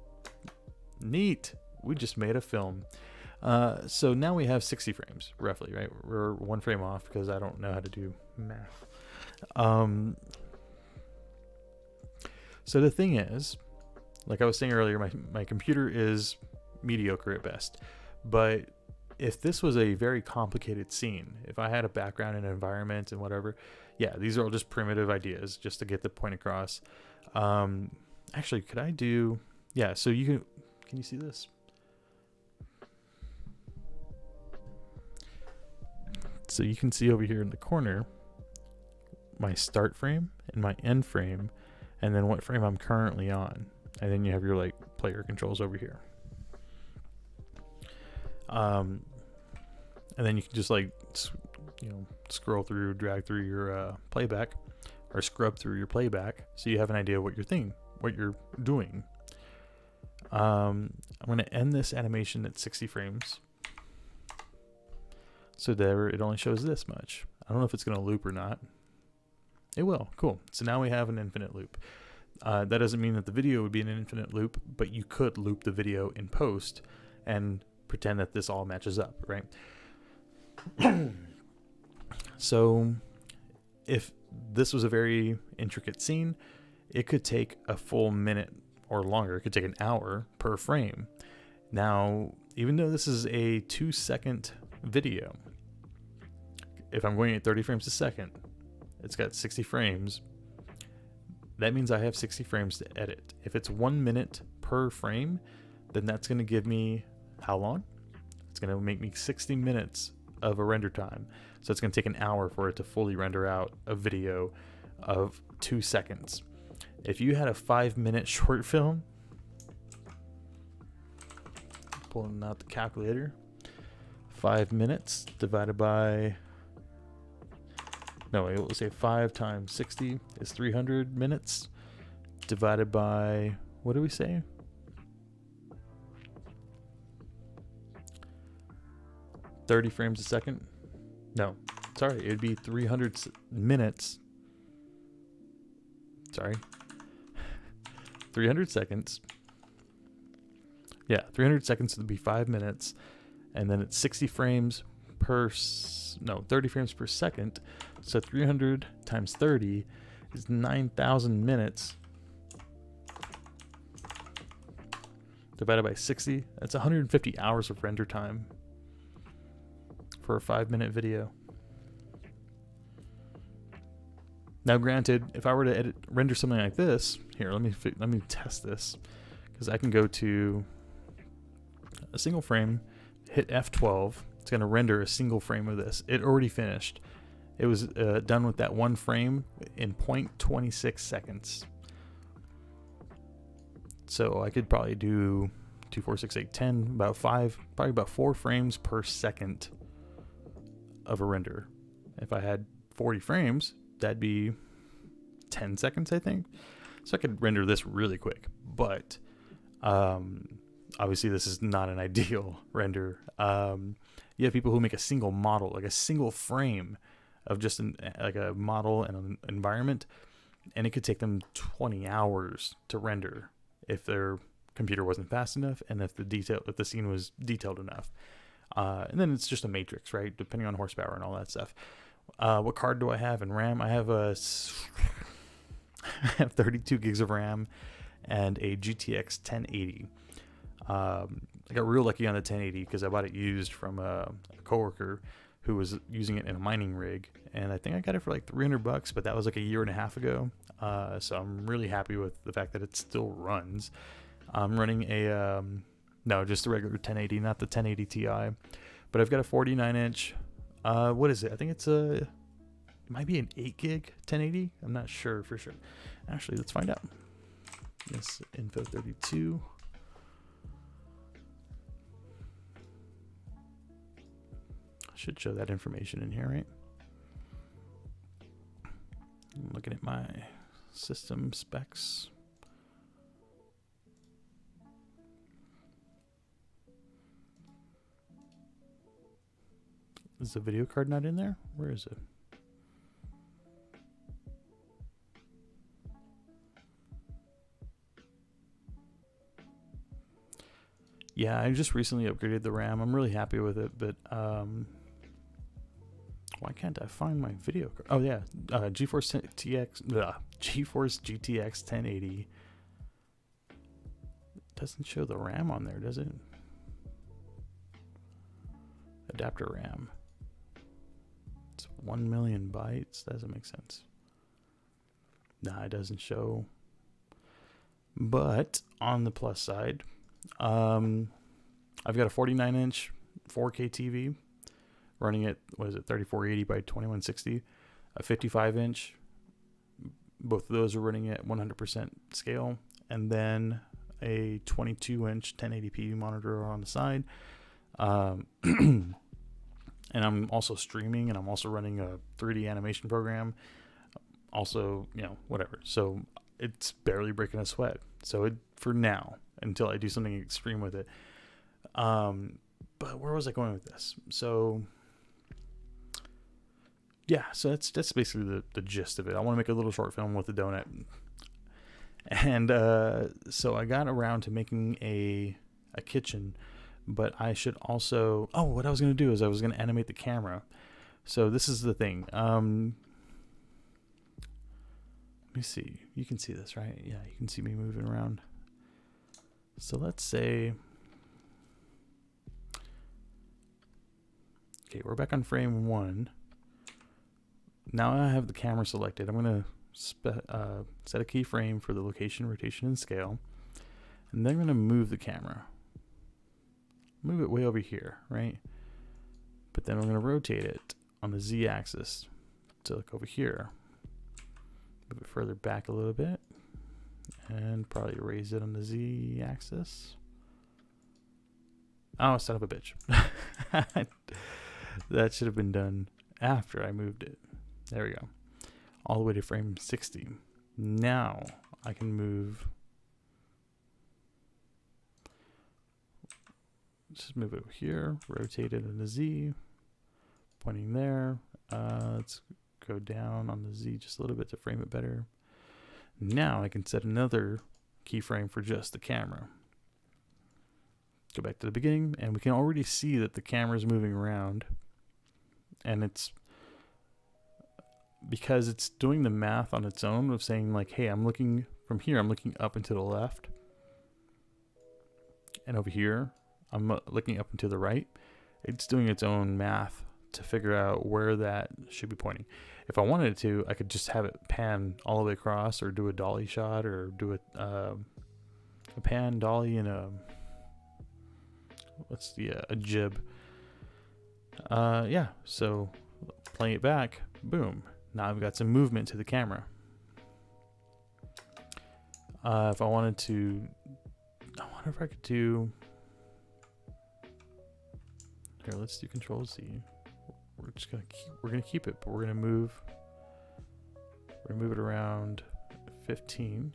Neat. We just made a film. So now we have 60 frames, roughly, right? We're one frame off because I don't know how to do math. So the thing is, like I was saying earlier, my computer is mediocre at best. But if this was a very complicated scene, if I had a background and environment and whatever, yeah, these are all just primitive ideas just to get the point across. Actually, could I do, yeah, so can you see this? So you can see over here in the corner, my start frame and my end frame, and then what frame I'm currently on. And then you have your like player controls over here. And then you can just like, scroll through, drag through your playback, or scrub through your playback, so you have an idea of what you're doing. I'm going to end this animation at 60 frames. So there, it only shows this much. I don't know if it's going to loop or not. It will. Cool. So now we have an infinite loop. That doesn't mean that the video would be an infinite loop, but you could loop the video in post and pretend that this all matches up, right? So if this was a very intricate scene, it could take a full minute or longer. It could take an hour per frame. Now, even though this is a 2-second video, if I'm going at 30 frames a second, it's got 60 frames. That means I have 60 frames to edit. If it's 1 minute per frame, then that's going to give me how long? It's going to make me 60 minutes of a render time. So it's going to take an hour for it to fully render out a video of 2 seconds. If you had a 5-minute short film, pulling out the calculator, 5 minutes divided by, no, we'll say 5 times 60 is 300 minutes divided by, what do we say? 30 frames a second. No, sorry, it'd be 300 minutes. Sorry, 300 seconds. Yeah, 300 seconds would be 5 minutes, and then it's 60 frames per, 30 frames per second. So 300 times 30 is 9,000 minutes. Divided by 60, that's 150 hours of render time for a 5-minute video. Now, granted, if I were to render something like this, here, let me test this, because I can go to a single frame, hit F12. It's going to render a single frame of this. It already finished. It was done with that one frame in 0.26 seconds. So I could probably do 2, 4, 6, 8, 10, probably about 4 frames per second of a render. If I had 40 frames, that'd be 10 seconds, I think. So I could render this really quick, but obviously this is not an ideal render. You have people who make a single model, like a single frame of just like a model and an environment, and it could take them 20 hours to render if their computer wasn't fast enough and if the scene was detailed enough. And then it's just a matrix, right? Depending on horsepower and all that stuff. What card do I have in RAM? I have I have 32 gigs of RAM and a GTX 1080. I got real lucky on the 1080 because I bought it used from a coworker who was using it in a mining rig, and I think I got it for like $300, but that was like a year and a half ago. So I'm really happy with the fact that it still runs. I'm running a just the regular 1080, not the 1080 Ti, but I've got a 49-inch. What is it? I think it might be an 8 gig 1080. I'm not sure for sure. Actually, let's find out. Yes, info 32. Should show that information in here, right? I'm looking at my system specs. Is the video card not in there? Where is it? Yeah, I just recently upgraded the RAM. I'm really happy with it, but why can't I find my video card? Oh yeah, GeForce GTX 1080. Doesn't show the RAM on there, does it? Adapter RAM. It's 1 million bytes. Doesn't make sense. Nah, it doesn't show. But on the plus side, I've got a 49-inch 4K TV running at, 3480 by 2160, a 55-inch. Both of those are running at 100% scale, and then a 22-inch 1080p monitor on the side. And I'm also streaming, and I'm also running a 3D animation program. Also, whatever. So it's barely breaking a sweat. So for now, until I do something extreme with it. But where was I going with this? So yeah, so that's basically the gist of it. I want to make a little short film with a donut. And so I got around to making a kitchen, but I should also, what I was going to do is I was going to animate the camera. So this is the thing. Let me see. You can see this, right? Yeah, you can see me moving around. So let's say, okay, we're back on frame 1. Now I have the camera selected. I'm going to set a keyframe for the location, rotation, and scale. And then I'm going to move the camera. Move it way over here, right? But then I'm going to rotate it on the Z-axis to look over here. Move it further back a little bit. And probably raise it on the Z-axis. Oh, son of a bitch. That should have been done after I moved it. There we go. All the way to frame 60. Now I can move just move it over here, rotate it in the Z, pointing there. Let's go down on the Z just a little bit to frame it better. Now I can set another keyframe for just the camera. Go back to the beginning, and we can already see that the camera is moving around, and it's because it's doing the math on its own of saying like, hey, I'm looking from here, I'm looking up and to the left, and over here I'm looking up and to the right. It's doing its own math to figure out where that should be pointing. If I wanted to, I could just have it pan all the way across, or do a dolly shot, or do a pan, dolly, and a jib. Yeah, so playing it back, boom. Now I've got some movement to the camera. If I wanted to, I wonder if I could do, here, let's do Control Z. We're gonna keep it, but we're gonna move it around 15.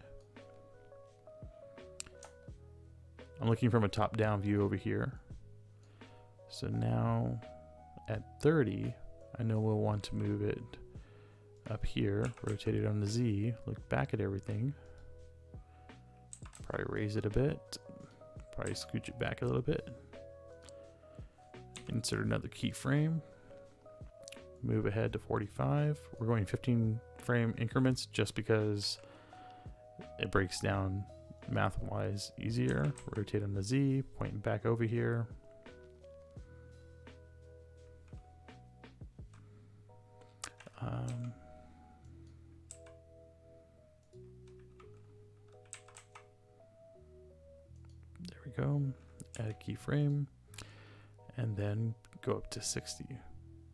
I'm looking from a top-down view over here. So now at 30, I know we'll want to move it up here, rotate it on the Z, look back at everything, probably raise it a bit, probably scooch it back a little bit, insert another keyframe, move ahead to 45. We're going 15 frame increments just because it breaks down math-wise easier. Rotate on the Z, pointing back over here. There we go. Add a keyframe, and then go up to 60.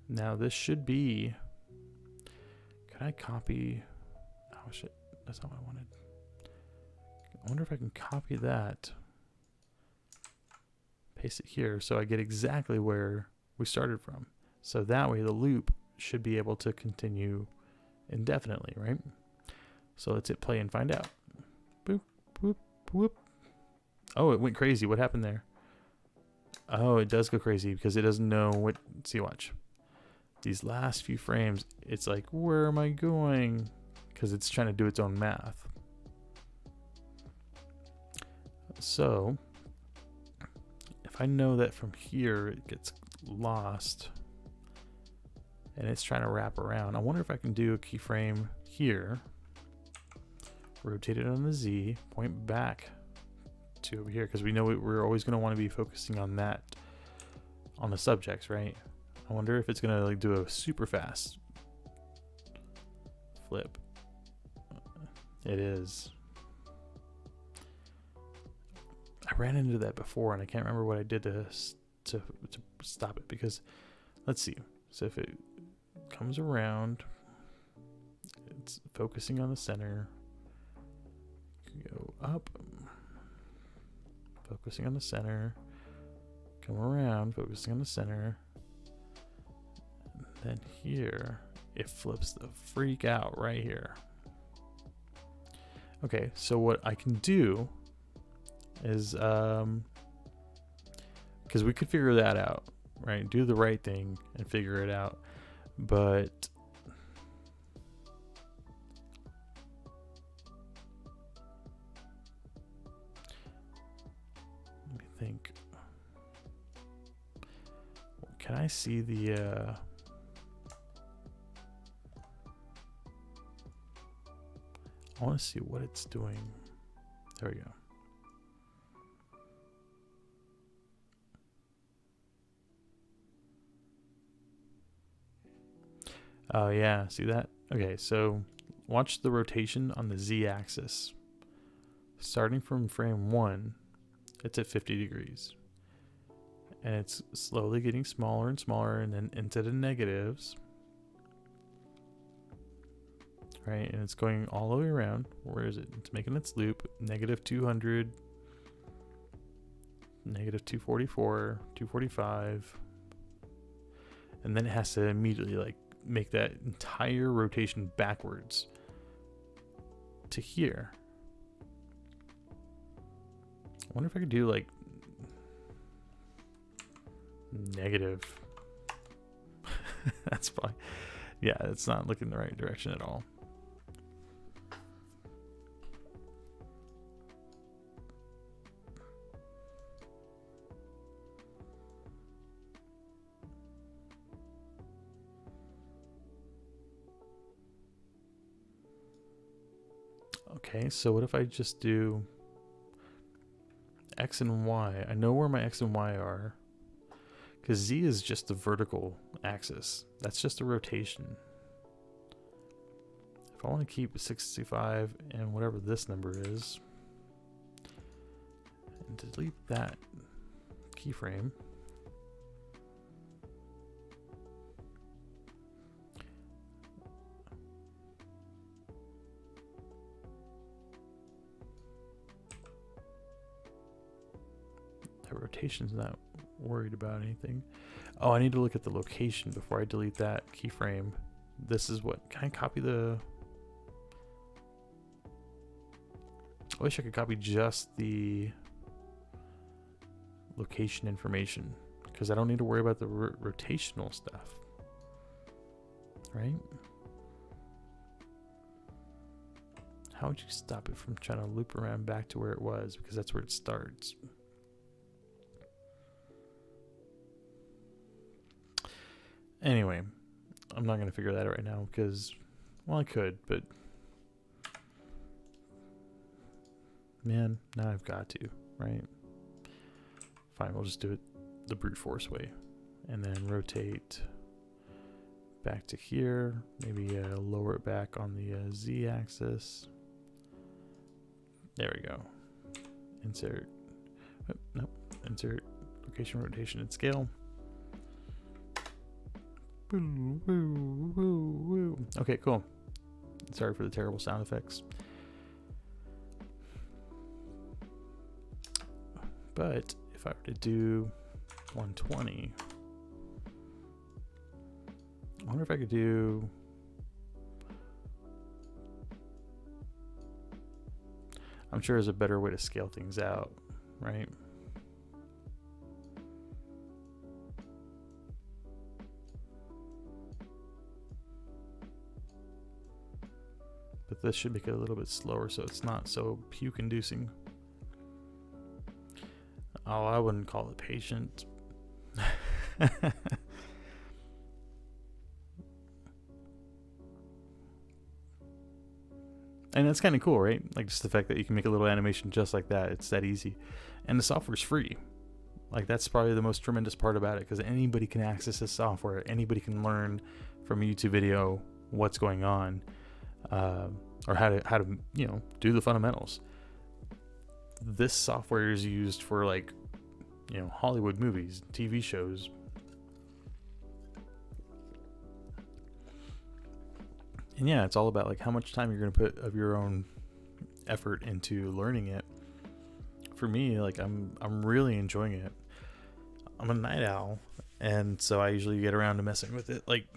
Now this should be. Can I copy? Oh shit! That's not what I wanted. I wonder if I can copy that, paste it here, so I get exactly where we started from. So that way the loop should be able to continue indefinitely, right? So let's hit play and find out. Boop, boop, whoop. Oh, it went crazy. What happened there? Oh, it does go crazy because it doesn't know what. See, watch. These last few frames, it's like, where am I going? Because it's trying to do its own math. So if I know that from here it gets lost and it's trying to wrap around, I wonder if I can do a keyframe here, rotate it on the Z, point back to over here, because we know we're always going to want to be focusing on that, on the subjects, right? I wonder if it's going to like do a super fast flip. It is. I ran into that before and I can't remember what I did to stop it, because let's see. So if it comes around, it's focusing on the center, go up, focusing on the center, come around, focusing on the center, and then here it flips the freak out right here. Okay, so what I can do is because we could figure that out, right? Do the right thing and figure it out, but let me think. Can I see the I want to see what it's doing. There we go. Oh yeah, see that? Okay, so watch the rotation on the Z-axis. Starting from frame 1, it's at 50 degrees. And it's slowly getting smaller and smaller, and then into the negatives. Right, and it's going all the way around. Where is it? It's making its loop. Negative 200, negative 244, 245. And then it has to immediately like make that entire rotation backwards to here. I wonder if I could do like, Negative. That's probably, yeah, it's not looking the right direction at all. Okay, so what if I just do X and Y? I know where my X and Y are, because Z is just the vertical axis. That's just a rotation. If I want to keep 65 and whatever this number is, and delete that keyframe, that rotation's not worried about anything. Oh, I need to look at the location before I delete that keyframe. This is what, can I copy the, I wish I could copy just the location information, because I don't need to worry about the rotational stuff, right? How would you stop it from trying to loop around back to where it was, because that's where it starts? Anyway, I'm not going to figure that out right now because, well, I could, but man, now I've got to, right? Fine, we'll just do it the brute force way. And then rotate back to here. Maybe lower it back on the Z axis. There we go. Insert. Oh, nope. Insert location, rotation, and scale. Woo, woo, woo, woo. Okay, cool. Sorry for the terrible sound effects. But if I were to do 120, I wonder if I could do, I'm sure there's a better way to scale things out, right? But this should make it a little bit slower so it's not so puke inducing. Oh, I wouldn't call it patient. And that's kind of cool, right? Like just the fact that you can make a little animation just like that. It's that easy. And the software's free. Like that's probably the most tremendous part about it, because anybody can access this software. Anybody can learn from a YouTube video what's going on, or how to you know, do the fundamentals. This software is used for, like, you know, Hollywood movies, TV shows. And yeah, it's all about like how much time you're going to put of your own effort into learning it. For me, like I'm really enjoying it. I'm a night owl, and so I usually get around to messing with it like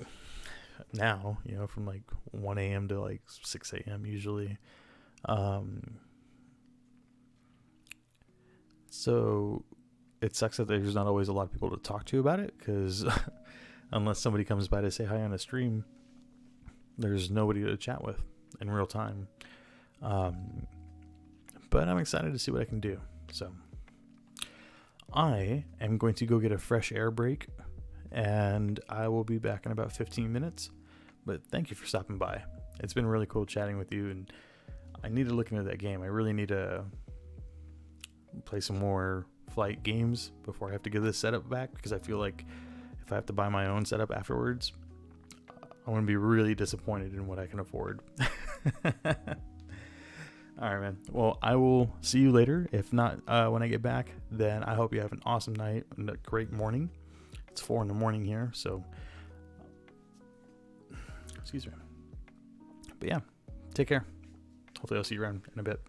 now, you know, from like 1 a.m. to like 6 a.m. usually. So it sucks that there's not always a lot of people to talk to about it, because unless somebody comes by to say hi on a stream, there's nobody to chat with in real time. But I'm excited to see what I can do. So I am going to go get a fresh air break, and I will be back in about 15 minutes. But thank you for stopping by. It's been really cool chatting with you, and I need to look into that game. I really need to play some more flight games before I have to give this setup back, because I feel like if I have to buy my own setup afterwards, I'm going to be really disappointed in what I can afford. All right, man. Well, I will see you later. If not, when I get back, then I hope you have an awesome night and a great morning. It's 4 in the morning here, so excuse me. But yeah, take care. Hopefully I'll see you around in a bit.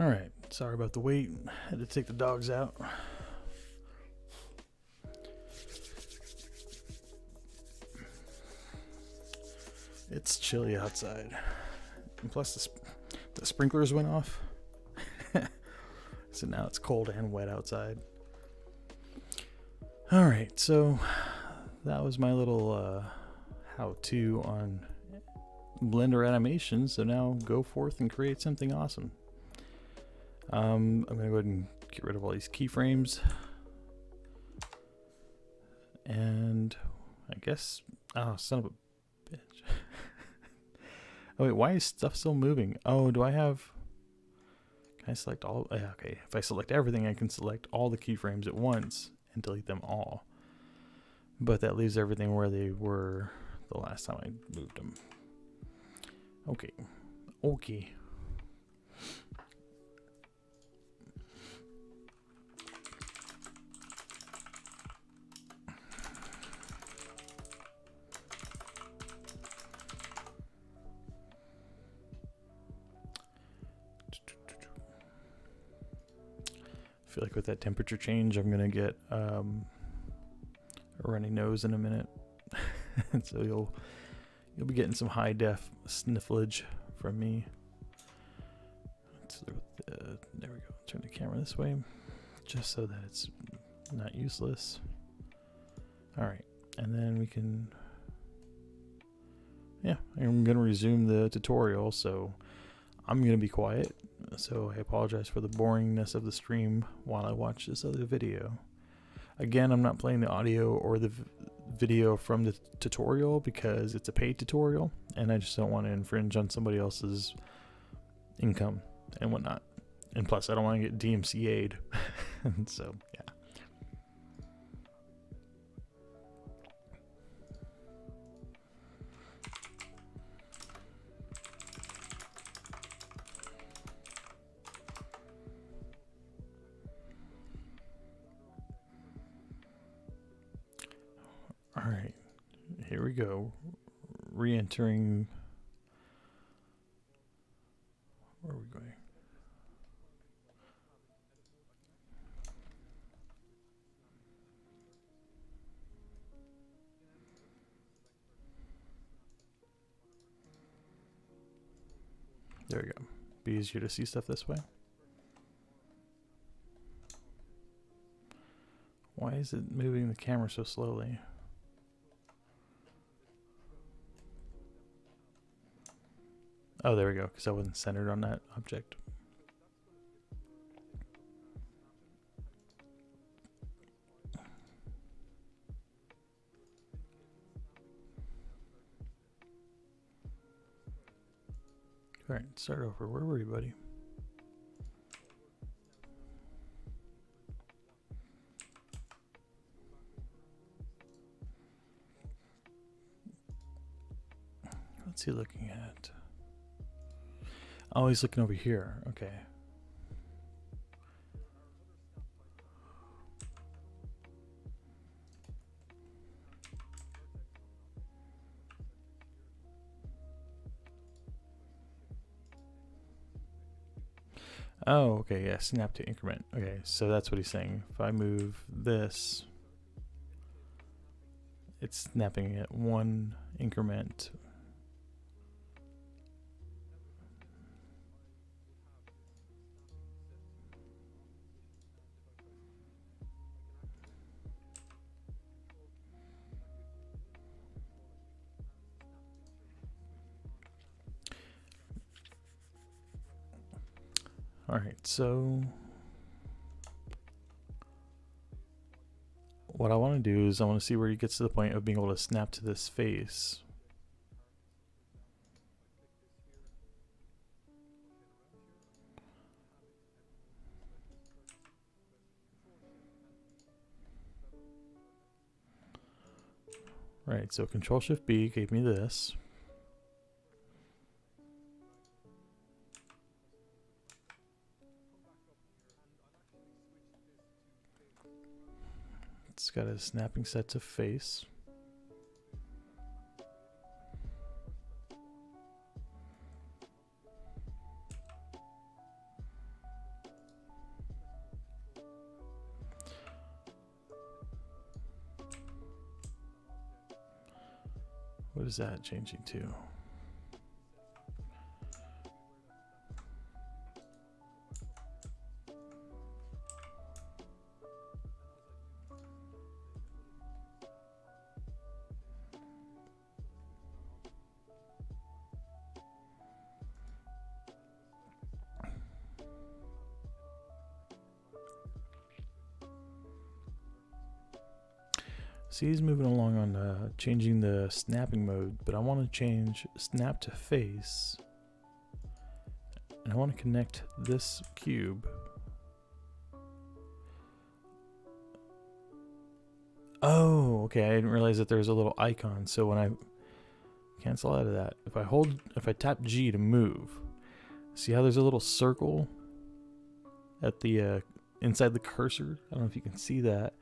Alright, sorry about the wait. Had to take the dogs out. It's chilly outside. And plus the sprinklers went off. So now it's cold and wet outside. Alright, so that was my little how-to on Blender animation. So now go forth and create something awesome. I'm going to go ahead and get rid of all these keyframes. And I guess... Oh, son of a bitch. Oh, wait, why is stuff still moving? Oh, do I have... Can I select all? Yeah, okay. If I select everything, I can select all the keyframes at once and delete them all. But that leaves everything where they were the last time I moved them. Okay. Okay. I feel like with that temperature change, I'm gonna get a runny nose in a minute. So you'll be getting some high def snifflage from me. There we go. Turn the camera this way, just so that it's not useless. All right, and then we can. Yeah, I'm gonna resume the tutorial. So I'm gonna be quiet. So I apologize for the boringness of the stream while I watch this other video. Again, I'm not playing the audio or the video from the tutorial because it's a paid tutorial and I just don't want to infringe on somebody else's income and whatnot. And plus, I don't want to get DMCA'd. And so, yeah. All right, here we go. Re-entering. Where are we going? There we go. Be easier to see stuff this way. Why is it moving the camera so slowly? Oh, there we go, because I wasn't centered on that object. All right, start over. Where were you, buddy? What's he looking at? Oh, he's looking over here. Okay. Oh, okay, yeah, snap to increment. Okay, so that's what he's saying. If I move this, it's snapping at one increment. All right, so what I want to do is I want to see where he gets to the point of being able to snap to this face. Right, so Control-Shift-B gave me this. It's got a snapping set to face. What is that changing to? See, he's moving along on changing the snapping mode, but I want to change snap to face. And I want to connect this cube. Oh, okay, I didn't realize that there's a little icon. So when I cancel out of that, if I tap G to move, see how there's a little circle at the inside the cursor? I don't know if you can see that.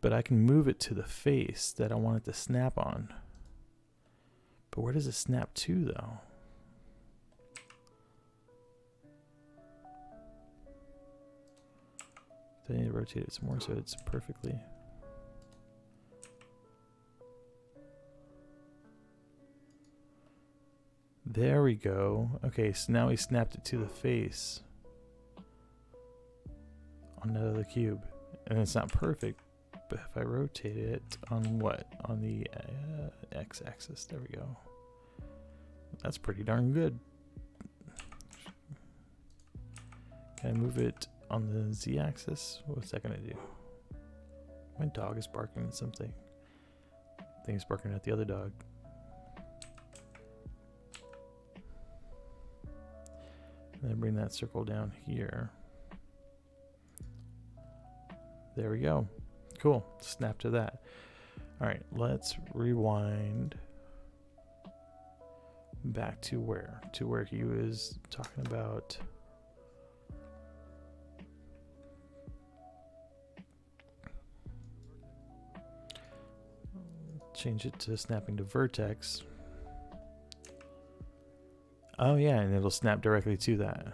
But I can move it to the face that I want it to snap on. But where does it snap to, though? Do I need to rotate it some more so it's perfectly... There we go. Okay, so now we snapped it to the face on the other cube. And it's not perfect. But if I rotate it on what? On the x-axis. There we go. That's pretty darn good. Can I move it on the z-axis? What's that going to do? My dog is barking at something. I think it's barking at the other dog. And then bring that circle down here. There we go. Cool. Snap to that. All right, let's rewind back to where? To where he was talking about change it to snapping to vertex. Oh yeah, and it'll snap directly to that.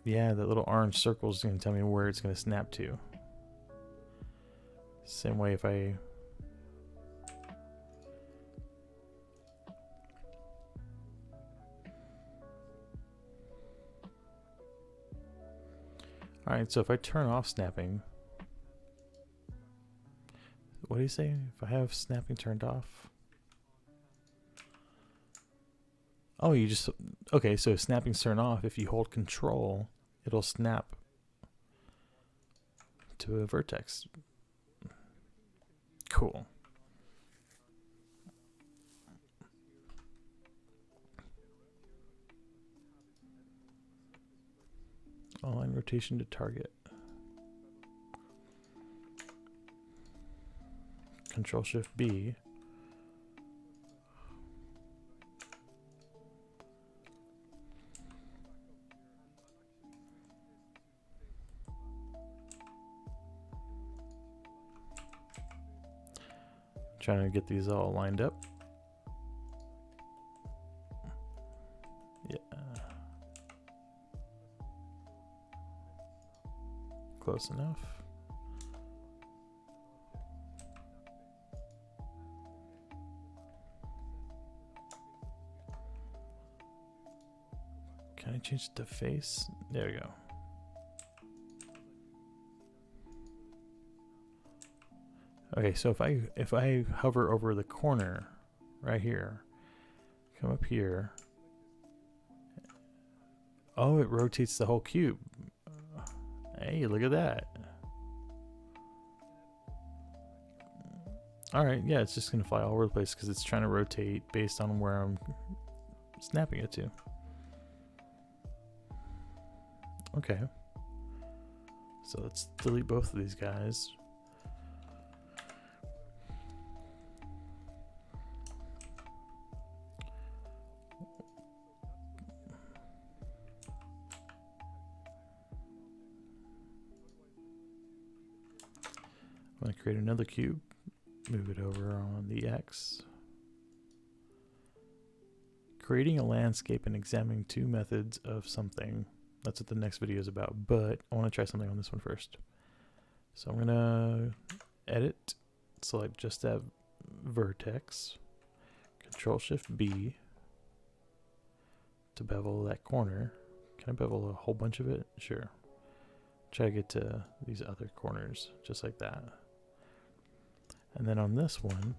Yeah, that little orange circle is going to tell me where it's going to snap to. Same way if I... Alright, so if I turn off snapping... What do you say? If I have snapping turned off? Oh, you just... Okay, so if snapping's turned off, if you hold control, it'll snap to a vertex. Cool. Align rotation to target. Control Shift B. Trying to get these all lined up. Yeah. Close enough. Can I change it to face? There we go. Okay, so if I hover over the corner right here, come up here. Oh, it rotates the whole cube. Hey, look at that. All right, yeah, it's just gonna fly all over the place because it's trying to rotate based on where I'm snapping it to. Okay. So let's delete both of these guys. I'm going to create another cube, move it over on the X. Creating a landscape and examining two methods of something. That's what the next video is about, but I want to try something on this one first. So I'm gonna edit, select just that vertex, Control Shift B to bevel that corner. Can I bevel a whole bunch of it? Sure. Try to get to these other corners just like that. And then on this one,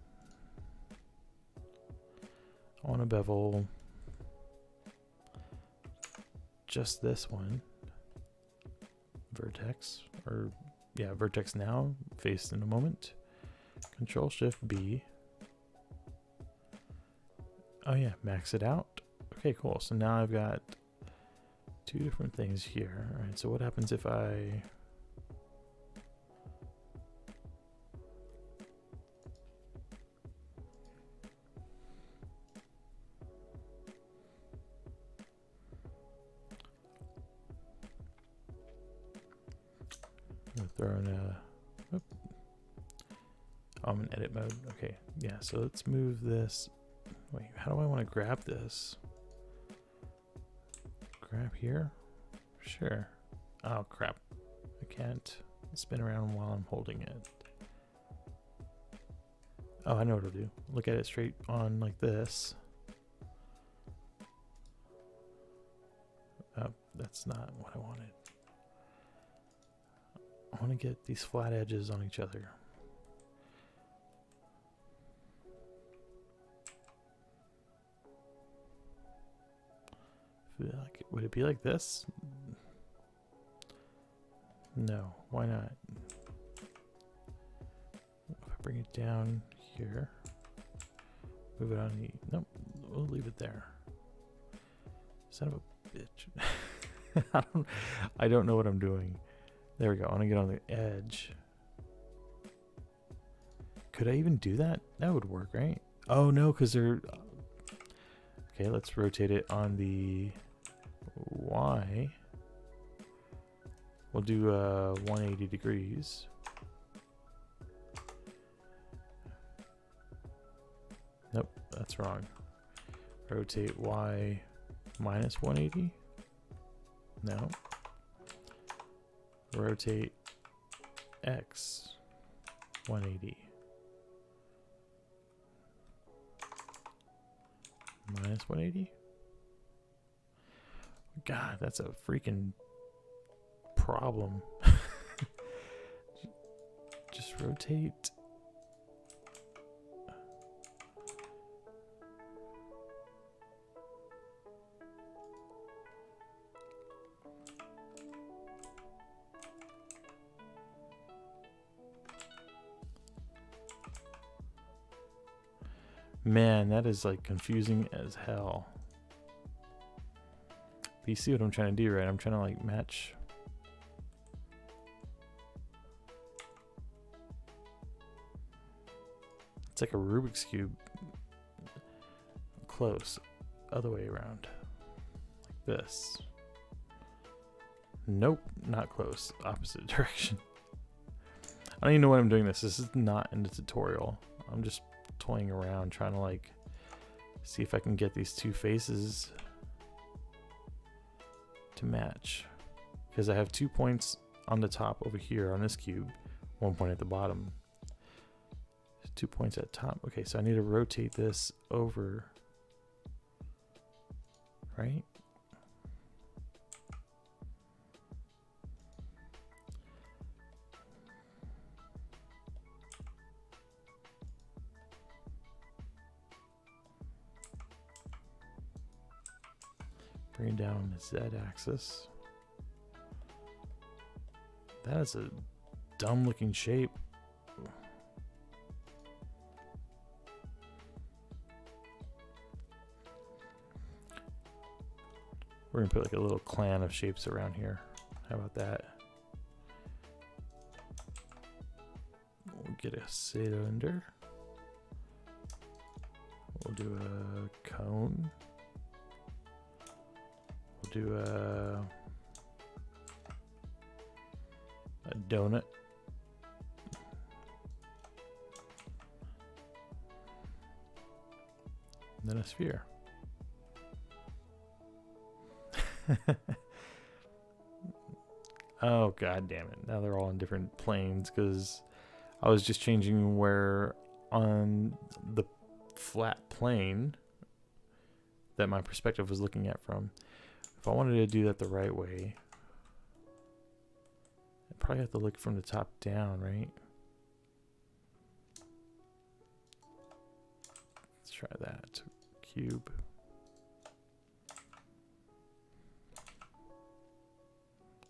I want to bevel just this one vertex, or yeah, vertex now, face in a moment. Control Shift B. Oh yeah, max it out. Okay, cool. So now I've got two different things here. All right, so what happens if I throw in a, I'm in edit mode. Okay, yeah, so let's move this. Wait, how do I want to grab this? Grab here? Sure. Oh crap, I can't spin around while I'm holding it. Oh, I know what I'll do. Look at it straight on like this. Oh, that's not what I wanted. I want to get these flat edges on each other. Would it be like this? No, why not? If I bring it down here, move it on the, nope, we'll leave it there. Son of a bitch. I don't know what I'm doing. There we go. I want to get on the edge. Could I even do that? That would work, right? Oh no, because they're... Okay, let's rotate it on the Y. We'll do 180 degrees. Nope, that's wrong. Rotate Y minus 180. No. Rotate X 180. Minus 180. God, that's a freaking problem. Just rotate. Man, that is like confusing as hell. But you see what I'm trying to do, right? I'm trying to like match. It's like a Rubik's Cube. Close. Other way around. Like this. Nope, not close. Opposite direction. I don't even know why I'm doing this. This is not in the tutorial. I'm just toying around trying to like see if I can get these two faces to match, because I have 2 points on the top over here on this cube, 1 point at the bottom, 2 points at top. Okay, so I need to rotate this over, right? Bring it down on the Z axis. That is a dumb looking shape. We're gonna put like a little clan of shapes around here. How about that? We'll get a cylinder. We'll do a cone. We'll do a donut. And then a sphere. Oh, god damn it. Now they're all in different planes because I was just changing where on the flat plane that my perspective was looking at from. If I wanted to do that the right way, I'd probably have to look from the top down, right? Let's try that. Cube.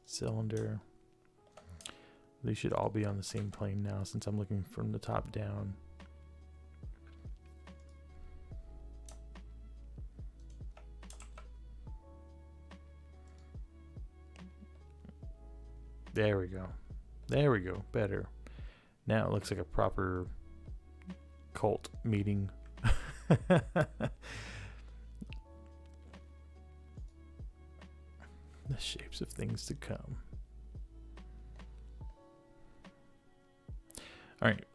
Cylinder. They should all be on the same plane now since I'm looking from the top down. There we go. There we go. Better. Now it looks like a proper cult meeting. The shapes of things to come. All right,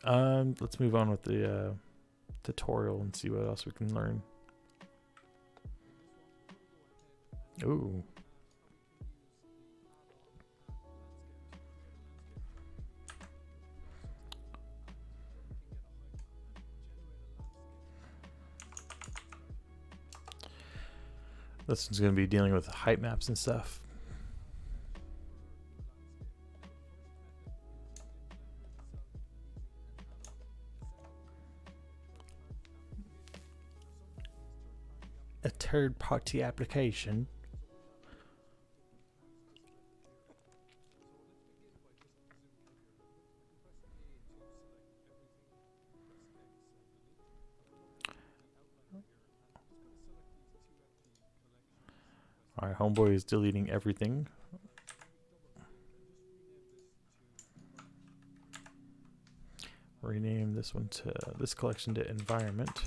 let's move on with the tutorial and see what else we can learn. Ooh. This one's going to be dealing with height maps and stuff. A third-party application. Alright, homeboy is deleting everything. Rename this one to this collection to environment.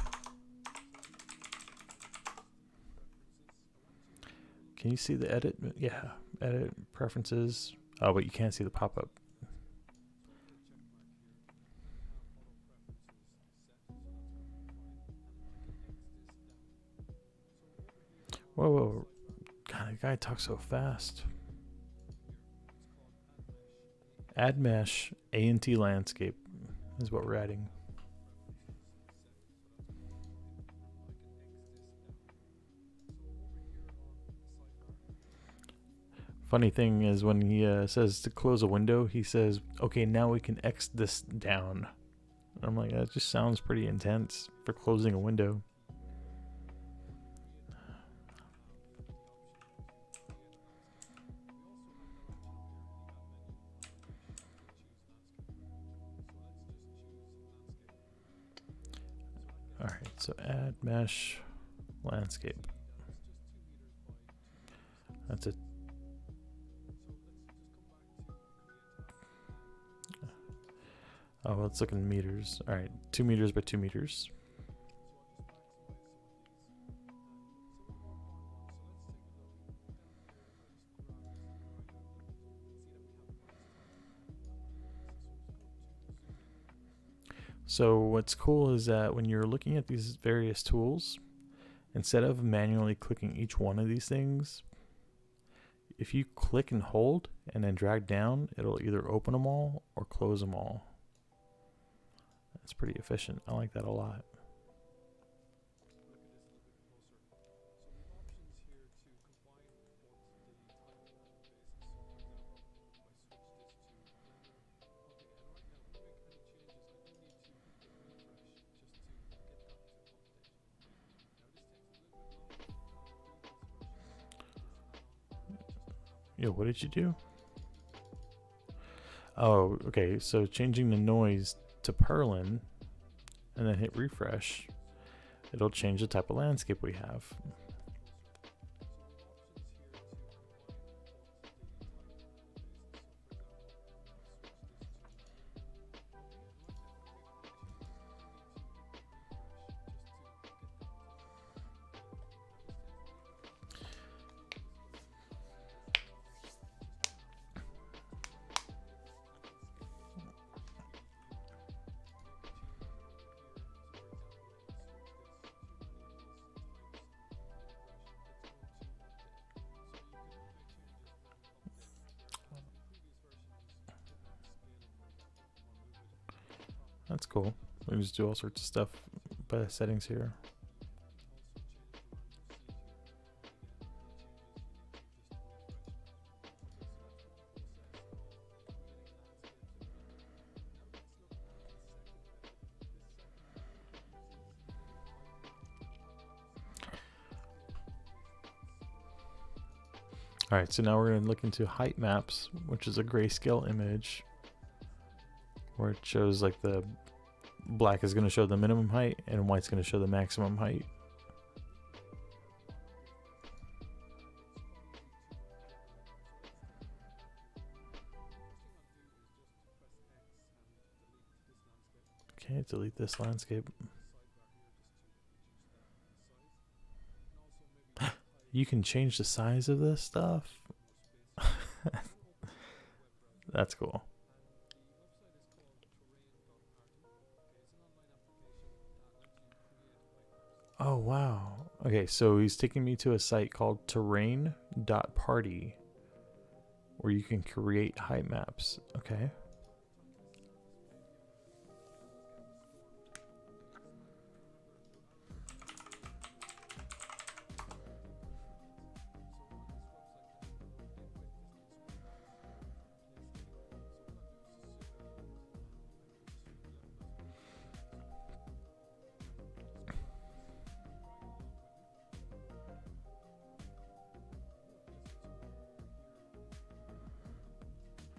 Can you see the edit? Yeah, edit preferences. Oh, but you can't see the pop-up. Whoa, whoa. God, the guy talks so fast. Add mesh, A&T landscape is what we're adding. Funny thing is when he says to close a window, he says, okay, now we can X this down. I'm like, that just sounds pretty intense for closing a window. Alright, so add mesh landscape. That's it. Oh, let's look in meters. Alright, 2 meters by 2 meters. So what's cool is that when you're looking at these various tools, instead of manually clicking each one of these things, if you click and hold and then drag down, it'll either open them all or close them all. That's pretty efficient. I like that a lot. Yo, what did you do? Oh, okay. So changing the noise to Perlin and then hit refresh, it'll change the type of landscape we have. That's cool. We can just do all sorts of stuff by the settings here. Alright, so now we're going to look into height maps, which is a grayscale image where it shows like the black is going to show the minimum height and white's going to show the maximum height. Okay, delete this landscape. You can change the size of this stuff. That's cool. Oh, wow. Okay, so he's taking me to a site called terrain.party where you can create height maps. Okay.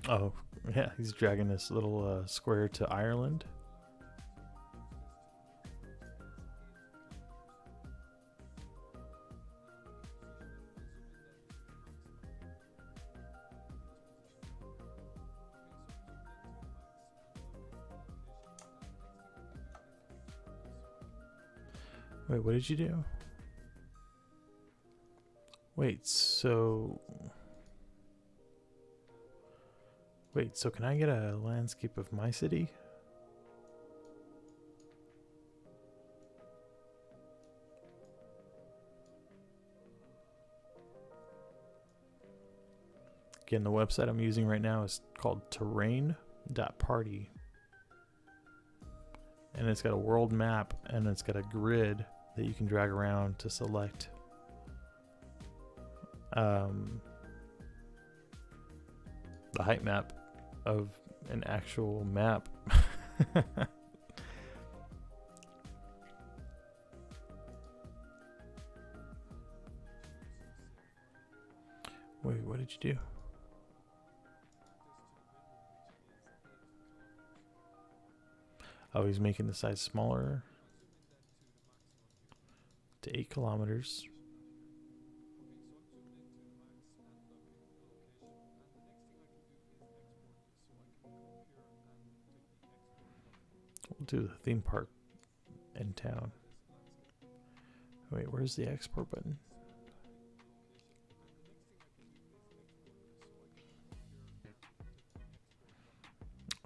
Oh, yeah, he's dragging this little square to Ireland. Wait, what did you do? Wait, so can I get a landscape of my city? Again, the website I'm using right now is called terrain.party. And it's got a world map and it's got a grid that you can drag around to select the height map of an actual map. Wait, what did you do? Oh, he's making the size smaller to 8 kilometers. We'll do the theme park in town. Wait, where's the export button?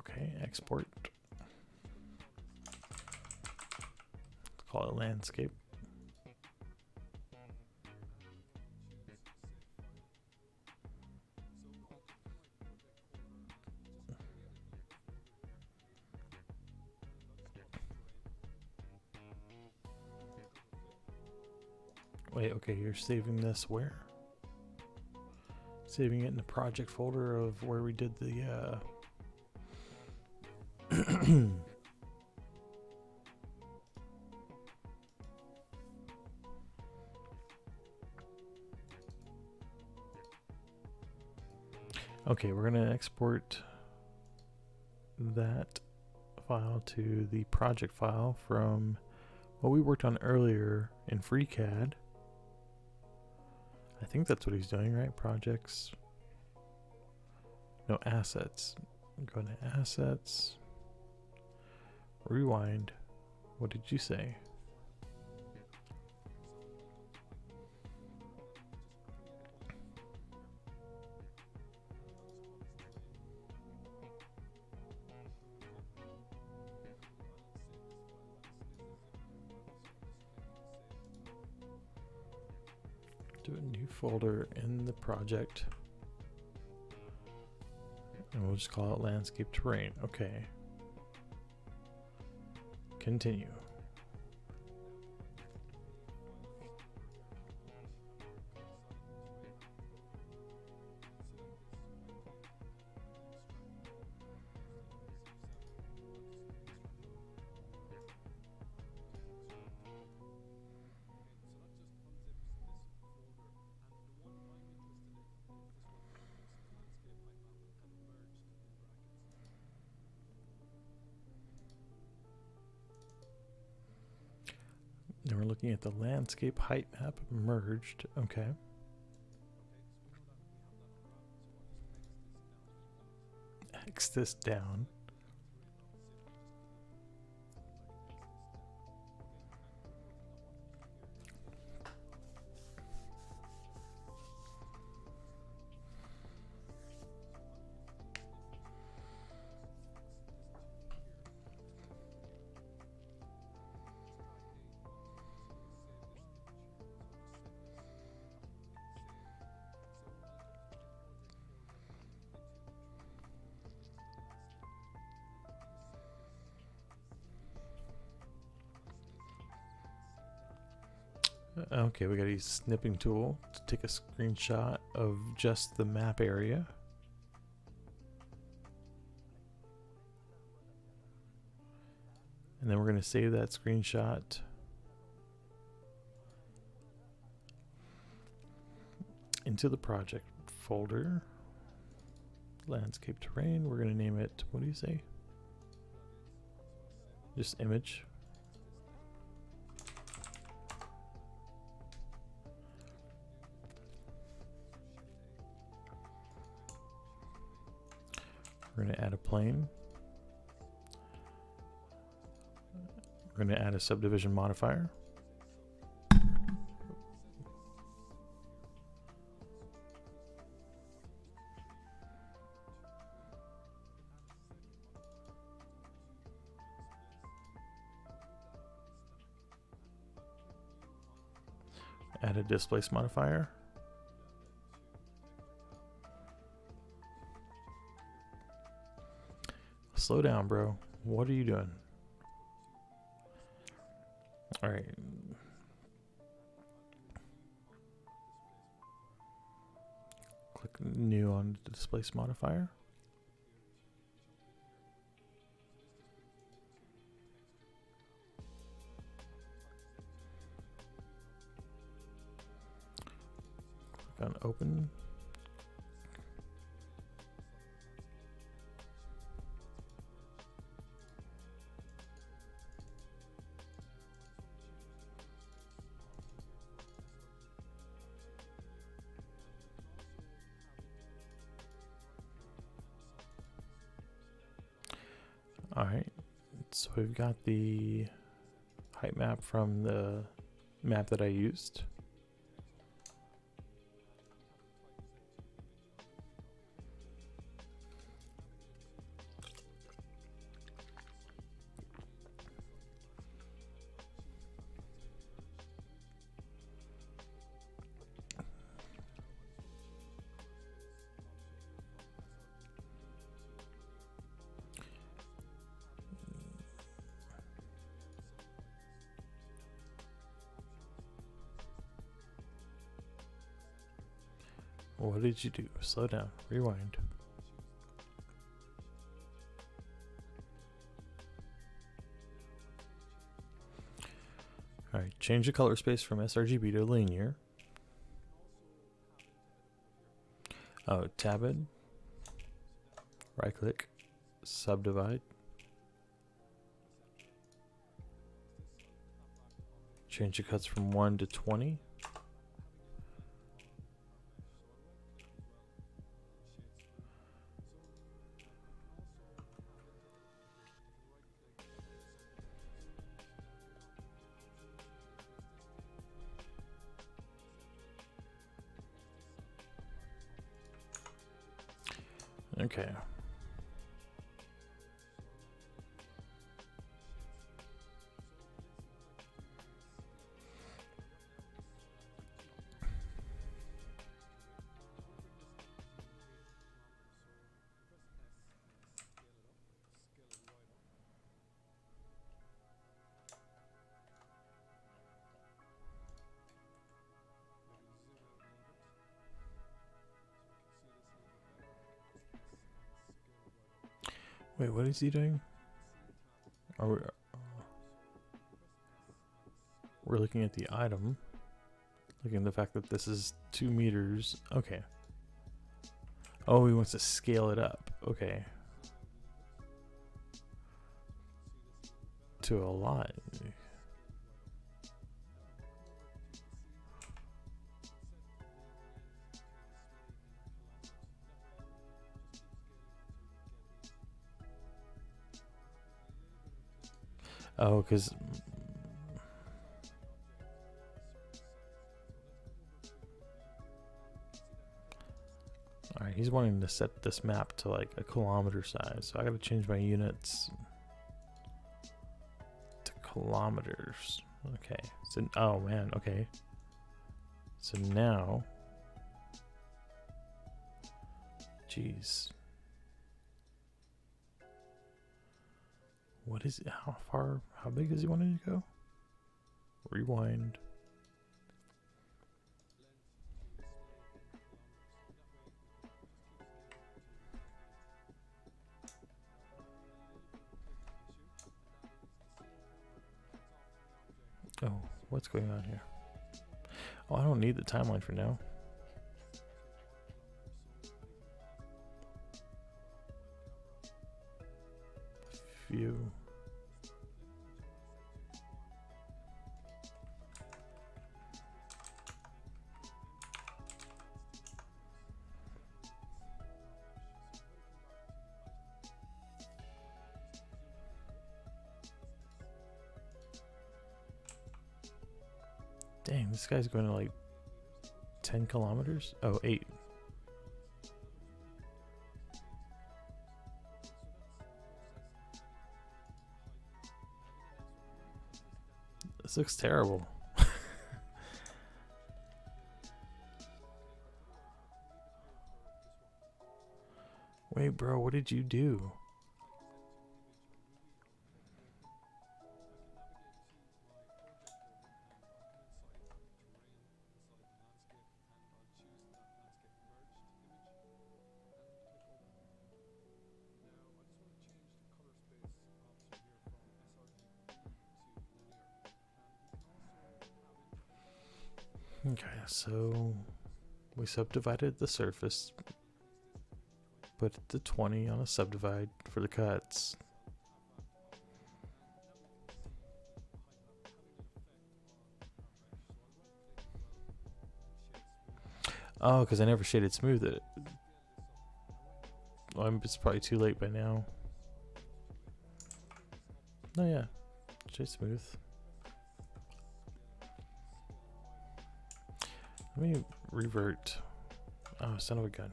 Okay, export. Call it landscape. Wait, okay, you're saving this where? Saving it in the project folder of where we did the Okay, we're gonna export that file to the project file from what we worked on earlier in FreeCAD. I think that's what he's doing, right? Projects. No, assets. Go to assets. Rewind. What did you say? Do a new folder in the project. And we'll just call it landscape terrain. Okay. Continue. Then we're looking at the landscape height map merged. Okay. X this down. Okay, we gotta use the snipping tool to take a screenshot of just the map area. And then we're gonna save that screenshot into the project folder. Landscape terrain, we're gonna name it, what do you say? Just image. We're going to add a plane. We're going to add a subdivision modifier. Add a displace modifier. Slow down, bro. What are you doing? All right. Click new on the displace modifier. Click on open. All right, so we've got the height map from the map that I used. What did you do? Slow down. Rewind. Alright, change the color space from sRGB to linear. Oh, tab it. Right click. Subdivide. Change the cuts from 1 to 20. Okay. Wait, what is he doing? Are we, we're looking at the item. Looking at the fact that this is 2 meters. Okay. Oh, he wants to scale it up. Okay. To a lot. Oh, because... Alright, he's wanting to set this map to like a kilometer size. So I gotta change my units to kilometers. Okay. So, oh man, okay. So now... Jeez. What is it? How big does he want it to go? Rewind. Oh, what's going on here? Oh, I don't need the timeline for now. View. Dang, this guy's going to like 10 kilometers? Oh, 8. This looks terrible. Wait, bro, what did you do? Okay, so we subdivided the surface, put the 20 on a subdivide for the cuts. Oh, because I never shaded smooth it. Well, it's probably too late by now. Oh yeah, shade smooth. Let me revert. Oh, son of a gun.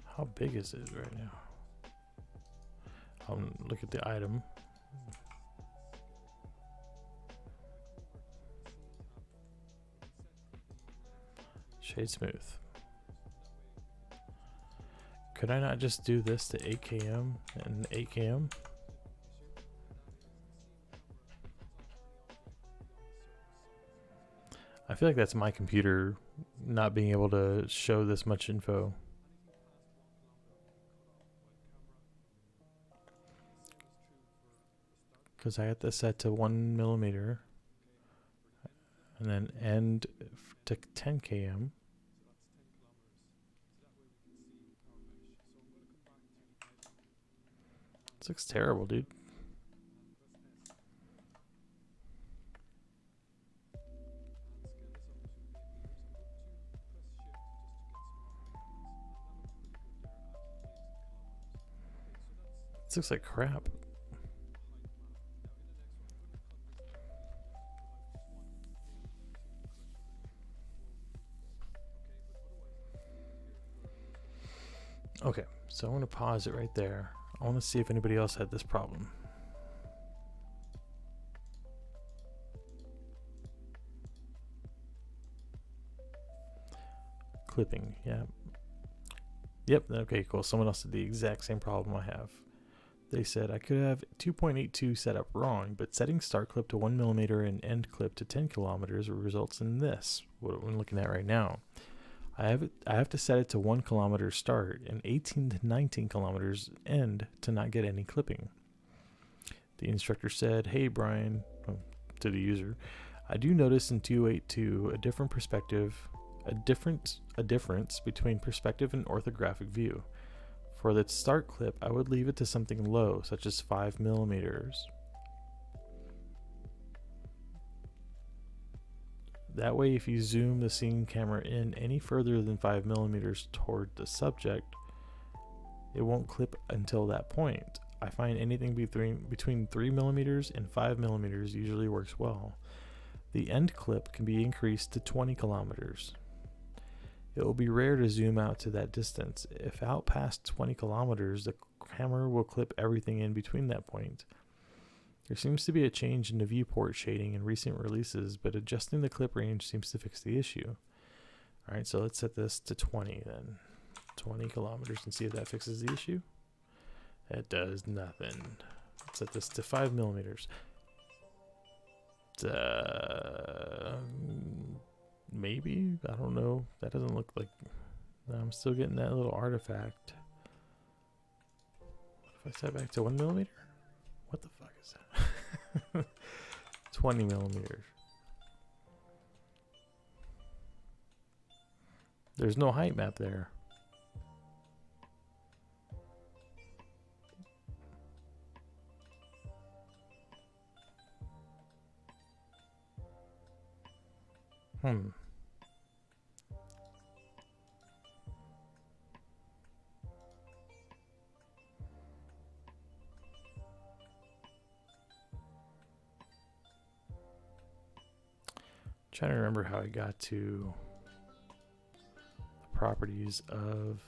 How big is it right now? Look at the item. Shade smooth. Could I not just do this to 8 km and 8 km? I feel like that's my computer not being able to show this much info. Because I had this set to 1 millimeter and then end to 10 km. This looks terrible, dude. This looks like crap. Okay, so I'm going to pause it right there. I want to see if anybody else had this problem. Clipping, yeah. Yep, okay, cool. Someone else had the exact same problem I have. They said I could have 2.82 set up wrong, but setting start clip to 1 millimeter and end clip to 10 kilometers results in this, what I'm looking at right now. I have to set it to 1 kilometer start and 18 to 19 kilometers end to not get any clipping. The instructor said, "Hey Brian," to the user, "I do notice in 282 a difference between perspective and orthographic view. For the start clip, I would leave it to something low, such as 5 millimeters. That way, if you zoom the scene camera in any further than 5 millimeters toward the subject, it won't clip until that point. I find anything between 3 millimeters and 5 millimeters usually works well. The end clip can be increased to 20 kilometers. It will be rare to zoom out to that distance. If out past 20 kilometers, the camera will clip everything in between that point. There seems to be a change in the viewport shading in recent releases, but adjusting the clip range seems to fix the issue." Alright, so let's set this to 20 then. 20 kilometers and see if that fixes the issue. It does nothing. Let's set this to 5 millimeters. Maybe? I don't know. That doesn't look like... I'm still getting that little artifact. What if I set back to 1 millimeter? What the fuck is that? 20 millimeters. There's no height map there. Trying to remember how I got to the properties of...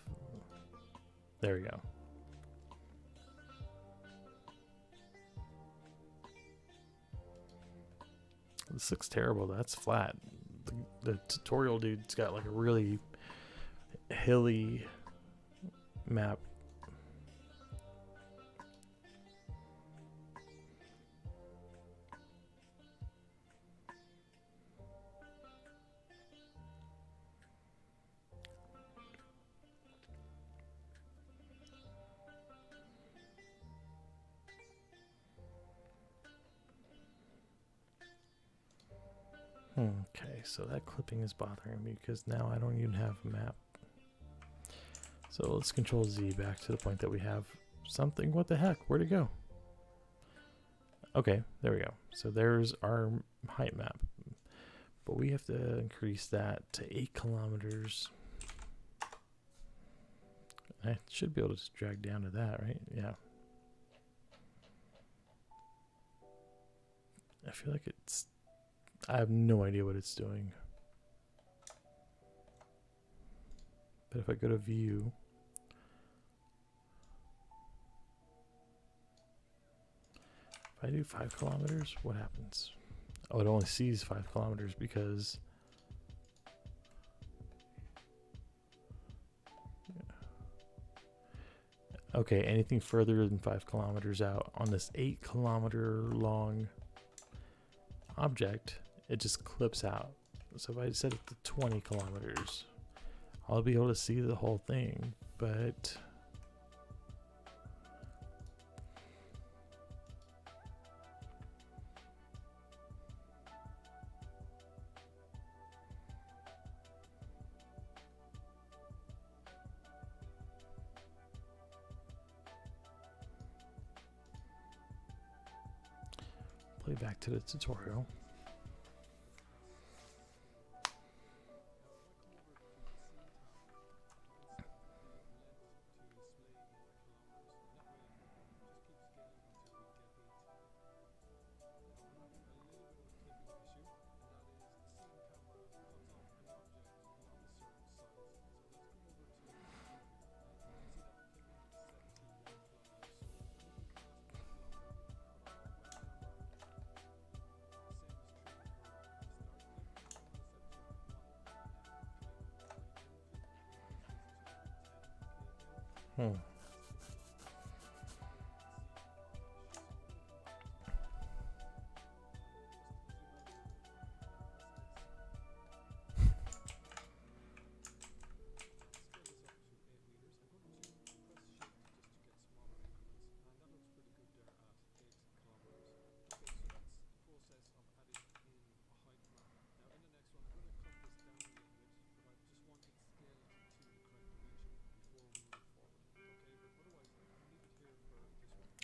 There we go. This looks terrible. That's flat. The tutorial dude's got like a really hilly map. Okay, so that clipping is bothering me because now I don't even have a map. So let's Control Z back to the point that we have something. What the heck? Where'd it go? Okay, there we go. So there's our height map. But we have to increase that to 8 kilometers. I should be able to just drag down to that, right? Yeah. I feel like it's... I have no idea what it's doing. But if I go to view, if I do 5 kilometers, what happens? Oh, it only sees 5 kilometers because... Okay, anything further than 5 kilometers out on this 8 kilometer long object, it just clips out. So if I set it to 20 kilometers, I'll be able to see the whole thing, but play back to the tutorial.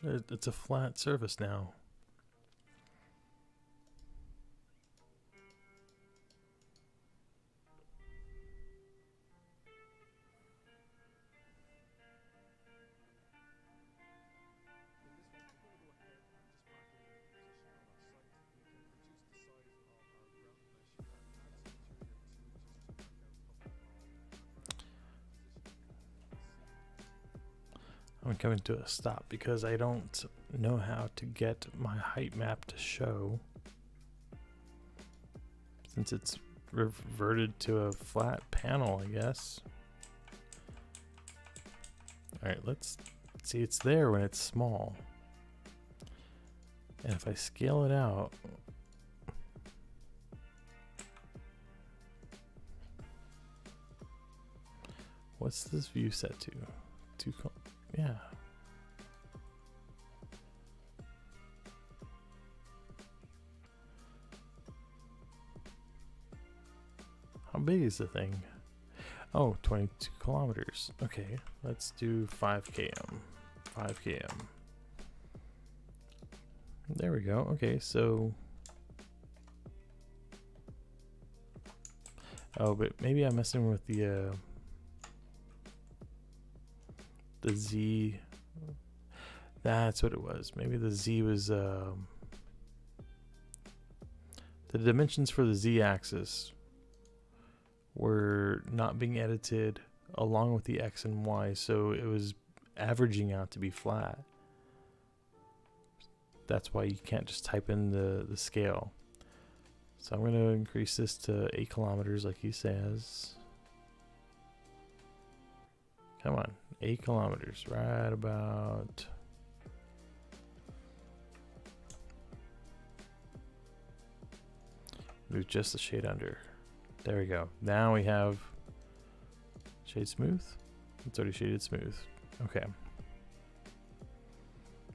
It's a flat surface now. I'm coming to a stop because I don't know how to get my height map to show, since it's reverted to a flat panel, I guess. Alright, let's see. It's there when it's small. And if I scale it out, what's this view set to? Yeah. How big is the thing? Oh, 22 kilometers. Okay, let's do 5 km. 5 km. There we go. Okay, so... Oh, but maybe I'm messing with the Z. That's what it was. Maybe the Z was the dimensions for the Z axis were not being edited along with the X and Y, so it was averaging out to be flat. That's why you can't just type in the scale. So I'm going to increase this to 8 kilometers like he says. Come on, 8 kilometers, right about. Move just a shade under. There we go. Now we have shade smooth. It's already shaded smooth. Okay.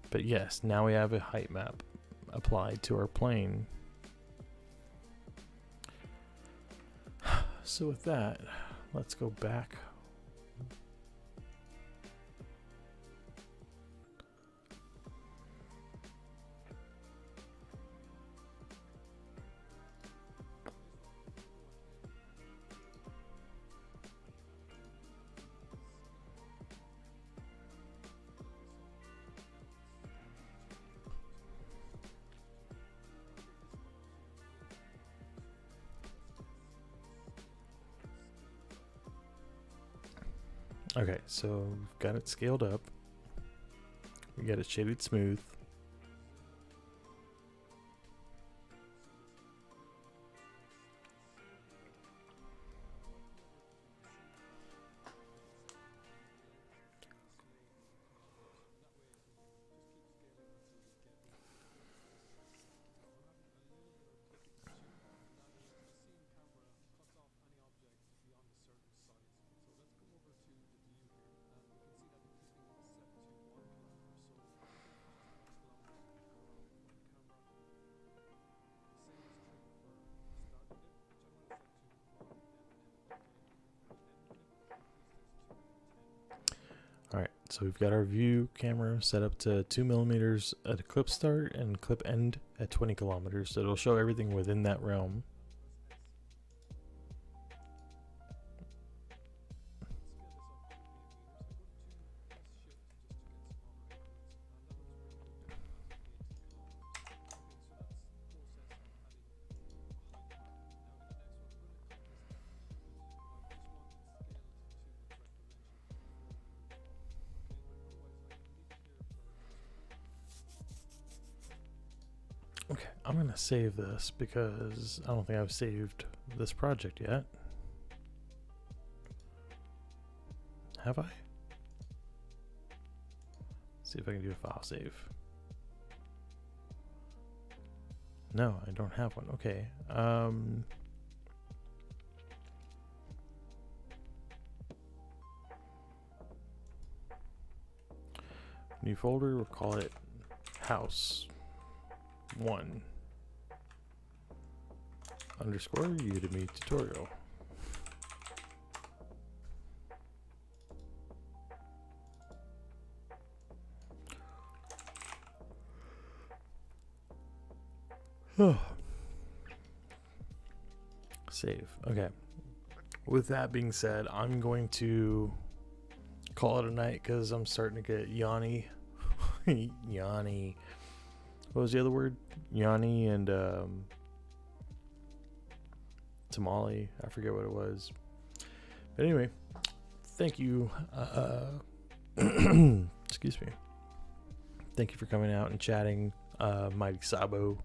But yes, now we have a height map applied to our plane. So with that, let's go back. Okay, so we've got it scaled up. We got it shaded smooth. Alright, so we've got our view camera set up to 2 millimeters at a clip start and clip end at 20 kilometers. So it'll show everything within that realm. Okay, I'm gonna save this because I don't think I've saved this project yet. Have I? Let's see if I can do a file save. No, I don't have one. Okay. New folder, we'll call it house 1 underscore Udemy tutorial. Save. Okay. With that being said, I'm going to call it a night because I'm starting to get yawny. Yawny. What was the other word? Yanni and tamale. I forget what it was. But anyway, thank you. Excuse me. Thank you for coming out and chatting, Mighty Sabo.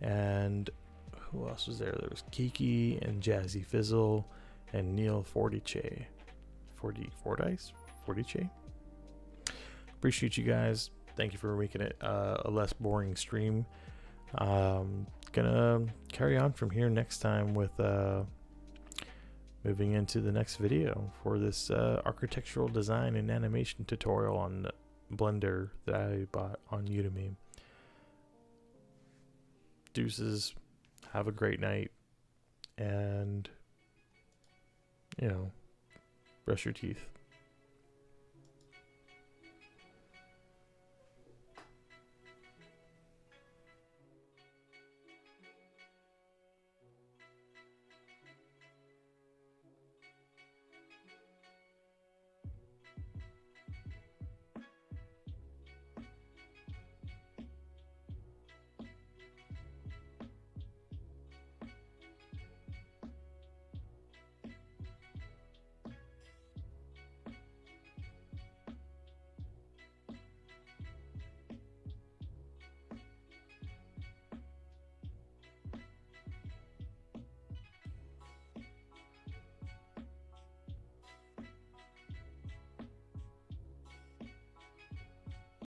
And who else was there? There was Kiki and Jazzy Fizzle and Neil Fortiche. Fortiche? Appreciate you guys. Thank you for making it a less boring stream. Gonna carry on from here next time with moving into the next video for this architectural design and animation tutorial on Blender that I bought on Udemy. Deuces. Have a great night. And, brush your teeth.